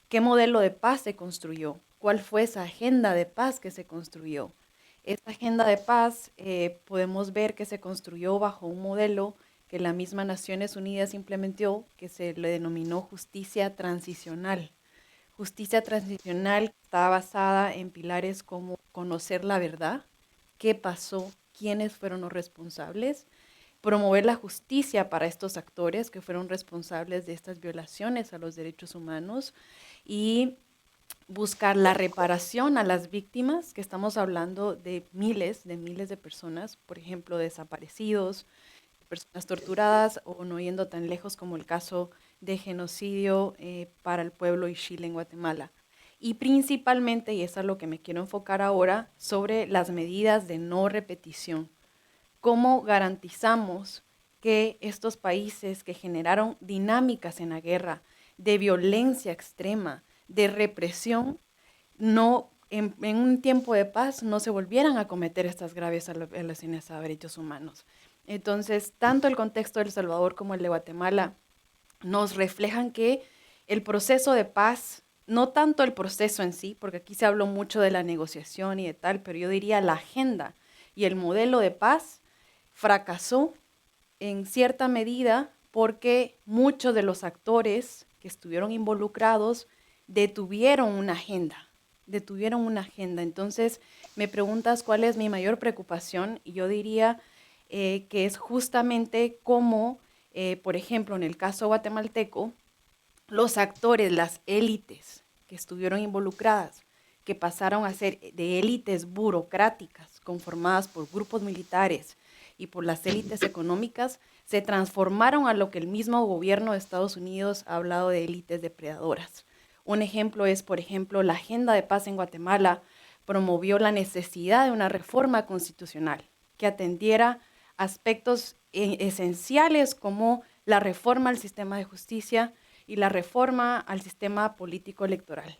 qué modelo de paz se construyó, cuál fue esa agenda de paz que se construyó. Esta agenda de paz podemos ver que se construyó bajo un modelo que la misma Naciones Unidas implementó, que se le denominó justicia transicional. Justicia transicional está basada en pilares como conocer la verdad, qué pasó, quiénes fueron los responsables, promover la justicia para estos actores que fueron responsables de estas violaciones a los derechos humanos y buscar la reparación a las víctimas, que estamos hablando de miles de personas, por ejemplo, desaparecidos, personas torturadas o no yendo tan lejos como el caso de genocidio para el pueblo Ixil en Guatemala. Y principalmente, y es a lo que me quiero enfocar ahora, sobre las medidas de no repetición. ¿Cómo garantizamos que estos países que generaron dinámicas en la guerra, de violencia extrema, de represión, no, en un tiempo de paz no se volvieran a cometer estas graves violaciones a derechos humanos? Entonces, tanto el contexto de El Salvador como el de Guatemala nos reflejan que el proceso de paz, no tanto el proceso en sí, porque aquí se habló mucho de la negociación y de tal, pero yo diría la agenda y el modelo de paz fracasó en cierta medida porque muchos de los actores que estuvieron involucrados detuvieron una agenda. Entonces, me preguntas cuál es mi mayor preocupación y yo diría que es justamente cómo, por ejemplo, en el caso guatemalteco, los actores, las élites que estuvieron involucradas, que pasaron a ser de élites burocráticas conformadas por grupos militares y por las élites económicas, se transformaron a lo que el mismo gobierno de Estados Unidos ha hablado de élites depredadoras. Un ejemplo es, por ejemplo, la Agenda de Paz en Guatemala promovió la necesidad de una reforma constitucional que atendiera aspectos esenciales como la reforma al sistema de justicia y la reforma al sistema político electoral.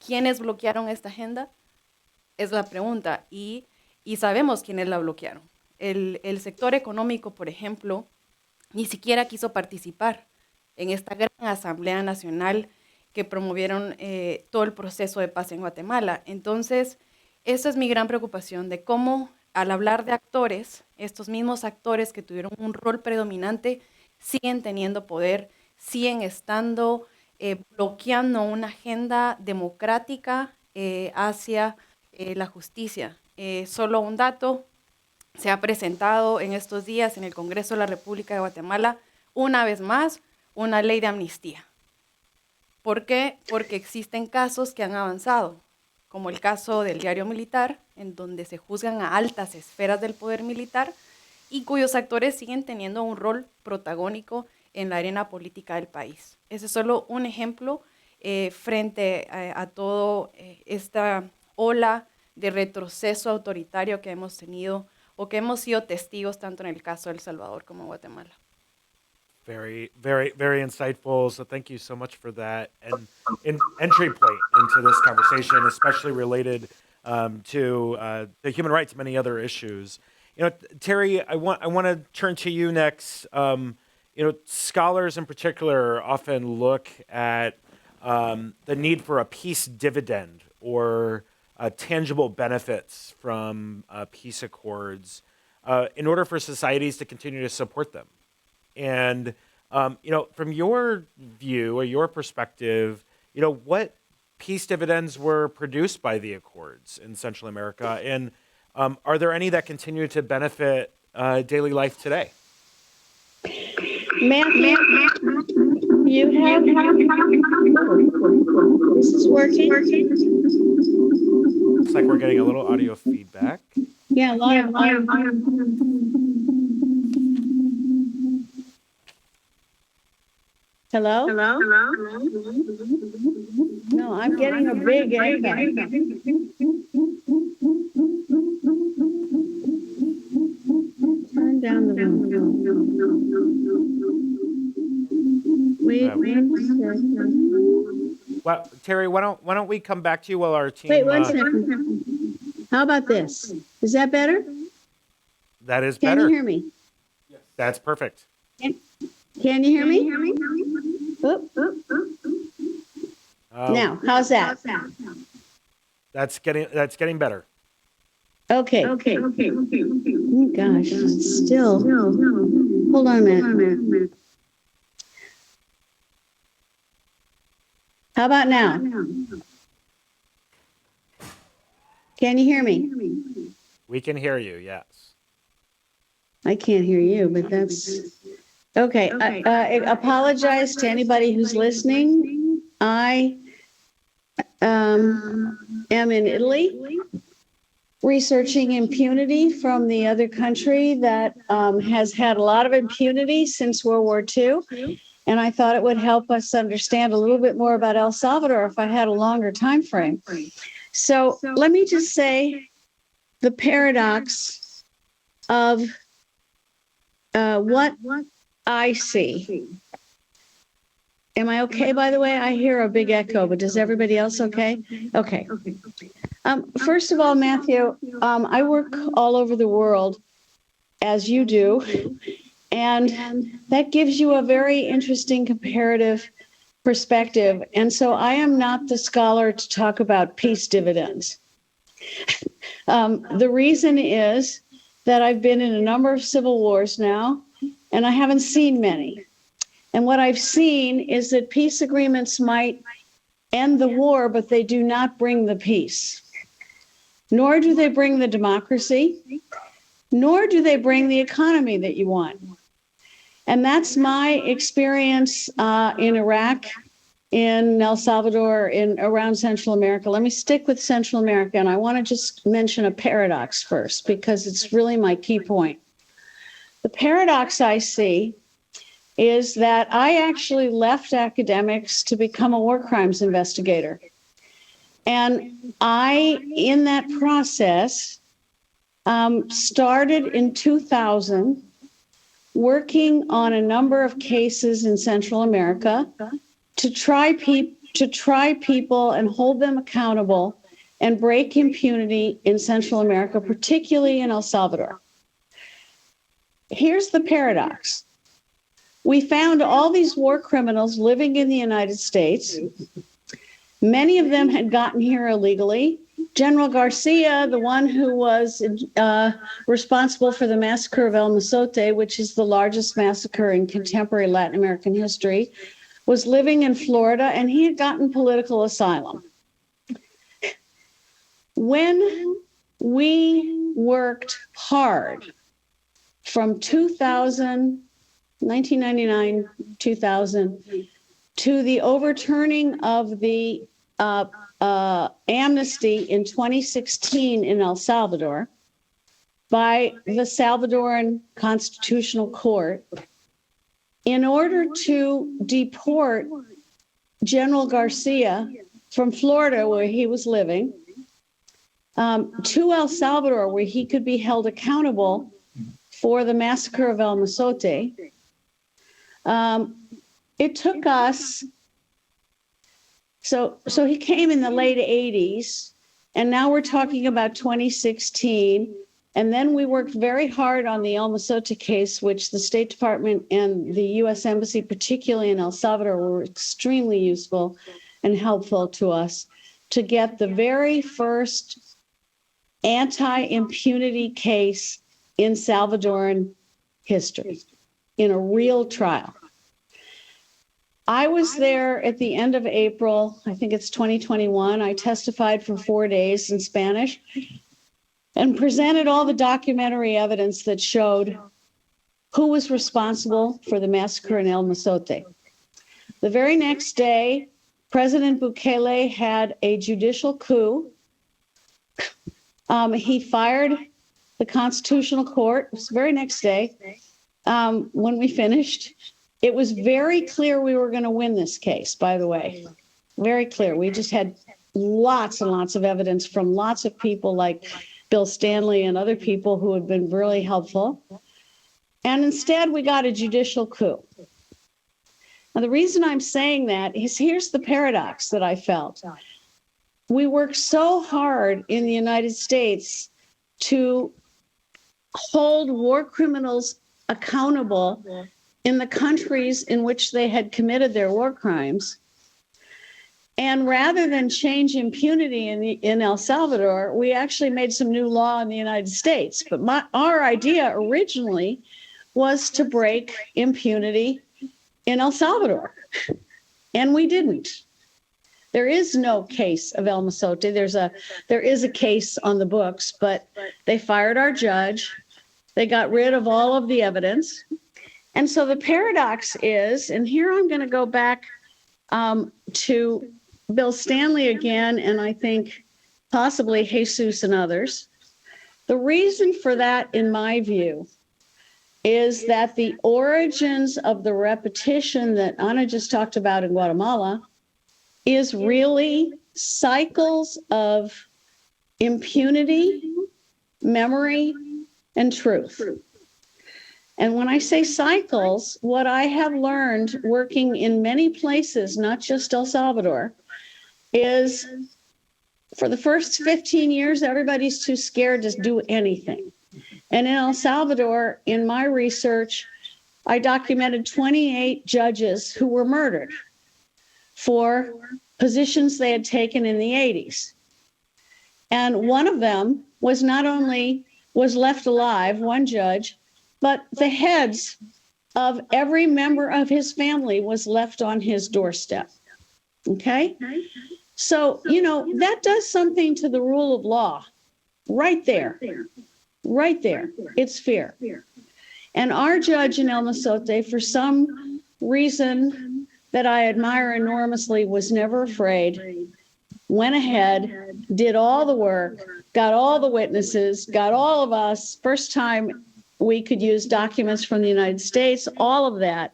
¿Quiénes bloquearon esta agenda? Es la pregunta, y sabemos quiénes la bloquearon. El sector económico, por ejemplo, ni siquiera quiso participar en esta gran asamblea nacional que promovieron todo el proceso de paz en Guatemala. Entonces, esa es mi gran preocupación, de cómo al hablar de actores, estos mismos actores que tuvieron un rol predominante siguen teniendo poder, siguen estando bloqueando una agenda democrática hacia la justicia. Solo un dato, se ha presentado en estos días en el Congreso de la República de Guatemala, una vez más, una ley de amnistía. ¿Por qué? Porque existen casos que han avanzado, como el caso del diario militar, en donde se juzgan a altas esferas del poder militar y cuyos actores siguen teniendo un rol protagónico en la arena política del país. Ese es solo un ejemplo frente a todo esta ola de retroceso autoritario que hemos tenido o que hemos sido testigos tanto en el caso de El Salvador como en Guatemala. Very, very, very insightful. So thank you so much for that. And an entry point into this conversation, especially related to the human rights, many other issues. You know, Terry, I want to turn to you next. You know, scholars in particular often look at the need for a peace dividend or tangible benefits from peace accords in order for societies to continue to support them. And, you know, from your view or your perspective, you know, what peace dividends were produced by the accords in Central America? And are there any that continue to benefit daily life today? Matthew, you have, this is working. Looks like we're getting a little audio feedback. Yeah, a lot of Hello? Hello? No, I'm getting a big echo. Turn down the volume. Wait a second. Well, Terry, why don't we come back to you while our team... Wait, 1 second. How about this? Is that better? That is better. Can you hear me? That's perfect. Can you hear me? Oop. Now, how's that? That's getting better. Okay. Oh, gosh, still. Hold on a minute. How about now? Can you hear me? We can hear you, yes. I can't hear you, but that's... Okay, I apologize to anybody who's listening. I am in Italy researching impunity from the other country that has had a lot of impunity since World War II. And I thought it would help us understand a little bit more about El Salvador if I had a longer time frame. So let me just say the paradox of what I see. Am I okay, by the way? I hear a big echo, but does everybody else okay? Okay. First of all, Matthew, I work all over the world, as you do, and that gives you a very interesting comparative perspective. And so I am not the scholar to talk about peace dividends. The reason is that I've been in a number of civil wars now, and I haven't seen many. And what I've seen is that peace agreements might end the war, but they do not bring the peace. Nor do they bring the democracy, nor do they bring the economy that you want. And that's my experience in Iraq, in El Salvador, around Central America. Let me stick with Central America, and I want to just mention a paradox first, because it's really my key point. The paradox I see is that I actually left academics to become a war crimes investigator. And I, in that process, started in 2000, working on a number of cases in Central America to try people and hold them accountable and break impunity in Central America, particularly in El Salvador. Here's the paradox. We found all these war criminals living in the United States. Many of them had gotten here illegally. General Garcia, the one who was responsible for the massacre of El Mozote, which is the largest massacre in contemporary Latin American history, was living in Florida, and he had gotten political asylum. When we worked hard from 1999, 2000, to the overturning of the amnesty in 2016 in El Salvador by the Salvadoran Constitutional Court, in order to deport General Garcia from Florida, where he was living, to El Salvador, where he could be held accountable for the massacre of El Mozote. It took us, so he came in the late 80s, and now we're talking about 2016. And then we worked very hard on the El Mozote case, which the State Department and the U.S. Embassy, particularly in El Salvador, were extremely useful and helpful to us to get the very first anti-impunity case in Salvadoran history, in a real trial. I was there at the end of April, I think it's 2021. I testified for 4 days in Spanish and presented all the documentary evidence that showed who was responsible for the massacre in El Mozote. The very next day, President Bukele had a judicial coup. He fired the Constitutional Court. It was the very next day when we finished. It was very clear we were going to win this case, by the way. Very clear. We just had lots and lots of evidence from lots of people like Bill Stanley and other people who had been really helpful. And instead, we got a judicial coup. Now, the reason I'm saying that is here's the paradox that I felt. We worked so hard in the United States to hold war criminals accountable in the countries in which they had committed their war crimes. And rather than change impunity in El Salvador, we actually made some new law in the United States. But our idea originally was to break impunity in El Salvador, and we didn't. There is no case of El Mozote. There is a case on the books, but they fired our judge. They got rid of all of the evidence. And so the paradox is, and here I'm going to go back to Bill Stanley again, and I think possibly Jesus and others. The reason for that, in my view, is that the origins of the repetition that Ana just talked about in Guatemala is really cycles of impunity, memory, and truth. And when I say cycles, what I have learned working in many places, not just El Salvador, is for the first 15 years, everybody's too scared to do anything. And in El Salvador, in my research, I documented 28 judges who were murdered for positions they had taken in the 80s. And one of them was not only was left alive, one judge, but the heads of every member of his family was left on his doorstep. Okay? So, that does something to the rule of law right there. Right there. It's fear. And our judge in El Mozote, for some reason that I admire enormously, was never afraid, went ahead, did all the work, got all the witnesses, got all of us, first time we could use documents from the United States, all of that.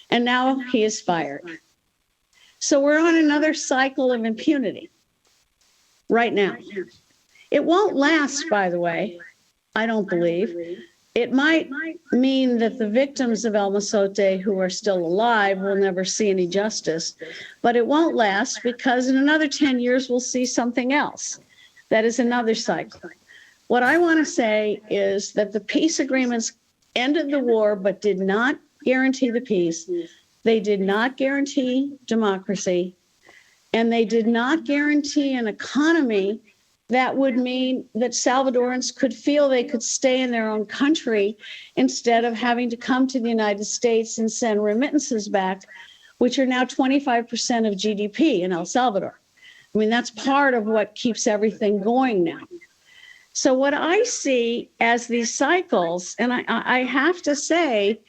And now he is fired. So we're on another cycle of impunity right now. It won't last, by the way. I don't believe. It might mean that the victims of El Mozote who are still alive will never see any justice, but it won't last because in another 10 years, we'll see something else. That is another cycle. What I want to say is that the peace agreements ended the war, but did not guarantee the peace. They did not guarantee democracy, and they did not guarantee an economy that would mean that Salvadorans could feel they could stay in their own country instead of having to come to the United States and send remittances back, which are now 25% of GDP in El Salvador. I mean, that's part of what keeps everything going now. So what I see as these cycles, and I have to say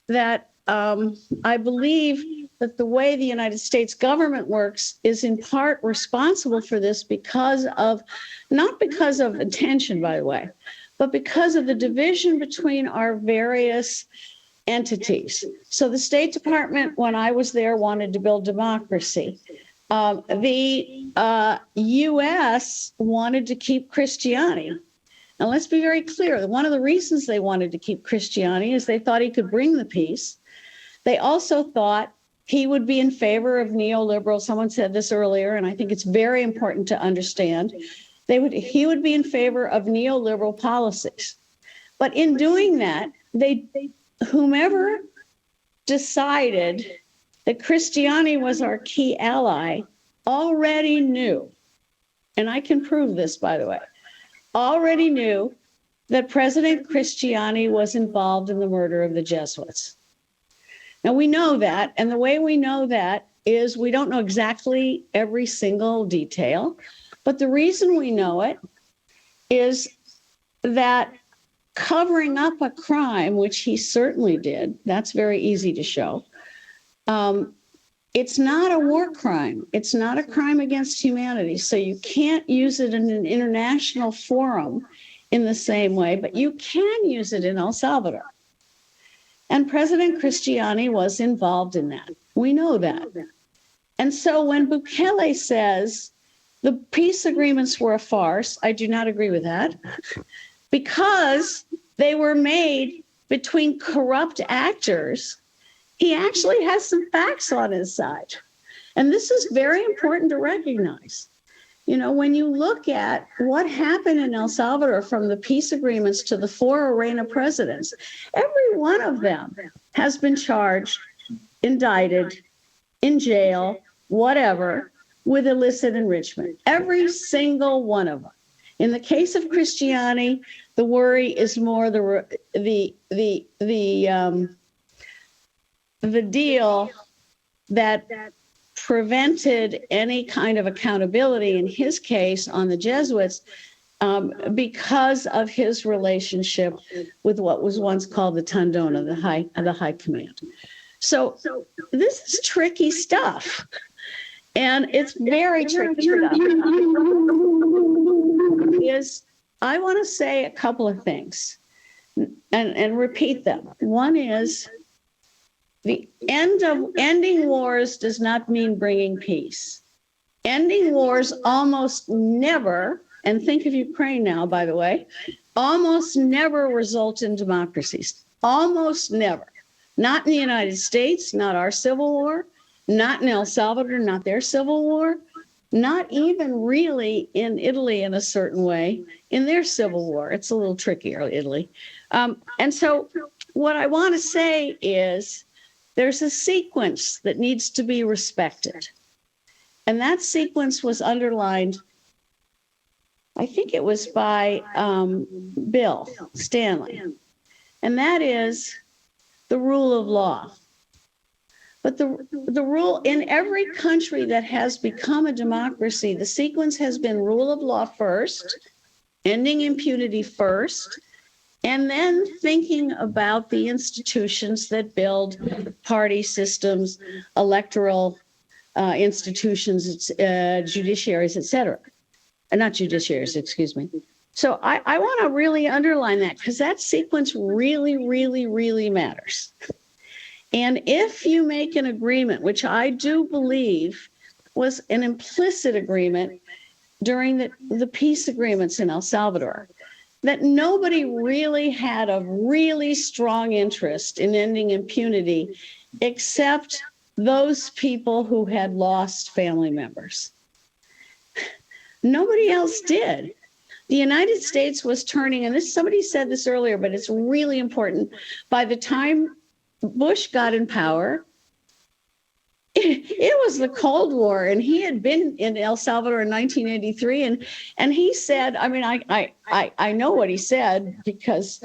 that I believe that the way the United States government works is in part responsible for this because of, not because of intention, by the way, but because of the division between our various entities. So the State Department, when I was there, wanted to build democracy. The U.S. wanted to keep Christianity. Now, let's be very clear. One of the reasons they wanted to keep Christianity is they thought he could bring the peace. They also thought he would be in favor of neoliberal. Someone said this earlier, and I think it's very important to understand. He would be in favor of neoliberal policies. But in doing that, whomever decided that Christianity was our key ally already knew, and I can prove this, by the way, already knew that President Christiani was involved in the murder of the Jesuits. Now, we know that, and the way we know that is we don't know exactly every single detail, but the reason we know it is that covering up a crime, which he certainly did, that's very easy to show, it's not a war crime. It's not a crime against humanity, so you can't use it in an international forum in the same way, but you can use it in El Salvador. And President Christiani was involved in that. We know that. And so when Bukele says the peace agreements were a farce, I do not agree with that, because they were made between corrupt actors. He actually has some facts on his side. And this is very important to recognize. You know, when you look at what happened in El Salvador from the peace agreements to the 4 arena presidents, every one of them has been charged, indicted, in jail, whatever, with illicit enrichment. Every single one of them. In the case of Christiani, the worry is more the deal that prevented any kind of accountability in his case on the Jesuits because of his relationship with what was once called the Tandona, the high command. So this is tricky stuff. And it's very tricky stuff. I want to say a couple of things and repeat them. One is, the ending wars does not mean bringing peace. Ending wars almost never, and think of Ukraine now, by the way, almost never result in democracies. Almost never. Not in the United States, not our civil war, not in El Salvador, not their civil war, not even really in Italy in a certain way, in their civil war. It's a little trickier, Italy. And so what I want to say is, there's a sequence that needs to be respected. And that sequence was underlined, I think it was by Bill Stanley. And that is the rule of law. But the rule in every country that has become a democracy, the sequence has been rule of law first, ending impunity first, and then thinking about the institutions that build party systems, electoral institutions, judiciaries, et cetera. Not judiciaries, excuse me. So I want to really underline that, because that sequence really, really, really matters. And if you make an agreement, which I do believe was an implicit agreement during the peace agreements in El Salvador, that nobody really had a really strong interest in ending impunity except those people who had lost family members. Nobody else did. The United States was turning, and this, somebody said this earlier, but it's really important. By the time Bush got in power, it was the Cold War, and he had been in El Salvador in 1983, and he said, I mean, I know what he said because,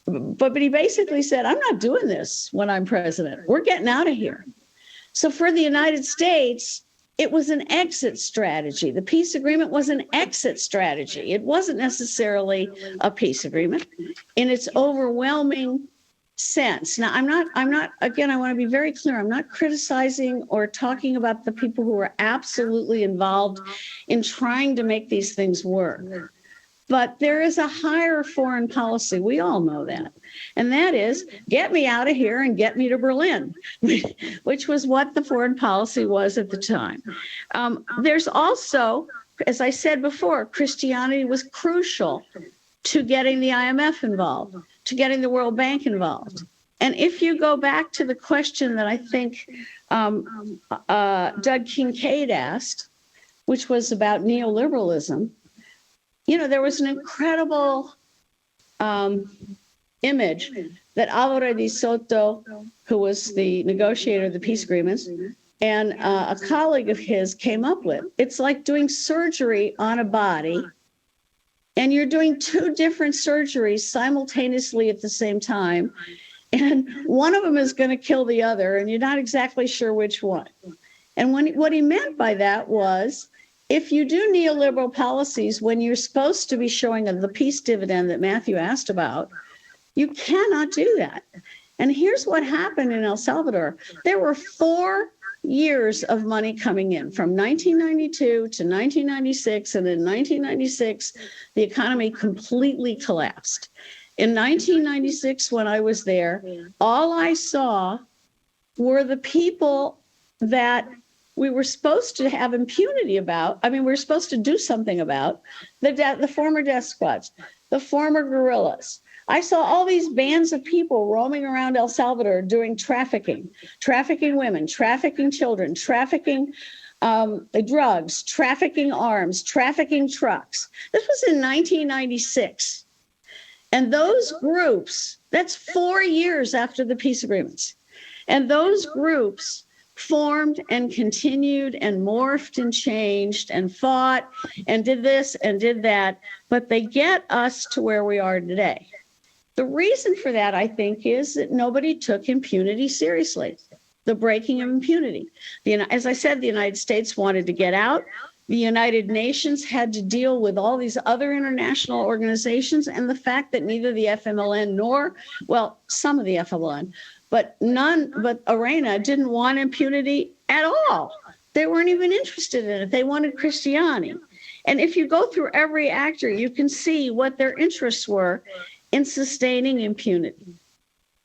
but he basically said, I'm not doing this when I'm president. We're getting out of here. So for the United States, it was an exit strategy. The peace agreement was an exit strategy. It wasn't necessarily a peace agreement in its overwhelming sense. Now, I'm not, again, I want to be very clear. I'm not criticizing or talking about the people who are absolutely involved in trying to make these things work. But there is a higher foreign policy. We all know that. And that is, get me out of here and get me to Berlin, which was what the foreign policy was at the time. There's also, as I said before, Christianity was crucial to getting the IMF involved, to getting the World Bank involved. And if you go back to the question that I think Doug Kincaid asked, which was about neoliberalism, you know, there was an incredible image that Álvaro de Soto, who was the negotiator of the peace agreements, and a colleague of his came up with. It's like doing surgery on a body, and you're doing two different surgeries simultaneously at the same time, and one of them is going to kill the other, and you're not exactly sure which one. And what he meant by that was, if you do neoliberal policies when you're supposed to be showing the peace dividend that Matthew asked about, you cannot do that. And here's what happened in El Salvador. There were 4 years of money coming in from 1992 to 1996. And in 1996, the economy completely collapsed. In 1996, when I was there, all I saw were the people that we were supposed to have impunity about. I mean, we were supposed to do something about the former death squads, the former guerrillas. I saw all these bands of people roaming around El Salvador doing trafficking women, trafficking children, trafficking drugs, trafficking arms, trafficking trucks. This was in 1996. And those groups, that's 4 years after the peace agreements. And those groups formed and continued and morphed and changed and fought and did this and did that, but they get us to where we are today. The reason for that, I think, is that nobody took impunity seriously, the breaking of impunity. As I said, the United States wanted to get out. The United Nations had to deal with all these other international organizations, and the fact that neither the FMLN nor, well, some of the FMLN, but ARENA didn't want impunity at all. They weren't even interested in it. They wanted Christianity. And if you go through every actor, you can see what their interests were in sustaining impunity.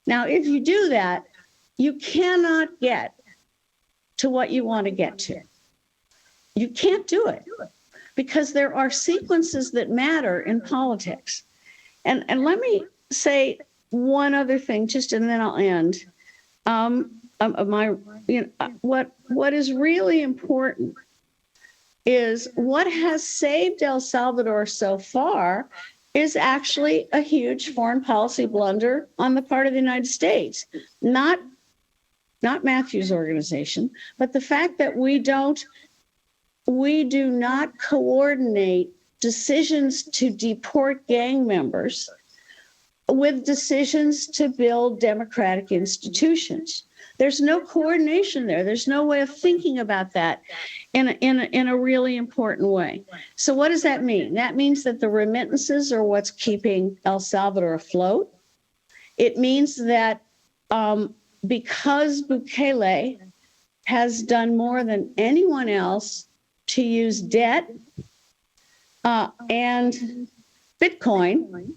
Now, if you do that, you cannot get to what you want to get to. You can't do it because there are sequences that matter in politics. And let me say one other thing, just and then I'll end. What is really important is what has saved El Salvador so far is actually a huge foreign policy blunder on the part of the United States, not Matthew's organization, but the fact that we do not coordinate decisions to deport gang members with decisions to build democratic institutions. There's no coordination there. There's no way of thinking about that in a really important way. So what does that mean? That means that the remittances are what's keeping El Salvador afloat. It means that because Bukele has done more than anyone else to use debt and Bitcoin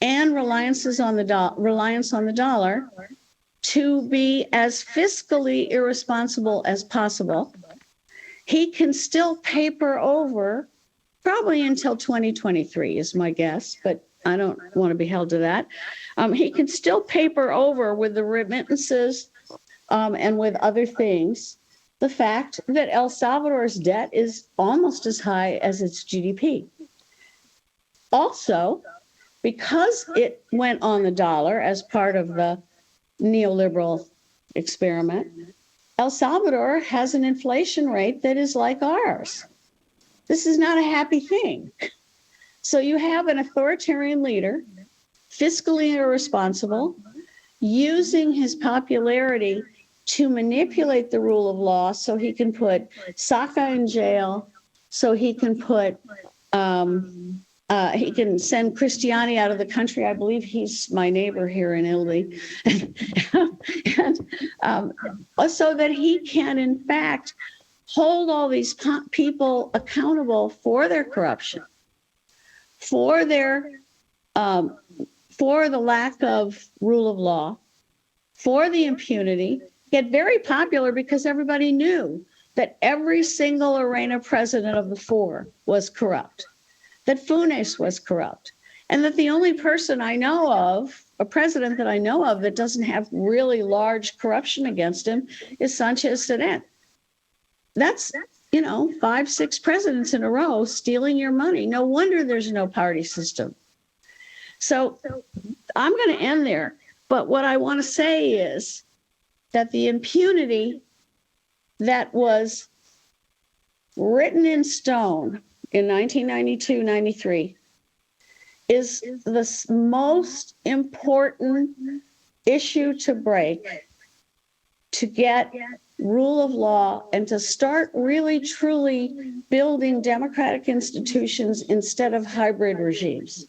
and reliance on the dollar to be as fiscally irresponsible as possible, he can still paper over probably until 2023 is my guess, but I don't want to be held to that. He can still paper over with the remittances and with other things the fact that El Salvador's debt is almost as high as its GDP. Also, because it went on the dollar as part of the neoliberal experiment, El Salvador has an inflation rate that is like ours. This is not a happy thing. So you have an authoritarian leader, fiscally irresponsible, using his popularity to manipulate the rule of law so he can put Saka in jail, so he can put, he can send Cristiani out of the country. I believe he's my neighbor here in Italy. and so that he can, in fact, hold all these people accountable for their corruption, for their, for the lack of rule of law, for the impunity, get very popular because everybody knew that every single arena president of the four was corrupt, that Funes was corrupt, and that the only person I know of, a president that I know of that doesn't have really large corruption against him is Sanchez Serén. That's, 5, 6 presidents in a row stealing your money. No wonder there's no party system. So I'm going to end there. But what I want to say is that the impunity that was written in stone in 1992-93 is the most important issue to break to get rule of law and to start really truly building democratic institutions instead of hybrid regimes.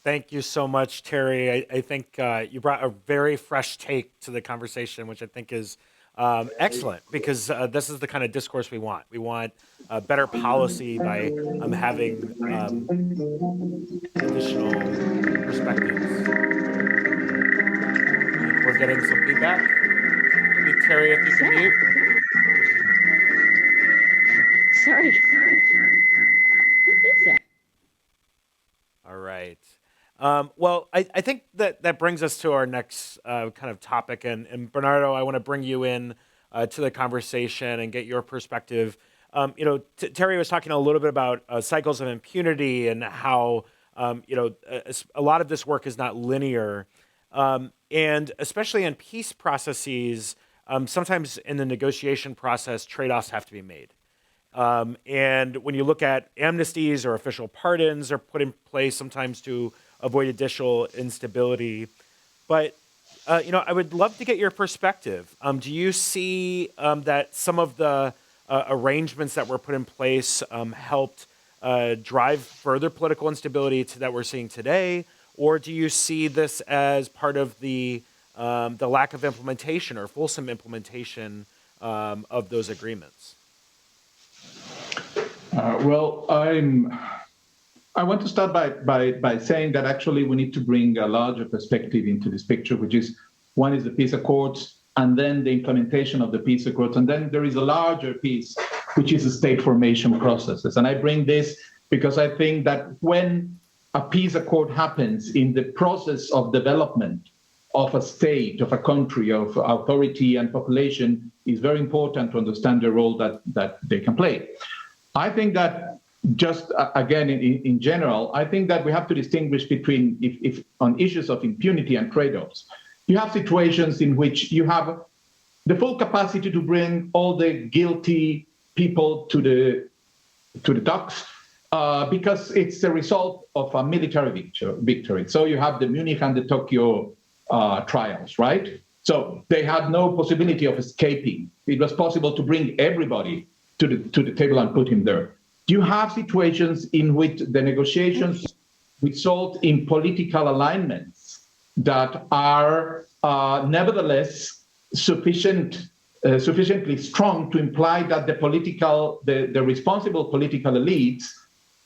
Thank you so much, Terry. I think you brought a very fresh take to the conversation, which I think is excellent, because this is the kind of discourse we want. We want better policy by having additional perspectives. I think we're getting some feedback. Maybe Terry, if you can mute. Sorry. What is that? All right. Well, I think that brings us to our next kind of topic. And Bernardo, I want to bring you in to the conversation and get your perspective. Terry was talking a little bit about cycles of impunity and how, a lot of this work is not linear. And especially in peace processes, sometimes in the negotiation process, trade-offs have to be made. And when you look at amnesties or official pardons are put in place sometimes to avoid additional instability. But, I would love to get your perspective. Do you see that some of the arrangements that were put in place helped drive further political instability that we're seeing today? Or do you see this as part of the lack of implementation or fulsome implementation of those agreements? I want to start by saying that actually we need to bring a larger perspective into this picture, which is, one is the peace accords, and then the implementation of the peace accords, and then there is a larger piece, which is the state formation processes. And I bring this because I think that when a peace accord happens in the process of development of a state, of a country, of authority and population, is very important to understand the role that they can play. I think that just again, in general, I think that we have to distinguish between, if on issues of impunity and trade-offs, you have situations in which you have the full capacity to bring all the guilty people to the docks because it's the result of a military victory. So you have the Munich and the Tokyo trials, right? So they had no possibility of escaping. It was possible to bring everybody to the table and put him there. You have situations in which the negotiations result in political alignments that are nevertheless sufficiently strong to imply that the responsible political elites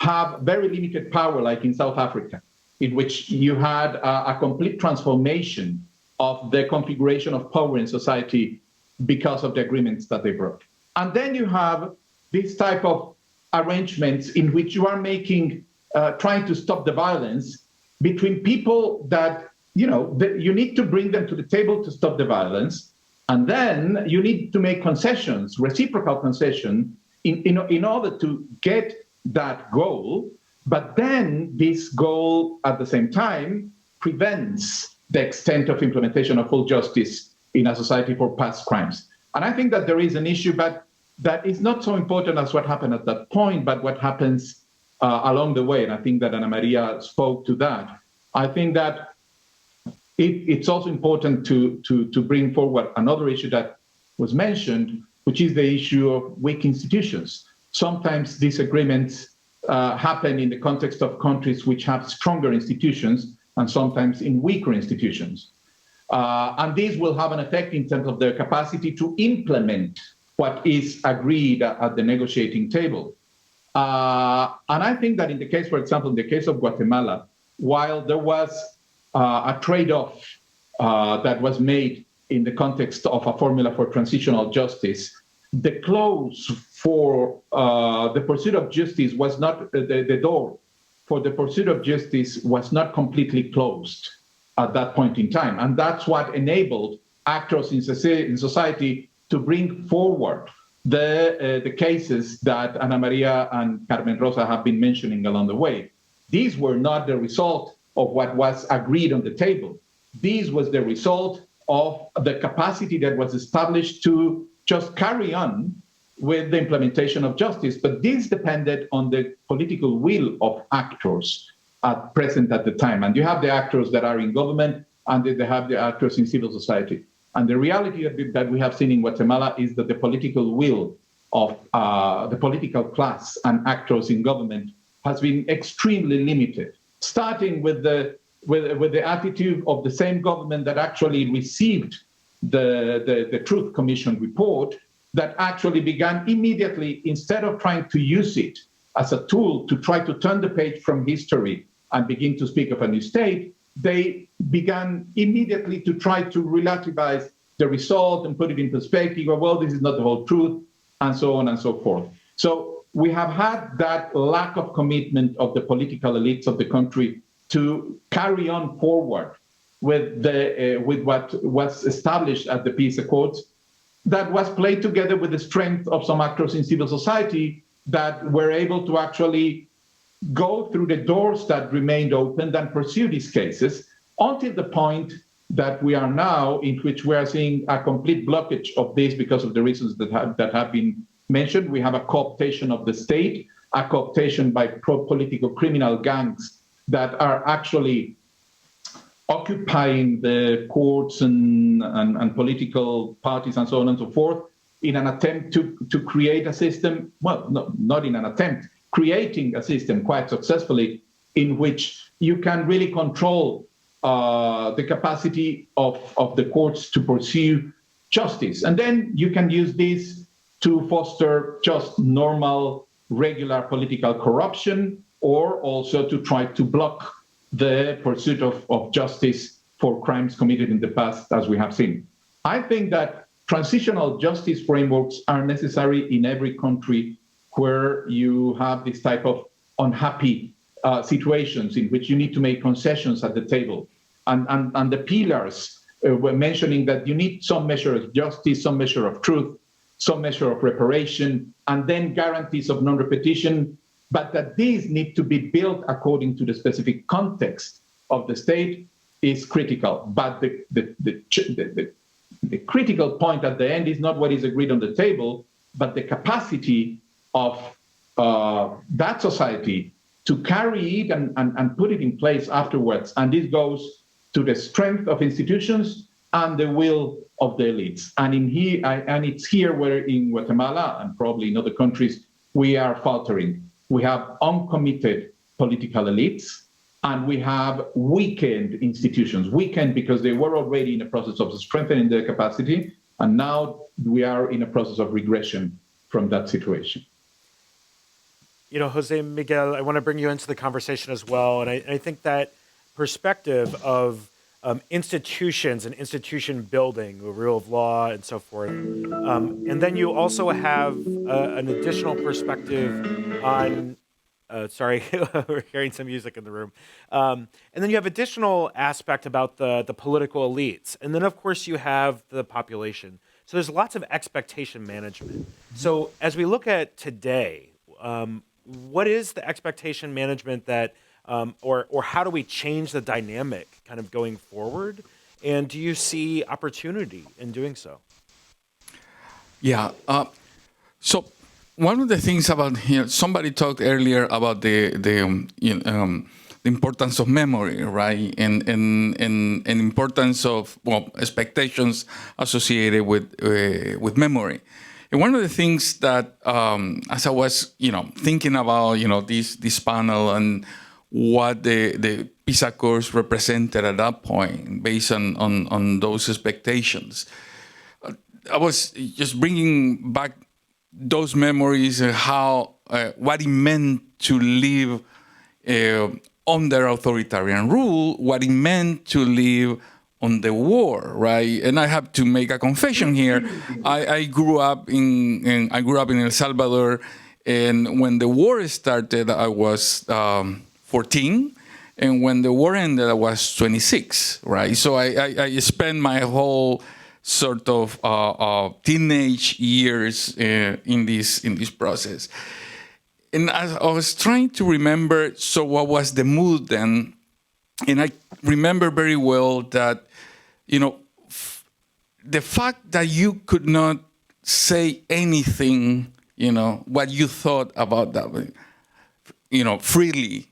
have very limited power, like in South Africa, in which you had a complete transformation of the configuration of power in society because of the agreements that they brought. And then you have this type of arrangements in which you are making, trying to stop the violence between people that, you need to bring them to the table to stop the violence, and then you need to make concessions, reciprocal concession, in order to get that goal. But then this goal, at the same time, prevents the extent of implementation of full justice in a society for past crimes. And I think that there is an issue, but that is not so important as what happened at that point, but what happens along the way. And I think that Ana Maria spoke to that. I think that it's also important to bring forward another issue that was mentioned, which is the issue of weak institutions. Sometimes disagreements happen in the context of countries which have stronger institutions, and sometimes in weaker institutions. And these will have an effect in terms of their capacity to implement what is agreed at the negotiating table. And I think that in the case, for example, in the case of Guatemala, while there was a trade-off that was made in the context of a formula for transitional justice, the clause for the pursuit of justice was not, the door for the pursuit of justice was not completely closed at that point in time. And that's what enabled actors in society to bring forward the cases that Ana Maria and Carmen Rosa have been mentioning along the way. These were not the result of what was agreed on the table. This was the result of the capacity that was established to just carry on with the implementation of justice. But this depended on the political will of actors present at the time. And you have the actors that are in government, and they have the actors in civil society. And the reality that we have seen in Guatemala is that the political will of the political class and actors in government has been extremely limited, starting with the attitude of the same government that actually received the Truth Commission report, that actually began immediately, instead of trying to use it as a tool to try to turn the page from history and begin to speak of a new state, they began immediately to try to relativize the result and put it in perspective. Well, this is not the whole truth, and so on and so forth. So we have had that lack of commitment of the political elites of the country to carry on forward with what was established at the peace accords, that was played together with the strength of some actors in civil society that were able to actually go through the doors that remained open and pursue these cases, until the point that we are now, in which we are seeing a complete blockage of this because of the reasons that have been mentioned. We have a cooptation of the state, a cooptation by political criminal gangs that are actually occupying the courts and political parties and so on and so forth, in an attempt to create a system, well, no, not in an attempt, creating a system quite successfully in which you can really control the capacity of the courts to pursue justice. And then you can use this to foster just normal, regular political corruption, or also to try to block the pursuit of justice for crimes committed in the past, as we have seen. I think that transitional justice frameworks are necessary in every country where you have this type of unhappy situations in which you need to make concessions at the table. And the pillars were mentioning that you need some measure of justice, some measure of truth, some measure of reparation, and then guarantees of non-repetition, but that these need to be built according to the specific context of the state is critical. But the critical point at the end is not what is agreed on the table, but the capacity of that society to carry it and put it in place afterwards. And this goes to the strength of institutions and the will of the elites. And it's here where in Guatemala and probably in other countries, we are faltering. We have uncommitted political elites, and we have weakened institutions. Weakened because they were already in a process of strengthening their capacity, and now we are in a process of regression from that situation. You know, Jose Miguel, I want to bring you into the conversation as well. And I think that perspective of institutions and institution building, the rule of law, and so forth. And then you also have an additional perspective on. Sorry, we're hearing some music in the room. And then you have additional aspect about the political elites. And then, of course, you have the population. So there's lots of expectation management. So as we look at today, what is the expectation management that, or how do we change the dynamic kind of going forward? And do you see opportunity in doing so? Yeah. So one of the things about here, somebody talked earlier about the importance of memory, right, and importance of expectations associated with memory. And one of the things that, as I was thinking about this panel and what the PISA course represented at that point, based on those expectations, I was just bringing back those memories and how what it meant to live under authoritarian rule, what it meant to live on the war, right? And I have to make a confession here. I grew up in El Salvador, and when the war started, I was 14, and when the war ended, I was 26, right? So I spent my whole sort of teenage years in this process. And I was trying to remember, so what was the mood then? And I remember very well that, the fact that you could not say anything, what you thought about that, freely,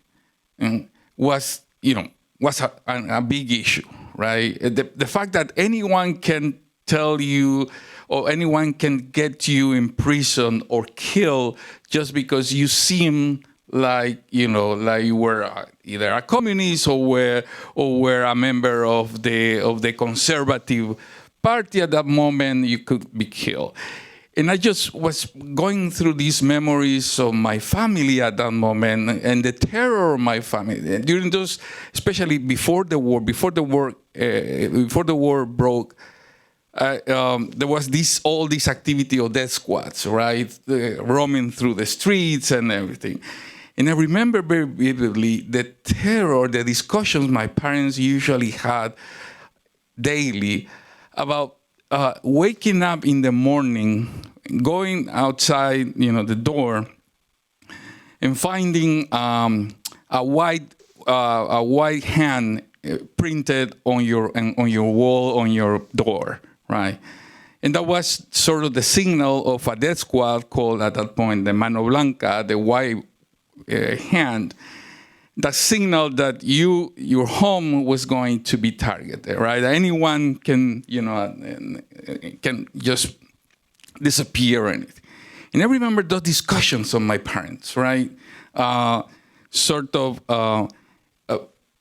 was a big issue, right? The fact that anyone can tell you or anyone can get you in prison or killed just because you seem like you were either a communist or were a member of the conservative party at that moment, you could be killed. And I just was going through these memories of my family at that moment and the terror of my family during those, especially before the war broke. There was all this activity of death squads, right, roaming through the streets and everything. And I remember very vividly the terror, the discussions my parents usually had daily about waking up in the morning, going outside, the door, and finding a white hand printed on your wall, on your door, right? And that was sort of the signal of a death squad called at that point the Mano Blanca, the white hand, that signaled that your home was going to be targeted, right? Anyone can just disappear or anything. And I remember those discussions of my parents, right? Sort of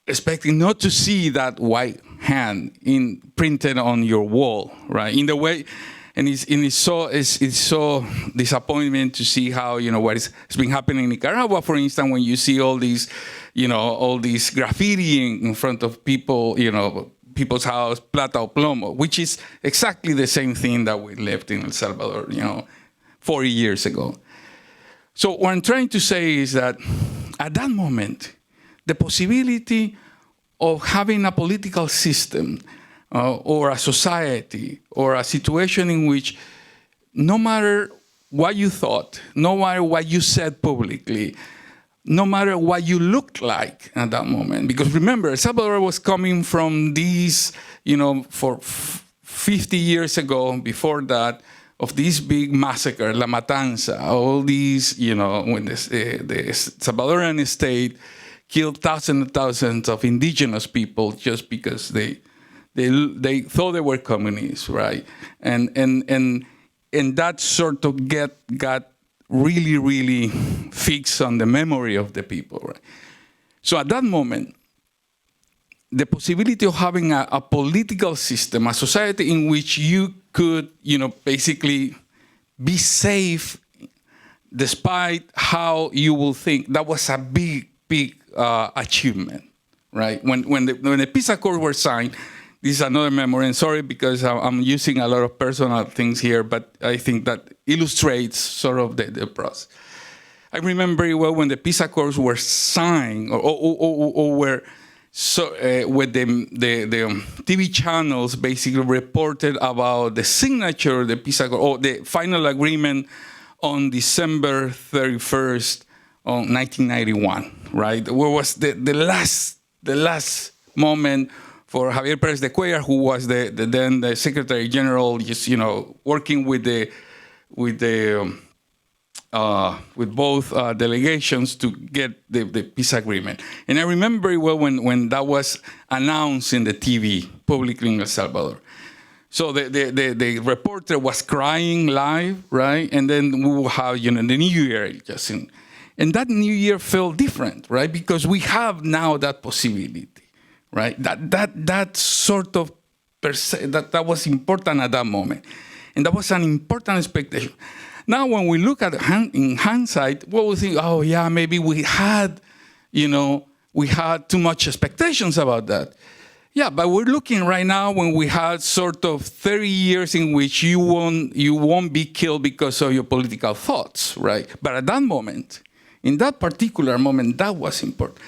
expecting not to see that white hand printed on your wall, right? In the way, and it's so disappointment to see how has been happening in Nicaragua, for instance, when you see all these graffiti in front of people, people's house, plata o plomo, which is exactly the same thing that we lived in El Salvador, 40 years ago. So what I'm trying to say is that at that moment, the possibility of having a political system or a society or a situation in which no matter what you thought, no matter what you said publicly, no matter what you looked like at that moment, because remember, El Salvador was coming from these, for 50 years ago, before that, of this big massacre, La Matanza, all these, when the Salvadoran state killed thousands and thousands of indigenous people just because they thought they were communists, right? And that sort of got really, really fixed on the memory of the people, right? So at that moment, the possibility of having a political system, a society in which you could, basically be safe despite how you will think, that was a big achievement, right? When the peace accords were signed, this is another memory, and sorry because I'm using a lot of personal things here, but I think that illustrates sort of the process. I remember very well when the peace accords were signed, or were with the TV channels basically reported about the signature of the peace accord, or the final agreement on December 31st of 1991, right? Where was the last moment for Javier Pérez de Cuellar, who was then the Secretary General, just working with both delegations to get the peace agreement. And I remember very well when that was announced in the TV publicly in El Salvador. So the reporter was crying live, right? And then we will have the New Year just in. And that New Year felt different, right? Because we have now that possibility, right? That sort of that was important at that moment, and that was an important expectation. Now, when we look at in hindsight, well, we think, oh yeah, maybe we had too much expectations about that. Yeah, but we're looking right now when we had sort of 30 years in which you won't be killed because of your political thoughts, right? But at that moment, in that particular moment, that was important.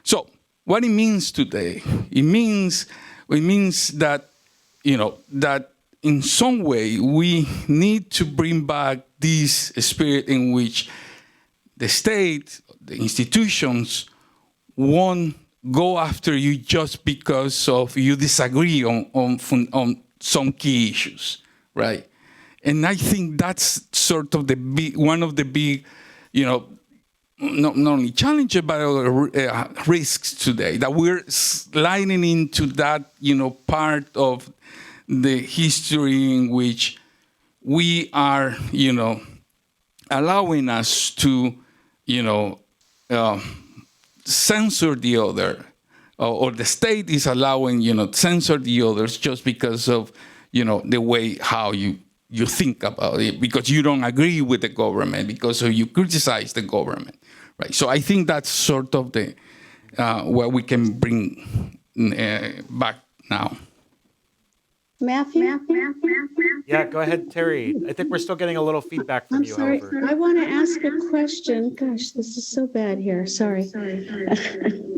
So what it means today, it means that, that in some way we need to bring back this spirit in which the state, the institutions won't go after you just because of you disagree on some key issues, right? And I think that's sort of one of the big, not only challenges, but risks today, that we're sliding into that, part of the history in which we are, allowing us to, censor the other, or the state is allowing, censor the others just because of, the way how you think about it, because you don't agree with the government, because you criticize the government, right? So I think that's sort of the what we can bring back now. Matthew? Yeah, go ahead, Terry. I think we're still getting a little feedback from I'm you, sorry. however. I want to ask a question. Gosh, this is so bad here. Sorry.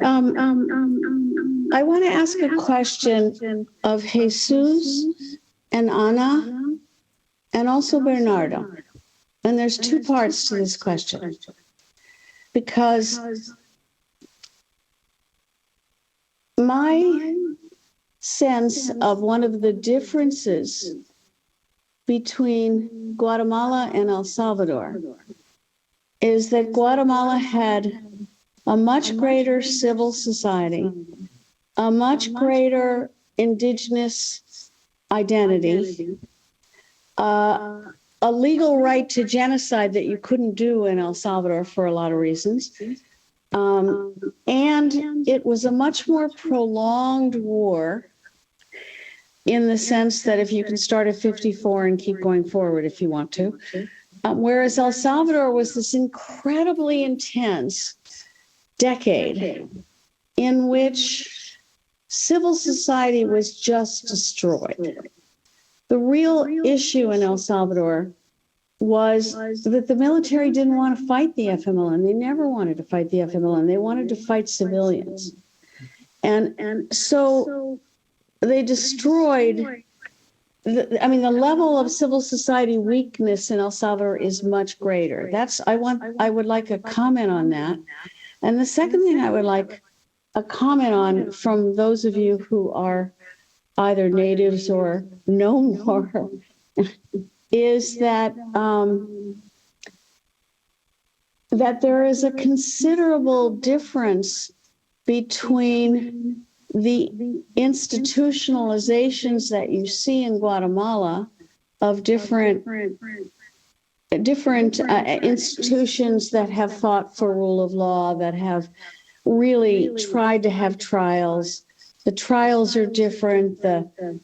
I want to ask a question of Jesus and Ana and also Bernardo. And there's two parts to this question. Because my sense of one of the differences between Guatemala and El Salvador is that Guatemala had a much greater civil society, a much greater indigenous identity, a legal right to genocide that you couldn't do in El Salvador for a lot of reasons. And it was a much more prolonged war, in the sense that if you can start at 54 and keep going forward if you want to. Whereas El Salvador was this incredibly intense decade in which civil society was just destroyed. The real issue in El Salvador was that the military didn't want to fight the FMLN. They never wanted to fight the FMLN. They wanted to fight civilians. And so they destroyed, the level of civil society weakness in El Salvador is much greater. I would like a comment on that. And the second thing I would like a comment on from those of you who are either natives or know more is that that there is a considerable difference between the institutionalizations that you see in Guatemala of different institutions that have fought for rule of law, that have really tried to have trials. The trials are different, the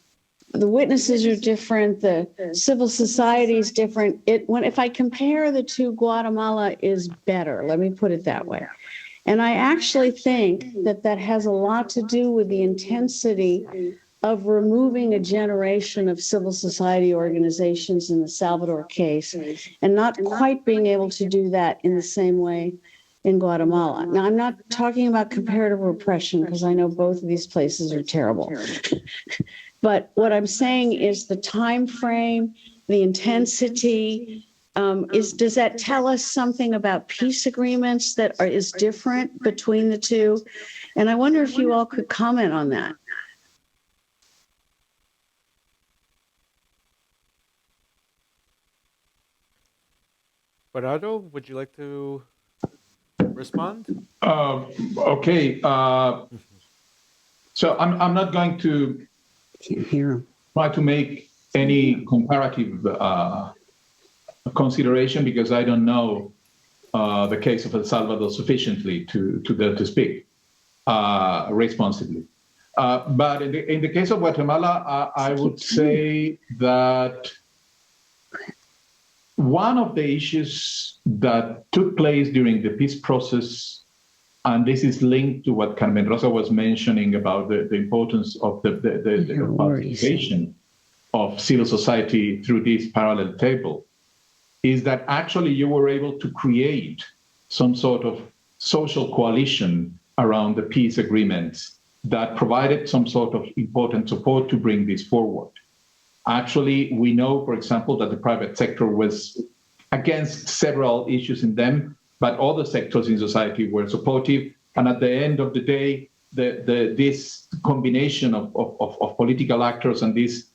witnesses are different, the civil society is different. If I compare the two, Guatemala is better, let me put it that way. And I actually think that that has a lot to do with the intensity of removing a generation of civil society organizations in the Salvador case and not quite being able to do that in the same way in Guatemala. Now, I'm not talking about comparative repression because I know both of these places are terrible. But what I'm saying is the time frame, the intensity, does that tell us something about peace agreements that is different between the two? And I wonder if you all could comment on that. Bernardo, would you like to respond? Okay. So I'm not going to try to make any comparative consideration because I don't know the case of El Salvador sufficiently to speak responsibly. But in the case of Guatemala, I would say that one of the issues that took place during the peace process, and this is linked to what Carmen Rosa was mentioning about the importance of the participation of civil society through this parallel table, is that actually you were able to create some sort of social coalition around the peace agreements that provided some sort of important support to bring this forward. Actually, we know, for example, that the private sector was against several issues in them, but other sectors in society were supportive. And at the end of the day, this combination of political actors and this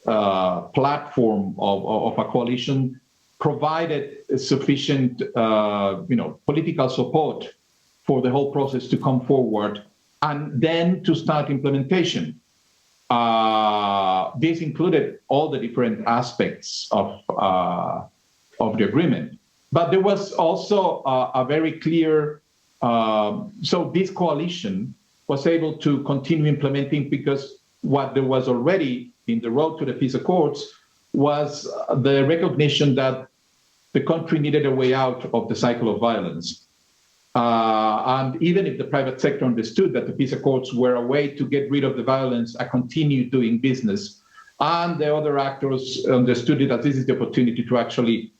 platform of a coalition provided sufficient political support for the whole process to come forward and then to start implementation. This included all the different aspects of the agreement. But there was also a very clear, so this coalition was able to continue implementing because what there was already in the road to the peace accords was the recognition that the country needed a way out of the cycle of violence. And even if the private sector understood that the peace accords were a way to get rid of the violence and continue doing business, and the other actors understood it that this is the opportunity to actually,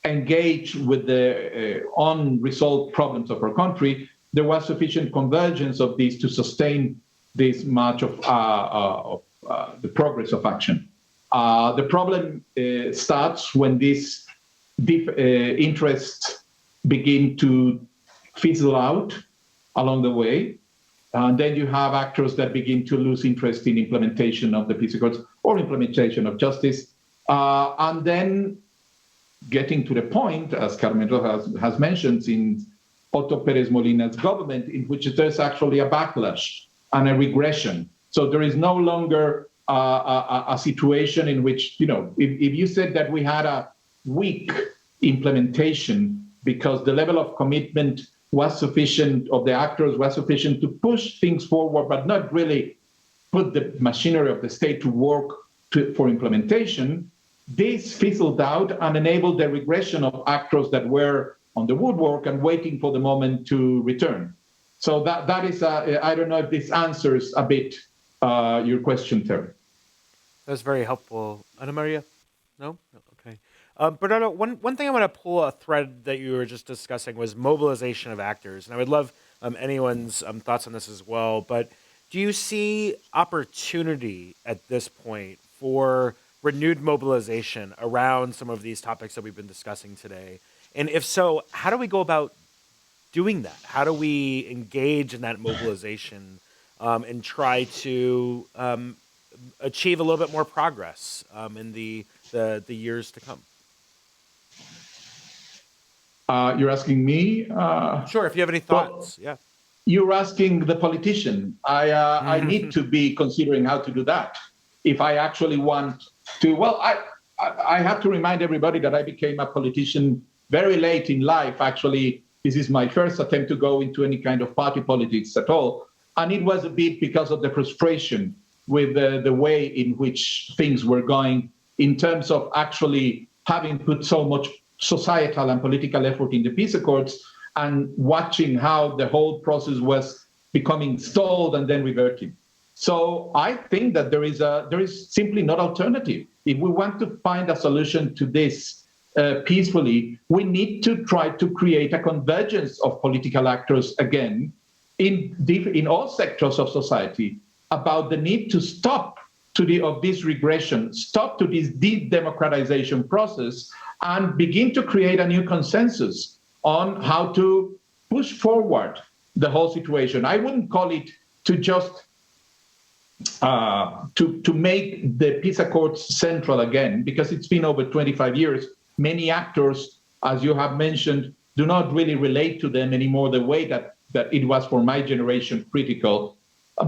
engage with the unresolved problems of our country, there was sufficient convergence of these to sustain this much of the progress of action. The problem starts when these interests begin to fizzle out along the way. And then you have actors that begin to lose interest in implementation of the peace accords or implementation of justice. And then getting to the point, as Carmen has mentioned, in Otto Pérez Molina's government, in which there's actually a backlash and a regression. So there is no longer a situation in which, if you said that we had a weak implementation because the level of commitment was sufficient, of the actors was sufficient to push things forward, but not really put the machinery of the state to work for implementation, this fizzled out and enabled the regression of actors that were on the woodwork and waiting for the moment to return. So that is, I don't know if this answers a bit your question, Terry. That's very helpful. Ana Maria? No? Okay. Bernardo, one thing I want to pull a thread that you were just discussing was mobilization of actors. And I would love anyone's thoughts on this as well. But do you see opportunity at this point for renewed mobilization around some of these topics that we've been discussing today? And if so, how do we go about doing that? How do we engage in that mobilization and try to achieve a little bit more progress in the years to come? You're asking me? Sure, if you have any thoughts, yeah. You're asking the politician. I need to be considering how to do that. If I actually want to, well, I have to remind everybody that I became a politician very late in life. Actually, this is my first attempt to go into any kind of party politics at all. And it was a bit because of the frustration with the way in which things were going in terms of actually having put so much societal and political effort in the peace accords and watching how the whole process was becoming stalled and then reverting. So I think that there is simply not alternative. If we want to find a solution to this peacefully, we need to try to create a convergence of political actors again in all sectors of society about the need to stop of this regression, stop to this de-democratization process, and begin to create a new consensus on how to push forward the whole situation. I wouldn't call it to just to make the peace accords central again, because it's been over 25 years. Many actors, as you have mentioned, do not really relate to them anymore the way that it was for my generation critical.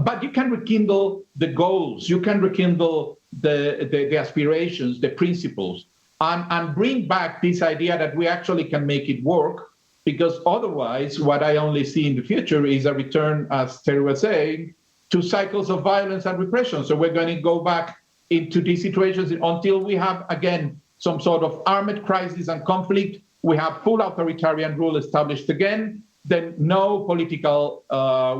But you can rekindle the goals, you can rekindle the aspirations, the principles, and bring back this idea that we actually can make it work, because otherwise what I only see in the future is a return, as Terry was saying, to cycles of violence and repression. So we're going to go back into these situations until we have, again, some sort of armed crisis and conflict. We have full authoritarian rule established again, then no political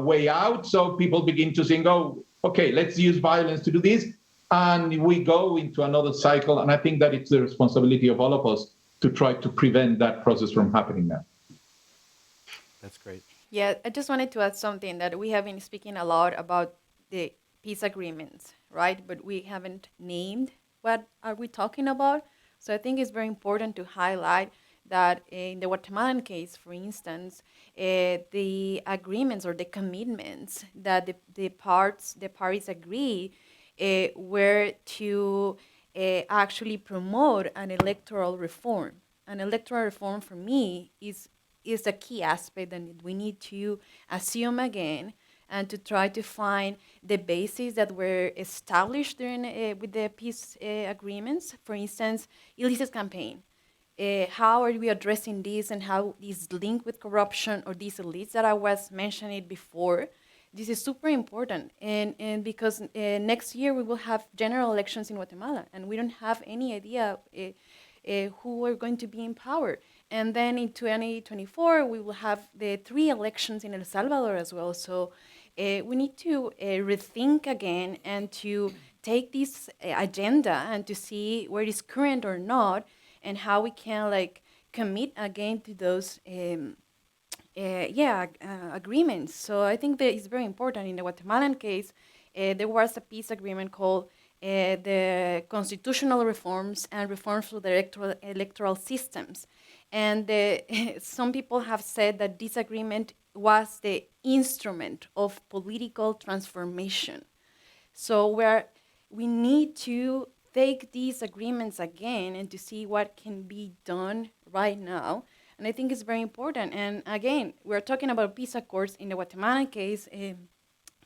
way out. So people begin to think, oh, okay, let's use violence to do this. And we go into another cycle. And I think that it's the responsibility of all of us to try to prevent that process from happening now. That's great. Yeah, I just wanted to add something that we have been speaking a lot about the peace agreements, right? But we haven't named what are we talking about. So I think it's very important to highlight that in the Guatemalan case, for instance, the agreements or the commitments that the parties agree were to actually promote an electoral reform. An electoral reform for me is a key aspect that we need to assume again and to try to find the bases that were established during with the peace agreements. For instance, illicit campaign. How are we addressing this and how is linked with corruption or these elites that I was mentioning before? This is super important, and because next year we will have general elections in Guatemala, and we don't have any idea who are going to be in power. And then in 2024, we will have the 3 elections in El Salvador as well. So we need to rethink again and to take this agenda and to see where it is current or not, and how we can commit again to those agreements. So I think that it's very important. In the Guatemalan case, there was a peace agreement called the constitutional reforms and reforms to the electoral systems. And some people have said that this agreement was the instrument of political transformation. So we need to take these agreements again and to see what can be done right now. And I think it's very important. And again, we're talking about peace accords. In the Guatemalan case,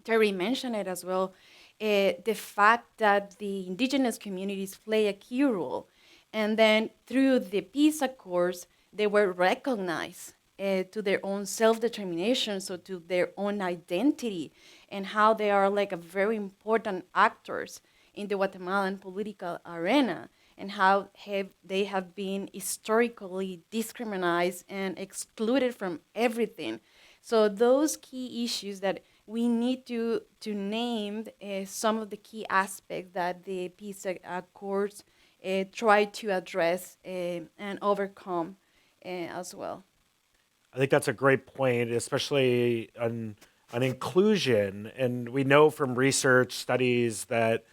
Terry mentioned it as well, the fact that the indigenous communities play a key role. And then through the peace accords, they were recognized to their own self-determination, so to their own identity, and how they are a very important actors in the Guatemalan political arena, and how they have been historically discriminated and excluded from everything. So those key issues that we need to name some of the key aspects that the peace accords try to address and overcome as well. I think that's a great point, especially on inclusion. And we know from research studies that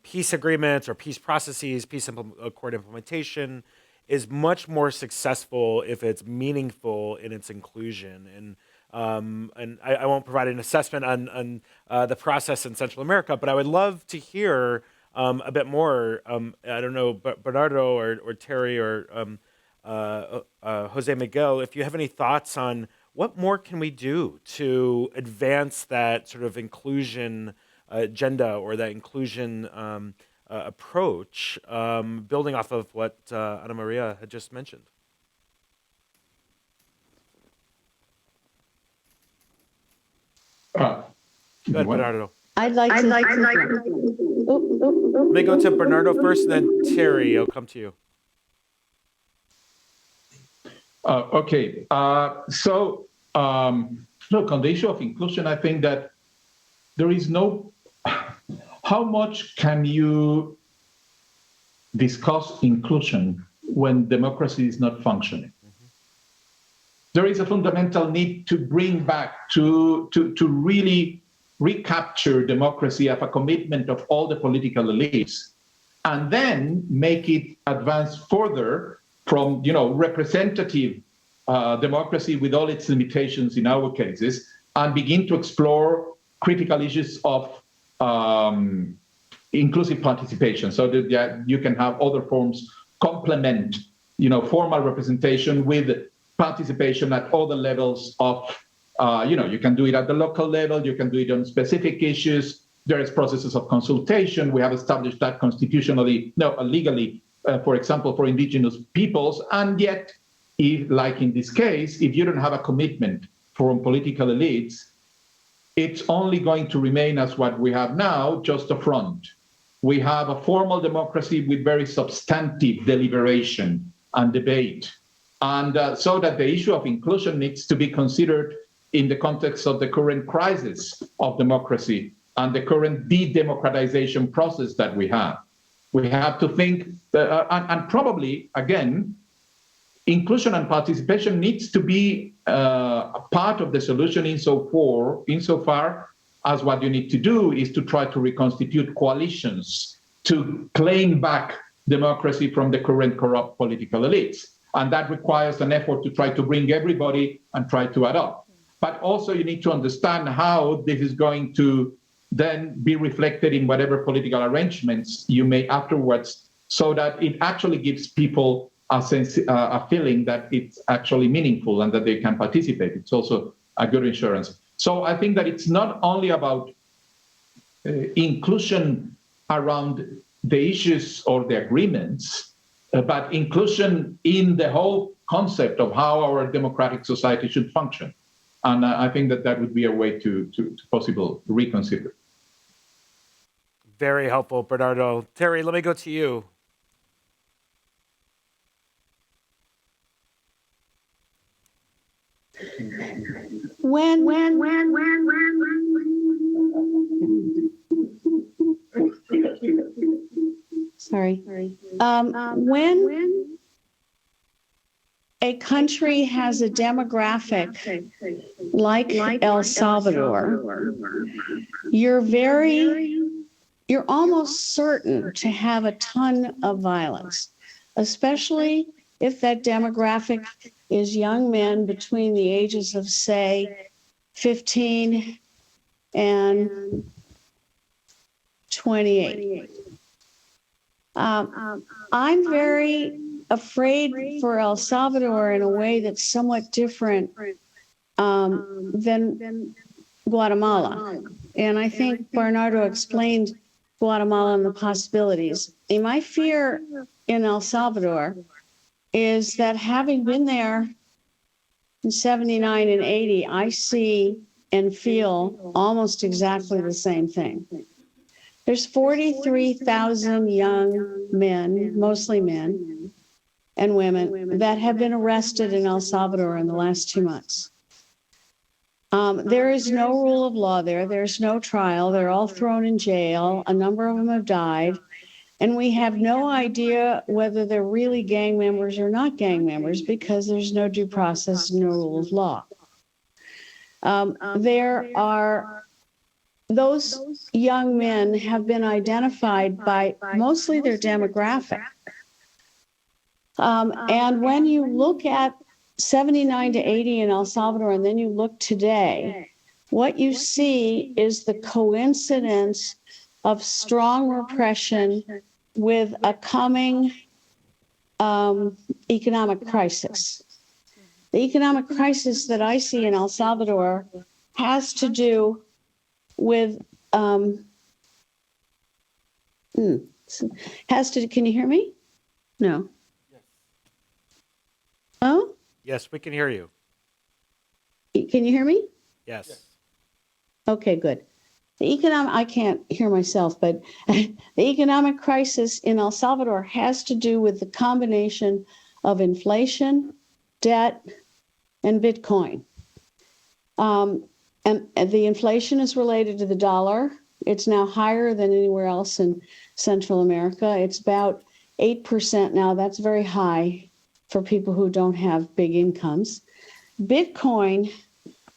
peace agreements or peace processes, peace accord implementation is much more successful if it's meaningful in its inclusion. And I won't provide an assessment on the process in Central America, but I would love to hear a bit more. I don't know, Bernardo or Terry or Jose Miguel, if you have any thoughts on what more can we do to advance that sort of inclusion agenda or that inclusion approach, building off of what Ana Maria had just mentioned. Go ahead, Bernardo. I'd like to. Let me go to Bernardo first, and then Terry, I'll come to you. Okay. Look, on the issue of inclusion, I think that there is no... How much can you discuss inclusion when democracy is not functioning? There is a fundamental need to bring back, to really recapture democracy as a commitment of all the political elites, and then make it advance further from, representative democracy with all its limitations in our cases, and begin to explore critical issues of inclusive participation, so that you can have other forms complement, formal representation with participation at other levels of, you can do it at the local level, you can do it on specific issues. There is processes of consultation. We have established that constitutionally, legally, for example, for indigenous peoples. And yet, like in this case, if you don't have a commitment from political elites, it's only going to remain as what we have now, just a front. We have a formal democracy with very substantive deliberation and debate. And so that the issue of inclusion needs to be considered in the context of the current crisis of democracy and the current de-democratization process that we have. We have to think, and probably, again, inclusion and participation needs to be a part of the solution insofar as what you need to do is to try to reconstitute coalitions to claim back democracy from the current corrupt political elites. And that requires an effort to try to bring everybody and try to adopt. But also you need to understand how this is going to then be reflected in whatever political arrangements you make afterwards, so that it actually gives people a feeling that it's actually meaningful and that they can participate. It's also a good insurance. So I think that it's not only about inclusion around the issues or the agreements, but inclusion in the whole concept of how our democratic society should function. And I think that that would be a way to possible reconsider. Very helpful, Bernardo. Terry, let me go to you. When a country has a demographic like El Salvador, you're almost certain to have a ton of violence, especially if that demographic is young men between the ages of, say, 15 and 28. I'm very afraid for El Salvador in a way that's somewhat different than Guatemala. And I think Bernardo explained Guatemala and the possibilities. And my fear in El Salvador is that, having been there in 79 and 80, I see and feel almost exactly the same thing. There's 43,000 young men, mostly men and women, that have been arrested in El Salvador in the last 2 months. There is no rule of law there. There's no trial. They're all thrown in jail. A number of them have died. And we have no idea whether they're really gang members or not gang members, because there's no due process, no rule of law. Those young men have been identified by mostly their demographic. And when you look at 79 to 80 in El Salvador, and then you look today, what you see is the coincidence of strong repression with a coming economic crisis. The economic crisis that I see in El Salvador has to do with, can you hear me? No. Yes. Oh? Yes, we can hear you. Can you hear me? Yes. Okay, good. I can't hear myself, but the economic crisis in El Salvador has to do with the combination of inflation, debt, and Bitcoin. And the inflation is related to the dollar. It's now higher than anywhere else in Central America. It's about 8% now. That's very high for people who don't have big incomes. Bitcoin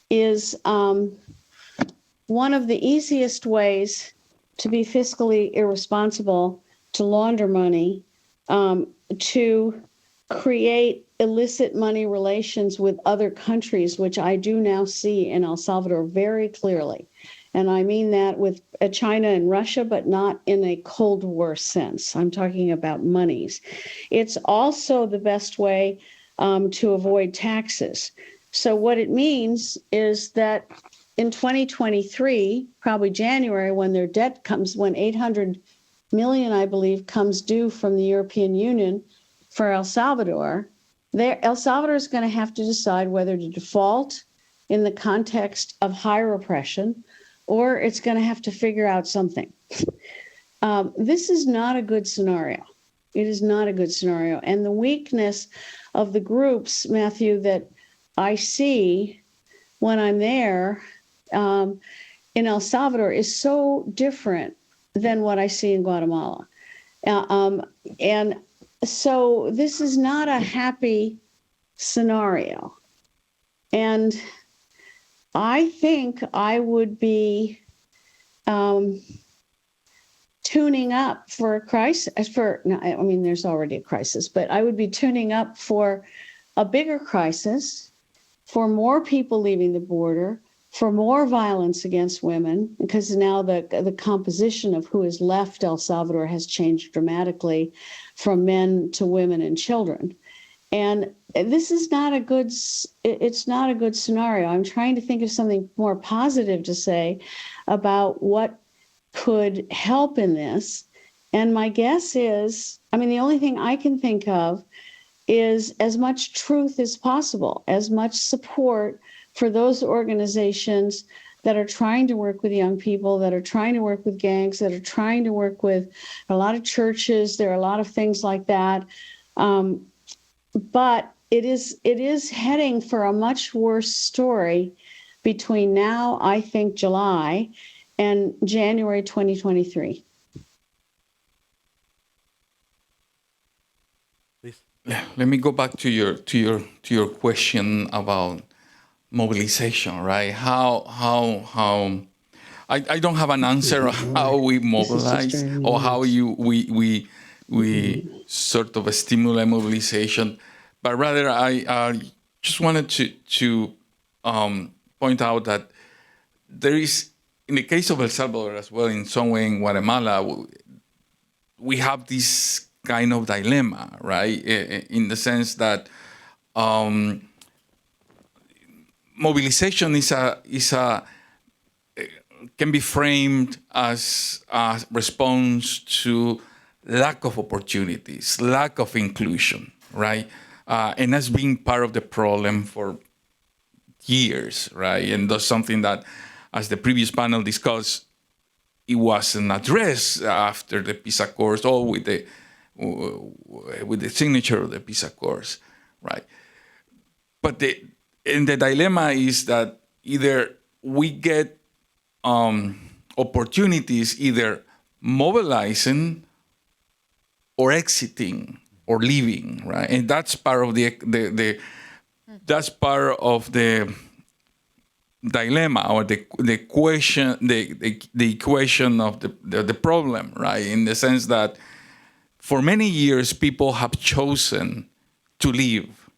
is one of the easiest ways to be fiscally irresponsible, to launder money, to create illicit money relations with other countries, which I do now see in El Salvador very clearly. And I mean that with China and Russia, but not in a Cold War sense. I'm talking about monies. It's also the best way to avoid taxes. So what it means is that in 2023, probably January, when their debt comes, when 800 million, I believe, comes due from the European Union for El Salvador, El Salvador is going to have to decide whether to default in the context of higher oppression, or it's going to have to figure out something. This is not a good scenario. It is not a good scenario. And the weakness of the groups, Matthew, that I see when I'm there in El Salvador is so different than what I see in Guatemala. And so this is not a happy scenario. And I think I would be tuning up for a crisis, there's already a crisis, but I would be tuning up for a bigger crisis, for more people leaving the border, for more violence against women, because now the composition of who is left El Salvador has changed dramatically from men to women and children. And this is not a good, it's not a good scenario. I'm trying to think of something more positive to say about what could help in this. And my guess is, the only thing I can think of is as much truth as possible, as much support for those organizations that are trying to work with young people, that are trying to work with gangs, that are trying to work with a lot of churches. There are a lot of things like that. But it is heading for a much worse story between now, I think, July and January 2023. Please. Let me go back to your question about mobilization, right? How I don't have an answer on how we mobilize or how we sort of stimulate mobilization, but rather I just wanted to point out that there is, in the case of El Salvador as well, in some way in Guatemala, we have this kind of dilemma, right? In the sense that mobilization can be framed as a response to lack of opportunities, lack of inclusion, right? And that's been part of the problem for years, right? And that's something that, as the previous panel discussed, it wasn't addressed after the peace accords or with the signature of the peace accords, right? But the dilemma is that either we get opportunities either mobilizing or exiting or leaving, right? And that's part of the dilemma or the question, the equation of the problem, right? In the sense that for many years people have chosen to leave,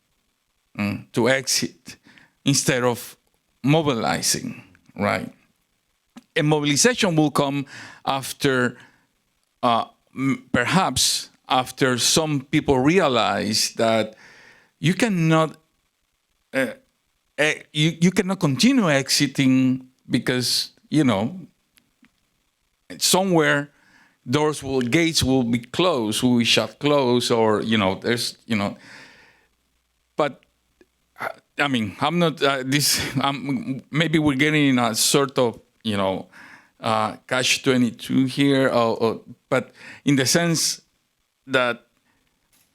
to exit, instead of mobilizing, right? And mobilization will come after, perhaps after some people realize that you cannot continue exiting because, somewhere gates will be closed, will be shut closed, or, but I'm not, maybe we're getting in a sort of, catch-22 here, but in the sense that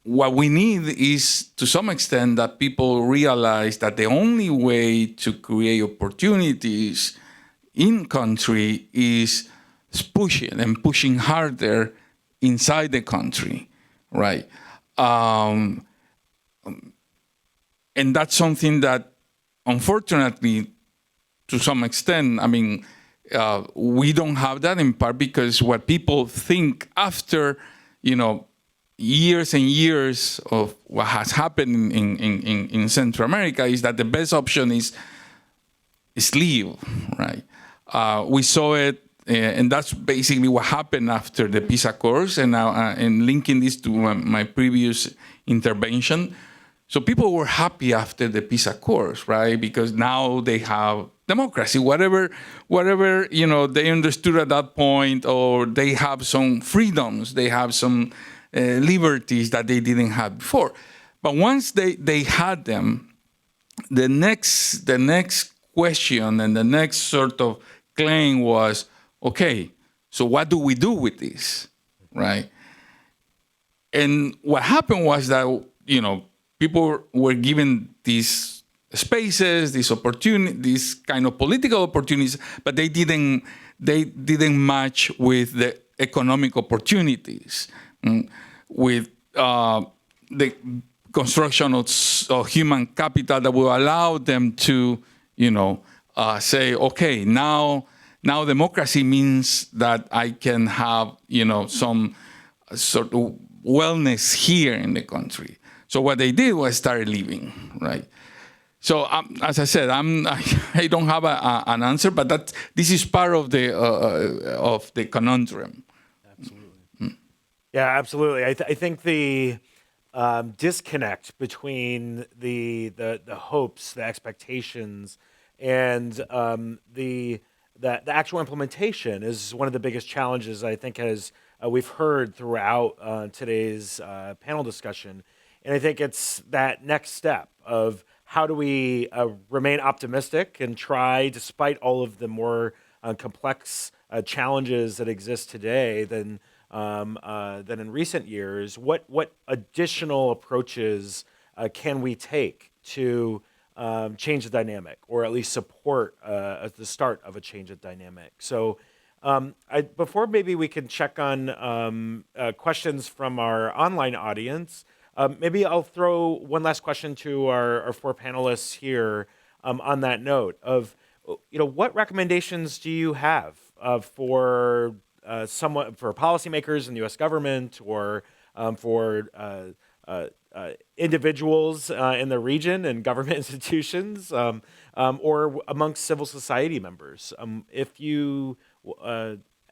what we need is, to some extent, that people realize that the only way to create opportunities in country is pushing harder inside the country, right? And that's something that, unfortunately, to some extent, I mean, we don't have that, in part because what people think after, years and years of what has happened in Central America is that the best option is leave, right? We saw it, and that's basically what happened after the peace accords, and linking this to my previous intervention. So people were happy after the peace accords, right? Because now they have democracy, whatever they understood at that point, or they have some freedoms, they have some liberties that they didn't have before. But once they had them, the next question and the next sort of claim was, okay, so what do we do with this, right? And what happened was that, people were given these spaces, these opportunities, these kind of political opportunities, but they didn't match with the economic opportunities, with the construction of human capital that will allow them to, say, okay, now democracy means that I can have, some sort of wellness here in the country. So what they did was start leaving, right? So as I said, I don't have an answer, but this is part of the conundrum. Absolutely. Yeah, absolutely. I think the disconnect between the hopes, the expectations, and the actual implementation is one of the biggest challenges I think we've heard throughout today's panel discussion. And I think it's that next step of how do we remain optimistic and try, despite all of the more complex challenges that exist today than in recent years, what additional approaches can we take to change the dynamic, or at least support the start of a change of dynamic? So before maybe we can check on questions from our online audience, maybe I'll throw one last question to our four panelists here on that note of, what recommendations do you have for policymakers in the U.S. government, or for individuals in the region and government institutions, or amongst civil society members? If you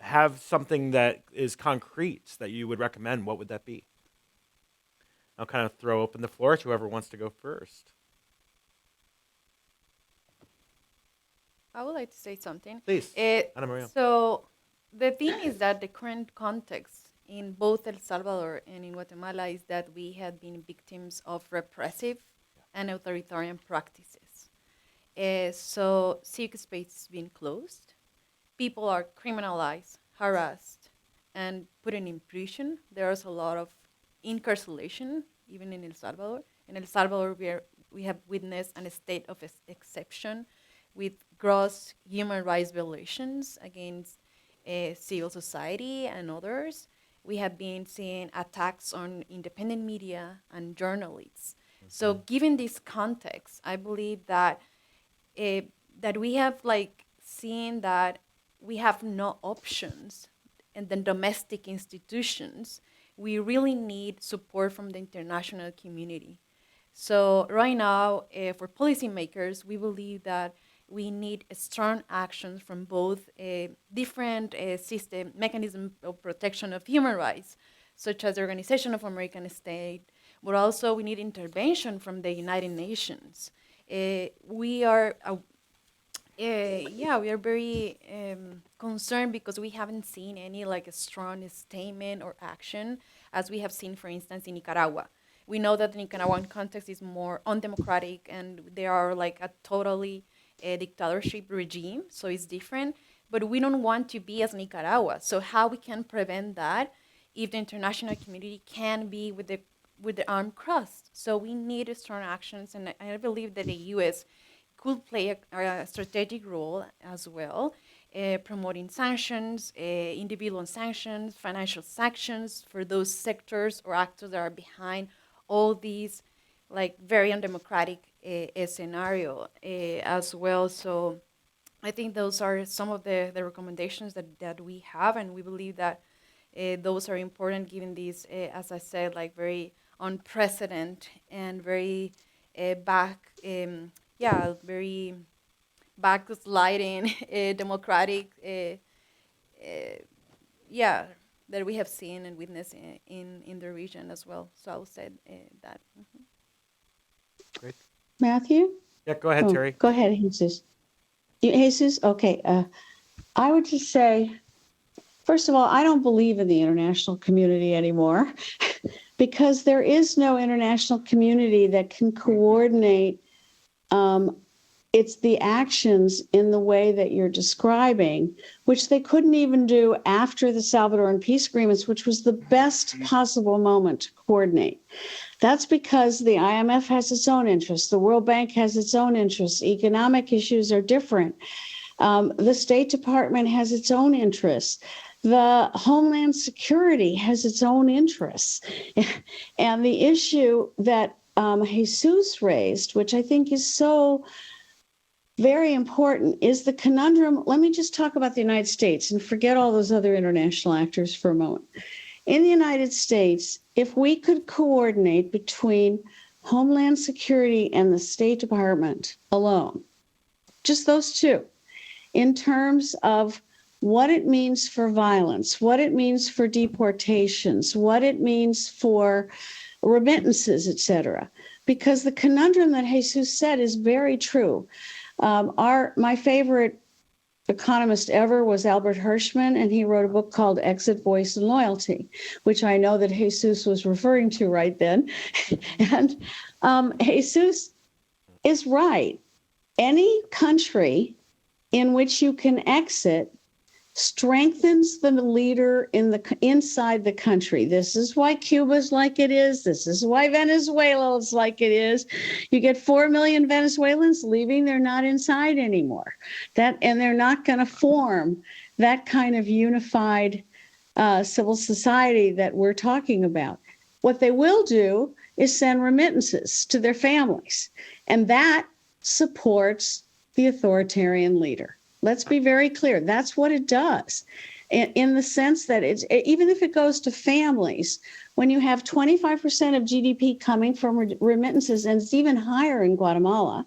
have something that is concrete that you would recommend, what would that be? I'll kind of throw open the floor to whoever wants to go first. I would like to say something. Please, Ana Maria. So the thing is that the current context in both El Salvador and in Guatemala is that we had been victims of repressive and authoritarian practices. So civic space has been closed. People are criminalized, harassed, and put in prison. There's a lot of incarceration, even in El Salvador. In El Salvador, we have witnessed a state of exception with gross human rights violations against civil society and others. We have been seeing attacks on independent media and journalists. Mm-hmm. So given this context, I believe that that we have seen that we have no options in the domestic institutions. We really need support from the international community. So right now, for policymakers, we believe that we need strong actions from both different mechanisms of protection of human rights, such as the Organization of American States, but also we need intervention from the United Nations. We are very concerned because we haven't seen any a strong statement or action, as we have seen, for instance, in Nicaragua. We know that the Nicaraguan context is more undemocratic, and they are a totally dictatorship regime, so it's different. But we don't want to be as Nicaragua. So how we can prevent that if the international community can be with the with the armed crust. So we need strong actions, and I believe that the U.S. could play a strategic role as well, promoting sanctions, individual sanctions, financial sanctions for those sectors or actors that are behind all these like very undemocratic scenario as well. So I think those are some of the recommendations that we have, and we believe that those are important given these, as I said, like very unprecedented and very very backsliding democratic that we have seen and witnessed in the region as well. So I would say that. Great. Matthew? Yeah, go ahead, Terry. Go ahead, Jesus. Jesus? Okay. I would just say, first of all, I don't believe in the international community anymore because there is no international community that can coordinate it's the actions in the way that you're describing, which they couldn't even do after the Salvadoran peace agreements, which was the best possible moment to coordinate. That's because the IMF has its own interests. The World Bank has its own interests. Economic issues are different. The State Department has its own interests. The Homeland Security has its own interests. And the issue that Jesus raised, which I think is so very important, is the conundrum. Let me just talk about the United States and forget all those other international actors for a moment. In the United States, if we could coordinate between Homeland Security and the State Department alone, just those two, in terms of what it means for violence, what it means for deportations, what it means for remittances, et cetera. Because the conundrum that Jesus said is very true. My favorite economist ever was Albert Hirschman, and he wrote a book called Exit, Voice, and Loyalty, which I know that Jesus was referring to right then. And Jesus is right. Any country in which you can exit strengthens the leader inside the country. This is why Cuba's like it is. This is why Venezuela is like it is. You get 4 million Venezuelans leaving. They're not inside anymore. And they're not going to form that kind of unified civil society that we're talking about. What they will do is send remittances to their families, and that supports the authoritarian leader. Let's be very clear. That's what it does, in the sense that it's, even if it goes to families, when you have 25% of GDP coming from remittances, and it's even higher in Guatemala,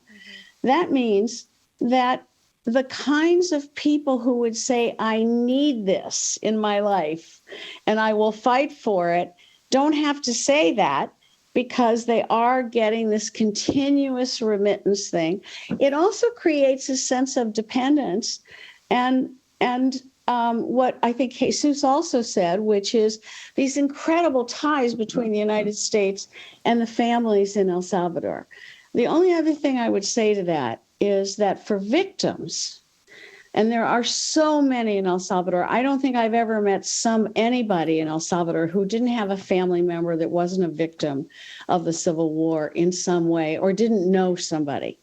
that means that the kinds of people who would say, I need this in my life and I will fight for it, don't have to say that, because they are getting this continuous remittance thing. It also creates a sense of dependence, and what I think Jesus also said, which is these incredible ties between the United States and the families in El Salvador. The only other thing I would say to that is that for victims, and there are so many in El Salvador, I don't think I've ever met anybody in El Salvador who didn't have a family member that wasn't a victim of the Civil War in some way or didn't know somebody.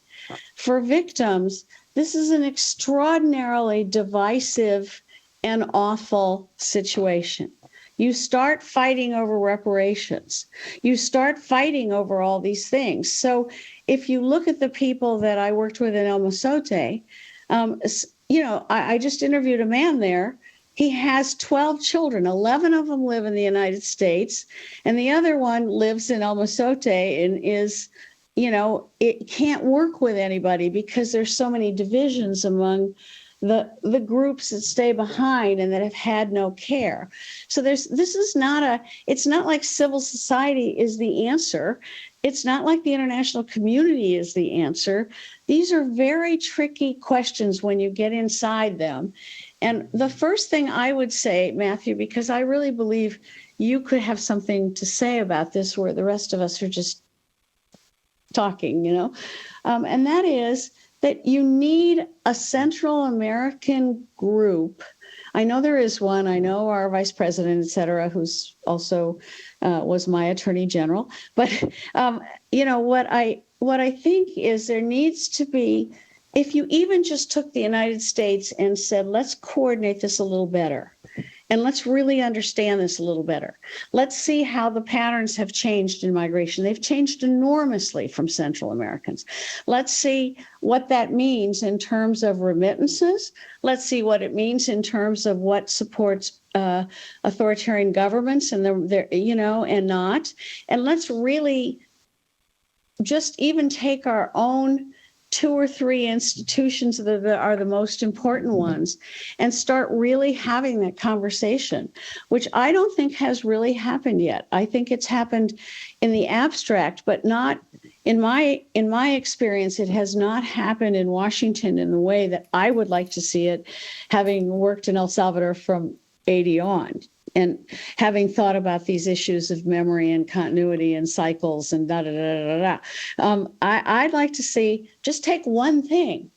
For victims, this is an extraordinarily divisive and awful situation. You start fighting over reparations. You start fighting over all these things. So if you look at the people that I worked with in El Mozote, I just interviewed a man there. He has 12 children. 11 of them live in the United States, and the other one lives in El Mozote and is, it can't work with anybody because there's so many divisions among the groups that stay behind and that have had no care. So it's not like civil society is the answer. It's not like the international community is the answer. These are very tricky questions when you get inside them. And the first thing I would say, Matthew, because I really believe you could have something to say about this where the rest of us are just talking, and that is that you need a Central American group I know there is one. I know our vice president, et cetera, who's also was my attorney general. But what I think is there needs to be, if you even just took the United States and said, let's coordinate this a little better. And let's really understand this a little better. Let's see how the patterns have changed in migration. They've changed enormously from Central Americans. Let's see what that means in terms of remittances. Let's see what it means in terms of what supports authoritarian governments and and not. And let's really just even take our own 2 or 3 institutions that are the most important ones and start really having that conversation, which I don't think has really happened yet. I think it's happened in the abstract, but not in my experience. It has not happened in Washington in the way that I would like to see it, having worked in El Salvador from 80 on. And having thought about these issues of memory and continuity and cycles and I'd like to see just take one thing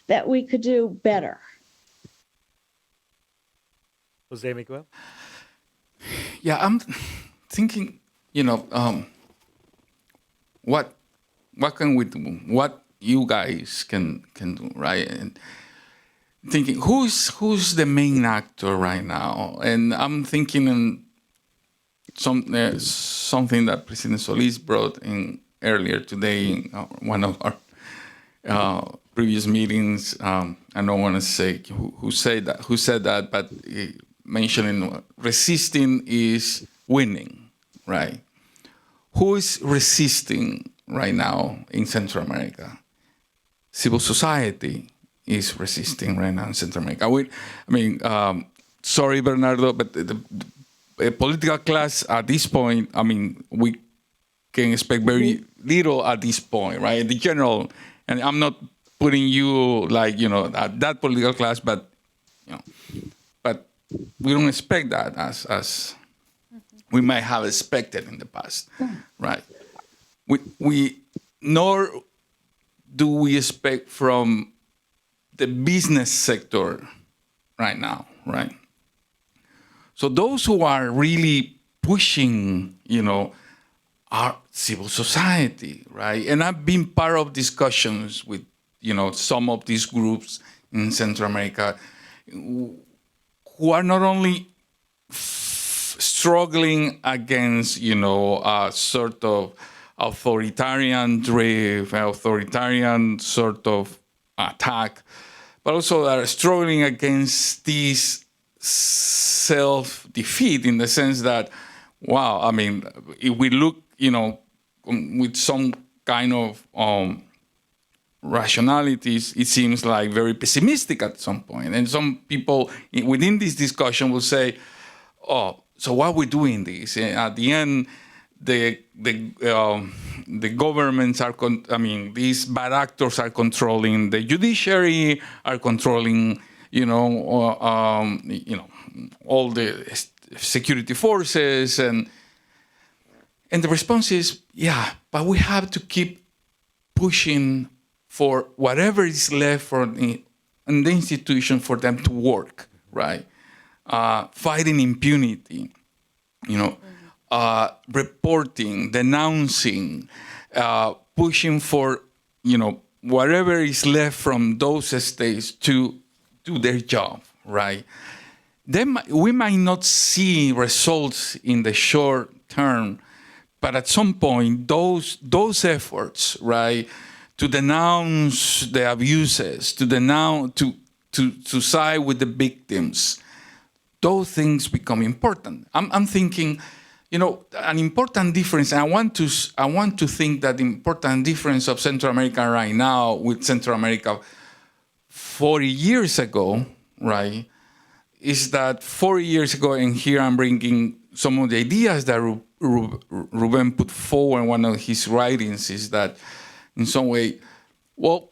that we could do better. Jose Miguel? Yeah, I'm thinking, what can we do? What you guys can do, right? And thinking who's the main actor right now, and I'm thinking in something that President Solís brought in earlier today in one of our previous meetings. I don't want to say who said that, but mentioning resisting is winning, right? Who is resisting right now in Central America? Civil society is resisting right now in Central America. Sorry, Bernardo, but the political class at this point, we can expect very little at this point, right? The general, and I'm not putting you at that political class, but but we don't expect that as we might have expected in the past, right? We nor do we expect from the business sector right now, right? So those who are really pushing, are civil society, right? And I've been part of discussions with, some of these groups in Central America who are not only struggling against, a sort of authoritarian drift, authoritarian sort of attack, but also are struggling against this self-defeat in the sense that, if we look, with some kind of rationalities, it seems like very pessimistic at some point. And some people within this discussion will say, oh, so why are we doing this? And at the end, the governments are, these bad actors are controlling the judiciary, are controlling, all the security forces, and the response is, yeah, but we have to keep pushing for whatever is left in the institution for them to work, right? Fighting impunity, reporting, denouncing, pushing for, whatever is left from those states to do their job, right? Then we might not see results in the short term, but at some point, those efforts, right, to denounce the abuses, to side with the victims, those things become important. I'm thinking, an important difference. I want to think that the important difference of Central America right now with Central America 40 years ago, right, is that 40 years ago, and here I'm bringing some of the ideas that Ruben put forward in one of his writings, is that in some way, El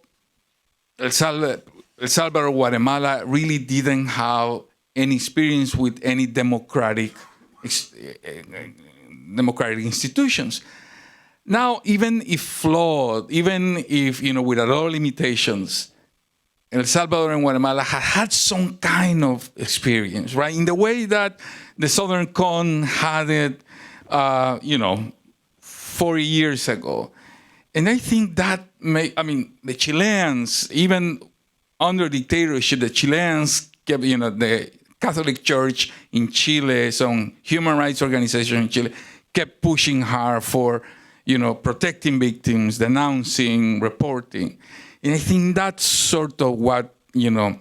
Salvador, Guatemala really didn't have any experience with any democratic institutions. Now, even if flawed, even if, with a lot of limitations, El Salvador and Guatemala had some kind of experience, right? In the way that the Southern Cone had it, 40 years ago. And I think that the Chileans, even under dictatorship, the Chileans kept, the Catholic Church in Chile, some human rights organization in Chile, kept pushing hard for, protecting victims, denouncing, reporting. And I think that's sort of what, can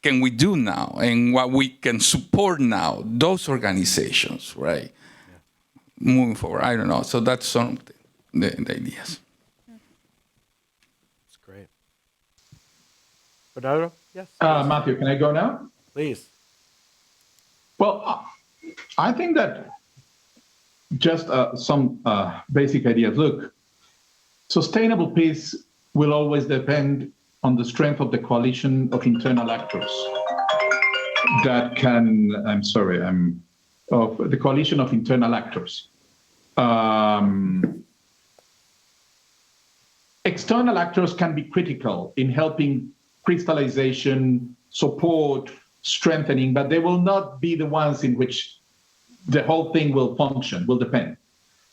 we do now and what we can support now, those organizations, right? Yeah. Moving forward, I don't know. So that's some of the ideas. That's great. Bernardo? Yes. Matthew, can I go now? Please. Well, I think that just some basic ideas. Look, sustainable peace will always depend on the strength of the coalition of internal actors that can, of the coalition of internal actors. External actors can be critical in helping crystallization, support, strengthening, but they will not be the ones in which the whole thing will function, will depend.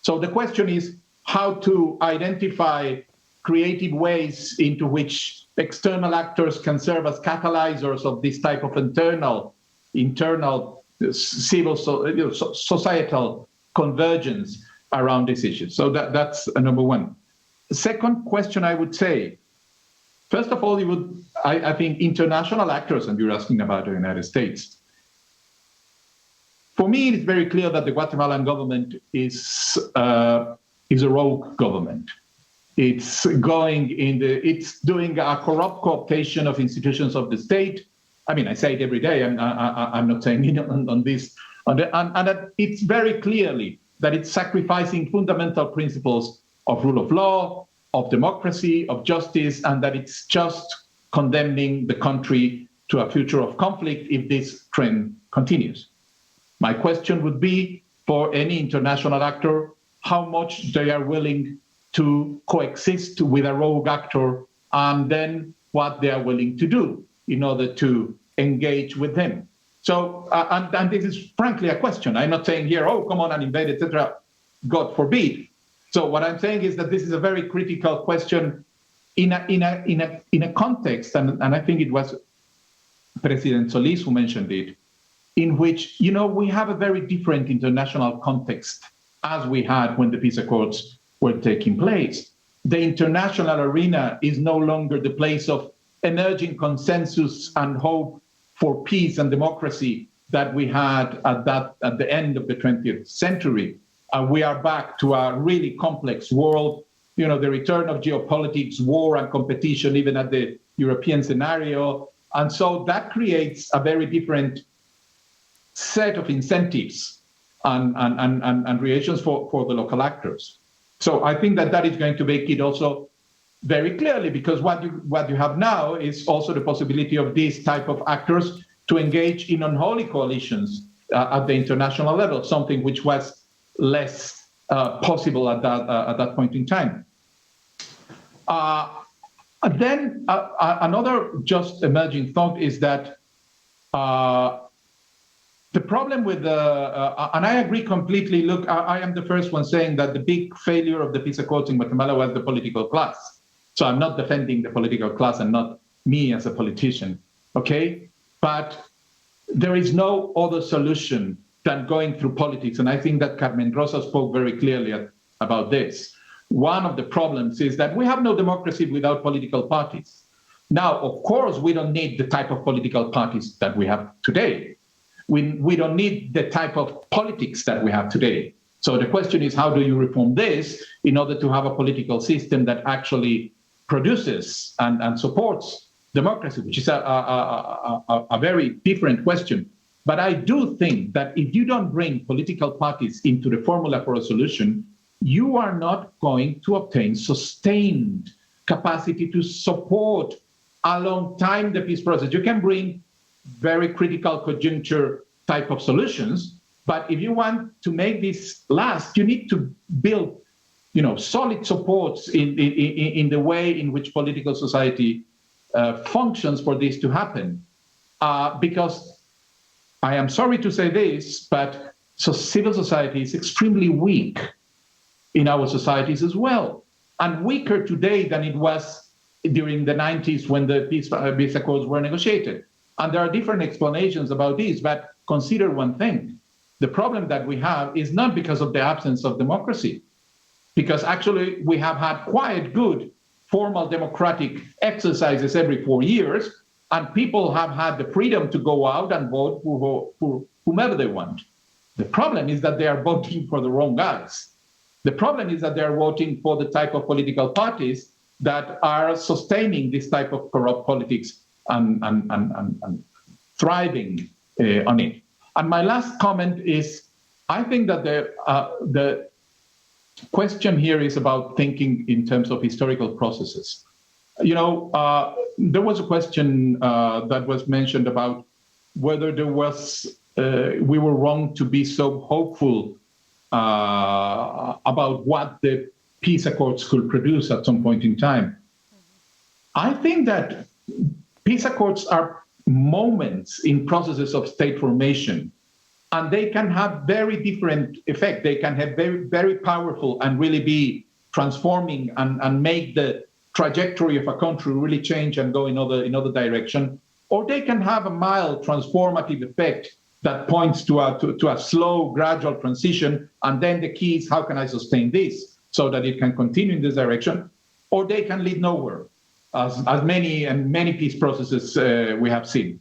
So the question is how to identify creative ways into which external actors can serve as catalyzers of this type of internal civil societal convergence around this issue. So that's number one. Second question, I would say, first of all, I think international actors, and you're asking about the United States. For me, it's very clear that the Guatemalan government is a rogue government. It's doing a corrupt cooptation of institutions of the state. I say it every day. I'm not saying it on this, and that it's very clearly that it's sacrificing fundamental principles of rule of law, of democracy, of justice, and that it's just condemning the country to a future of conflict if this trend continues. My question would be for any international actor, how much they are willing to coexist with a rogue actor, and then what they are willing to do in order to engage with them. So, and this is frankly a question. I'm not saying here, oh, come on and invade, etc. God forbid. So what I'm saying is that this is a very critical question in a context, and I think it was President Solís who mentioned it, in which, we have a very different international context as we had when the peace accords were taking place. The international arena is no longer the place of emerging consensus and hope for peace and democracy that we had at the end of the 20th century. We are back to a really complex world, the return of geopolitics, war and competition, even at the European scenario. And so that creates a very different set of incentives and relations for the local actors. So I think that is going to make it also very clearly, because what you have now is also the possibility of these type of actors to engage in unholy coalitions at the international level, something which was less possible at that point in time. Then another just emerging thought is that the problem with and I agree completely. Look, I am the first one saying that the big failure of the peace accords in Guatemala was the political class. So I'm not defending the political class and not me as a politician, okay? But there is no other solution than going through politics. And I think that Carmen Rosa spoke very clearly about this. One of the problems is that we have no democracy without political parties. Now, of course, we don't need the type of political parties that we have today. We don't need the type of politics that we have today. So the question is, how do you reform this in order to have a political system that actually produces and supports democracy, which is a very different question. But I do think that if you don't bring political parties into the formula for a solution, you are not going to obtain sustained capacity to support a long time the peace process. You can bring very critical conjuncture type of solutions, but if you want to make this last, you need to build, solid supports in the way in which political society functions for this to happen. Because I am sorry to say this, but civil society is extremely weak in our societies as well, and weaker today than it was during the 90s when the peace accords were negotiated. And there are different explanations about this, but consider one thing. The problem that we have is not because of the absence of democracy, because actually we have had quite good formal democratic exercises every 4 years, and people have had the freedom to go out and vote for whomever they want. The problem is that they are voting for the wrong guys. The problem is that they are voting for the type of political parties that are sustaining this type of corrupt politics and thriving on it. And my last comment is, I think that the question here is about thinking in terms of historical processes. You know, there was a question that was mentioned about whether there was we were wrong to be so hopeful about what the peace accords could produce at some point in time. I think that peace accords are moments in processes of state formation, and they can have very different effect. They can have very, very powerful and really be transforming and make the trajectory of a country really change and go in another direction. Or they can have a mild transformative effect that points to a slow, gradual transition, and then the key is how can I sustain this so that it can continue in this direction, or they can lead nowhere, as many peace processes we have seen.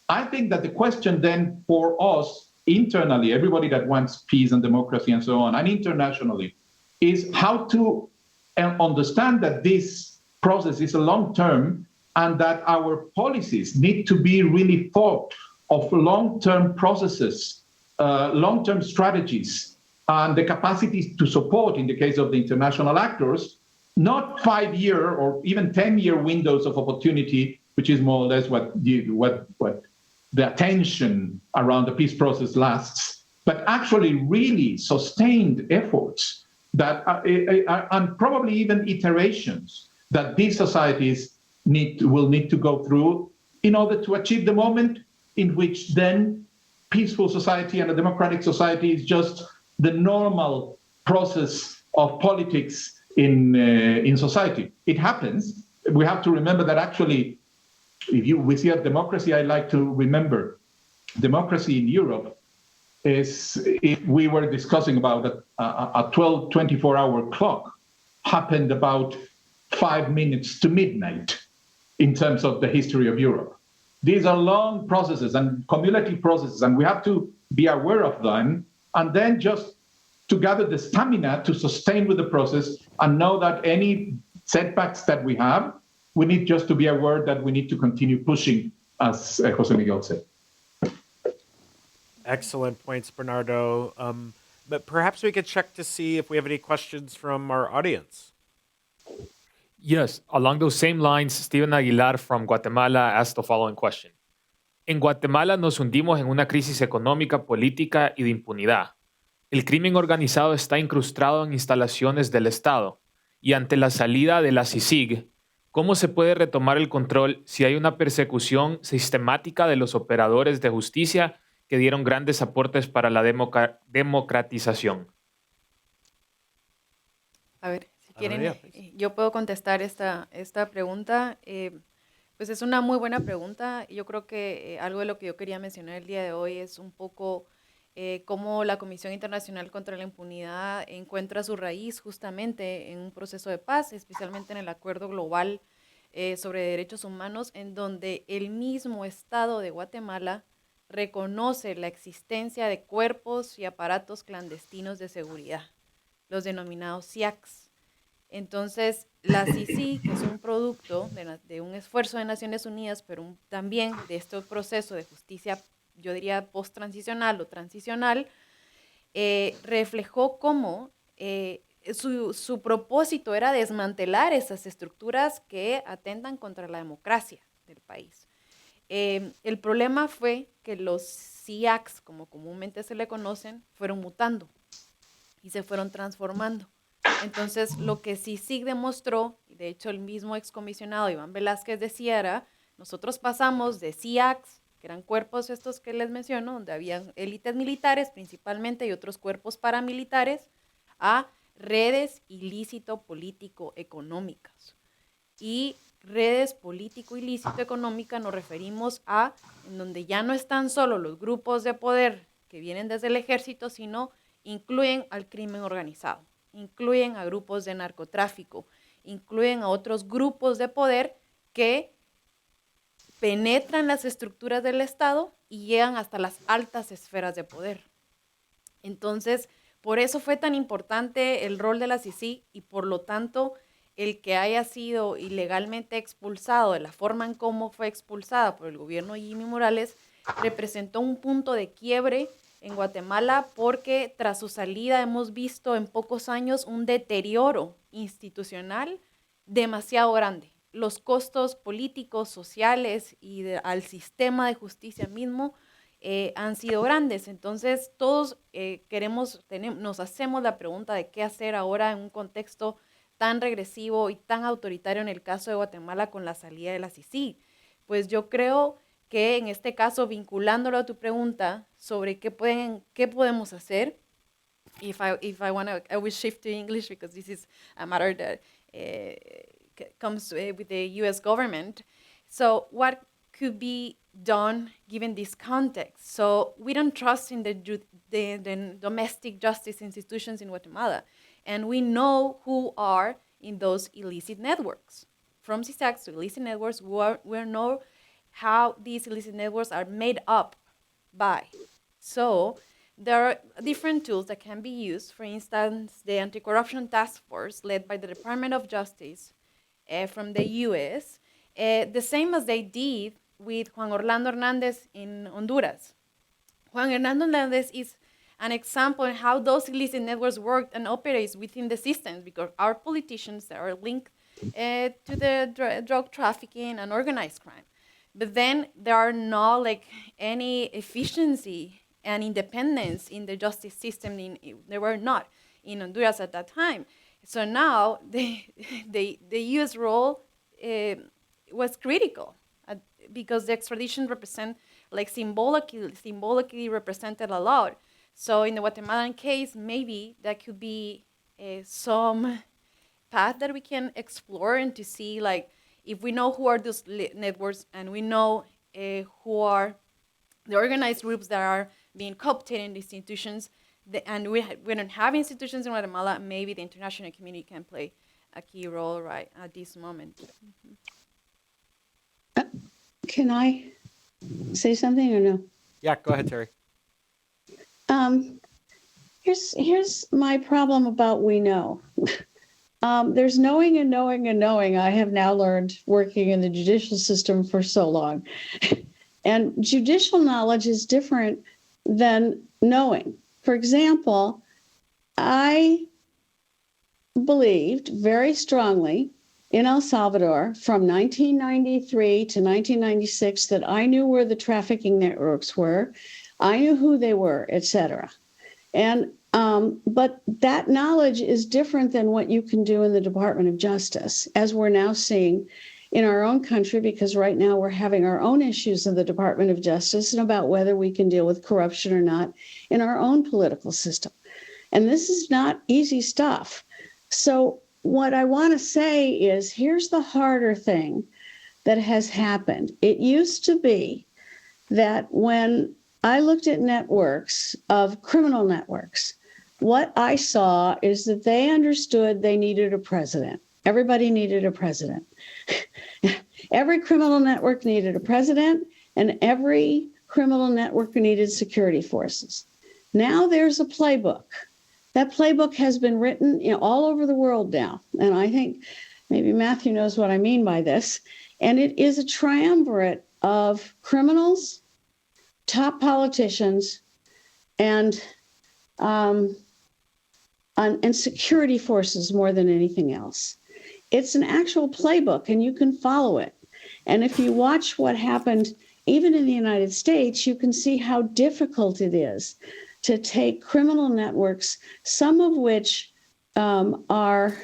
I think that the question then for us internally, everybody that wants peace and democracy and so on, and internationally, is how to understand that this process is a long-term and that our policies need to be really thought of long-term processes, long-term strategies, and the capacity to support, in the case of the international actors, not 5-year or even 10-year windows of opportunity, which is more or less what the attention around the peace process lasts, but actually really sustained efforts that and probably even iterations that these societies will need to go through in order to achieve the moment in which then peaceful society and a democratic society is just the normal process of politics in society. It happens. We have to remember that actually, we see a democracy, I like to remember, democracy in Europe is, if we were discussing about a 24-hour clock, happened about 5 minutes to midnight in terms of the history of Europe. These are long processes and cumulative processes, and we have to be aware of them, and then just to gather the stamina to sustain with the process and know that any setbacks that we have, we need just to be aware that we need to continue pushing, as Jose Miguel said. Excellent points, Bernardo. But perhaps we could check to see if we have any questions from our audience. Yes, along those same lines, Steven Aguilar from Guatemala asked the following question. En Guatemala nos hundimos en una crisis económica, política y de impunidad. El crimen organizado está incrustado en instalaciones del Estado y ante la salida de la LACC, ¿cómo se puede retomar el control si hay una persecución sistemática de los operadores de justicia que dieron grandes aportes para la democratización? A ver, si quieren, yo puedo contestar esta pregunta. Pues es una muy buena pregunta. Yo creo que algo de lo que yo quería mencionar el día de hoy es un poco cómo la Comisión Internacional contra la Impunidad encuentra su raíz justamente en un proceso de paz, especialmente en el Acuerdo Global sobre Derechos Humanos, en donde el mismo Estado de Guatemala reconoce la existencia de cuerpos y aparatos clandestinos de seguridad, los denominados SIACs. Entonces, la LACC, que es un producto de un esfuerzo de Naciones Unidas, pero también de este proceso de justicia, yo diría post-transicional o transicional, reflejó cómo su propósito era desmantelar esas estructuras que atentan contra la democracia del país. El problema fue que los SIACs, como comúnmente se le conocen, fueron mutando y se fueron transformando. Entonces, lo que CICIG demostró, y de hecho el mismo excomisionado Iván Velázquez decía era, nosotros pasamos de CIACs, que eran cuerpos estos que les menciono, donde había élites militares principalmente y otros cuerpos paramilitares, a redes ilícito político-económicas. Y redes político-ilícito-económicas nos referimos a en donde ya no están solo los grupos de poder que vienen desde el ejército, sino incluyen al crimen organizado, incluyen a grupos de narcotráfico, incluyen a otros grupos de poder que penetran las estructuras del Estado y llegan hasta las altas esferas de poder. Entonces, por eso fue tan importante el rol de la CICIG y por lo tanto el que haya sido ilegalmente expulsado de la forma en cómo fue expulsada por el gobierno de Jimmy Morales representó un punto de quiebre en Guatemala porque tras su salida hemos visto en pocos años un deterioro institucional demasiado grande. Los costos políticos, sociales y al sistema de justicia mismo han sido grandes. Entonces todos nos hacemos la pregunta de qué hacer ahora en un contexto tan regresivo y tan autoritario en el caso de Guatemala con la salida de la CICIG. Pues yo creo que en este caso, vinculándolo a tu pregunta sobre qué podemos hacer, if I want to, I will shift to English because this is a matter that comes with the U.S. government. So what could be done given this context? So we don't trust in the domestic justice institutions in Guatemala, and we know who are in those illicit networks. From CISACs to illicit networks, we know how these illicit networks are made up by. So there are different tools that can be used. For instance, the Anti-Corruption Task Force led by the Department of Justice from the US, the same as they did with Juan Orlando Hernandez in Honduras. Juan Orlando Hernandez is an example of how those illicit networks work and operate within the systems, because our politicians that are linked to the drug trafficking and organized crime. But then there are not like any efficiency and independence in the justice system. There were not in Honduras at that time. So now the U.S. role was critical because the extradition symbolically represented a lot. So in the Guatemalan case, maybe that could be some path that we can explore and to see, like, if we know who are those networks and we know who are the organized groups that are being co-opted in these institutions, and we don't have institutions in Guatemala, maybe the international community can play a key role right at this moment. Can I say something or no? Yeah, go ahead, Terry. Here's my problem about we know. There's knowing and knowing and knowing. I have now learned working in the judicial system for so long. And judicial knowledge is different than knowing. For example, I believed very strongly in El Salvador from 1993 to 1996 that I knew where the trafficking networks were, I knew who they were, etc. And but that knowledge is different than what you can do in the Department of Justice, as we're now seeing in our own country, because right now we're having our own issues in the Department of Justice and about whether we can deal with corruption or not in our own political system. And this is not easy stuff. So what I want to say is, here's the harder thing that has happened. It used to be that when I looked at networks of criminal networks, what I saw is that they understood they needed a president. Everybody needed a president. Every criminal network needed a president, and every criminal network needed security forces. Now there's a playbook. That playbook has been written all over the world now. And I think maybe Matthew knows what I mean by this. And it is a triumvirate of criminals, top politicians, and security forces more than anything else. It's an actual playbook, and you can follow it. And if you watch what happened, even in the United States, you can see how difficult it is to take criminal networks, some of which are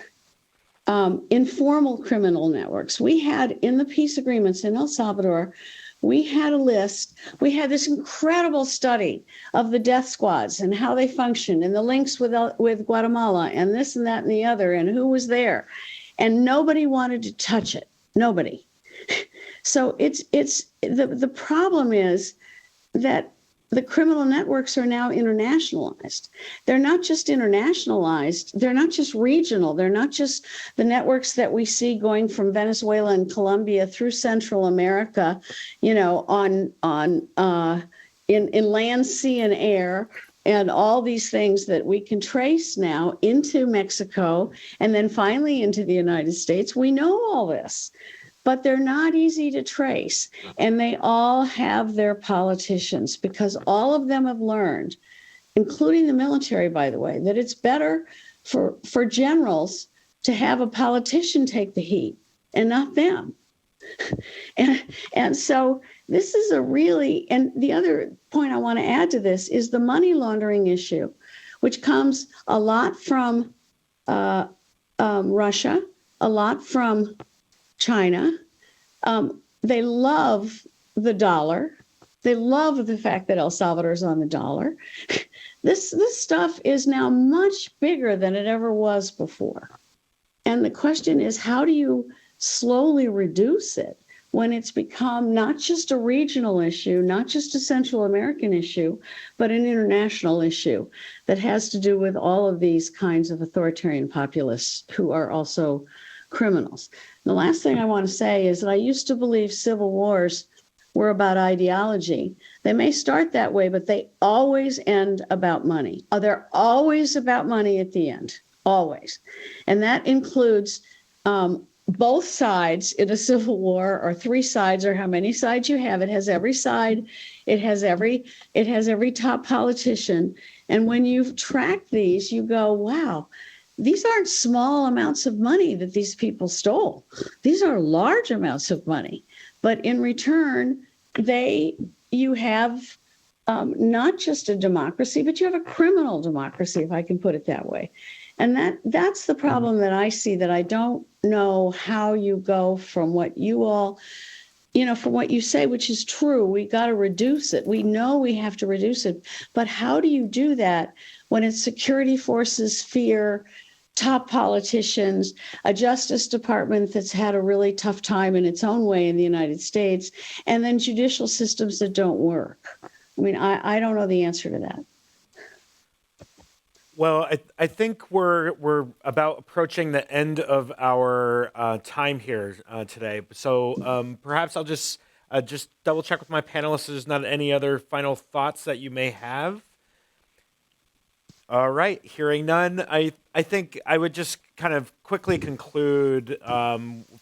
informal criminal networks. We had in the peace agreements in El Salvador, we had a list. We had this incredible study of the death squads and how they function and the links with Guatemala and this and that and the other and who was there. And nobody wanted to touch it. Nobody. So it's the problem is that the criminal networks are now internationalized. They're not just internationalized. They're not just regional. They're not just the networks that we see going from Venezuela and Colombia through Central America, you know, in land, sea, and air, and all these things that we can trace now into Mexico and then finally into the United States. We know all this. But they're not easy to trace. And they all have their politicians because all of them have learned, including the military, by the way, that it's better for generals to have a politician take the heat and not them. And so this is a really, and the other point I want to add to this is the money laundering issue, which comes a lot from Russia, a lot from China. They love the dollar. They love the fact that El Salvador is on the dollar. This stuff is now much bigger than it ever was before. And the question is, how do you slowly reduce it when it's become not just a regional issue, not just a Central American issue, but an international issue that has to do with all of these kinds of authoritarian populists who are also criminals. The last thing I want to say is that I used to believe civil wars were about ideology. They may start that way, but they always end about money. They're always about money at the end, always. And that includes both sides in a civil war, or three sides, or how many sides you have. It has every side. It has every top politician. And when you track these, you go, wow, these aren't small amounts of money that these people stole. These are large amounts of money. But in return, you have not just a democracy, but you have a criminal democracy, if I can put it that way. And that's the problem that I see, that I don't know how you go from what you all, from what you say, which is true. We got to reduce it. We know we have to reduce it. But how do you do that when it's security forces, fear, top politicians, a Justice Department that's had a really tough time in its own way in the United States, and then judicial systems that don't work? I mean, I don't know the answer to that. Well, I think we're about approaching the end of our time here today. So perhaps I'll just double check with my panelists if there's not any other final thoughts that you may have. All right, hearing none, I think I would just kind of quickly conclude.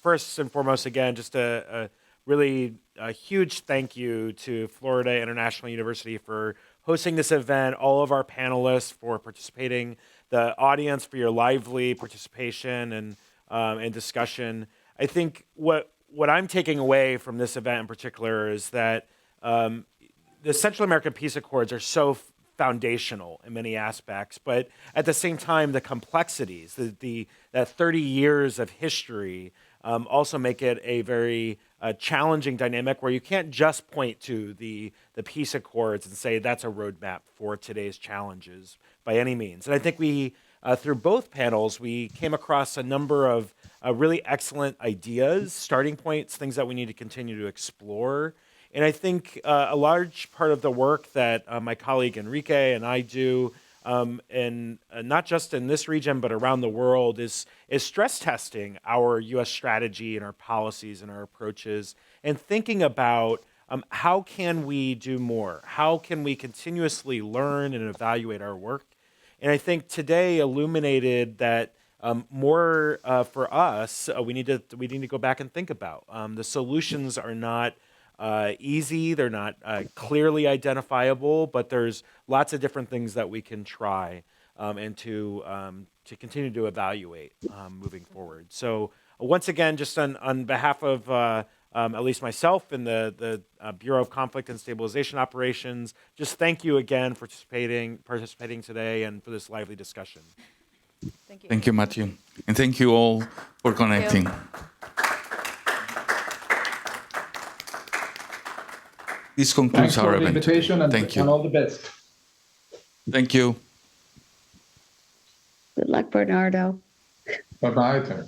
First and foremost, again, just a really huge thank you to Florida International University for hosting this event, all of our panelists for participating, the audience for your lively participation and discussion. I think what I'm taking away from this event in particular is that the Central American Peace Accords are so foundational in many aspects, but at the same time, the complexities, that 30 years of history also make it a very challenging dynamic where you can't just point to the peace accords and say that's a roadmap for today's challenges by any means. And I think we, through both panels, we came across a number of really excellent ideas, starting points, things that we need to continue to explore. And I think a large part of the work that my colleague Enrique and I do, and not just in this region, but around the world, is stress testing our U.S. strategy and our policies and our approaches, and thinking about how can we do more? How can we continuously learn and evaluate our work? And I think today illuminated that more for us, we need to go back and think about. The solutions are not easy, they're not clearly identifiable, but there's lots of different things that we can try and to continue to evaluate moving forward. So once again, just on behalf of at least myself and the Bureau of Conflict and Stabilization Operations, just thank you again for participating today and for this lively discussion. Thank you. Thank you, Matthew. And thank you all for connecting. This concludes Thanks our for the event. invitation Thank you. and all the best. Thank you. Good luck, Bernardo. Bye-bye.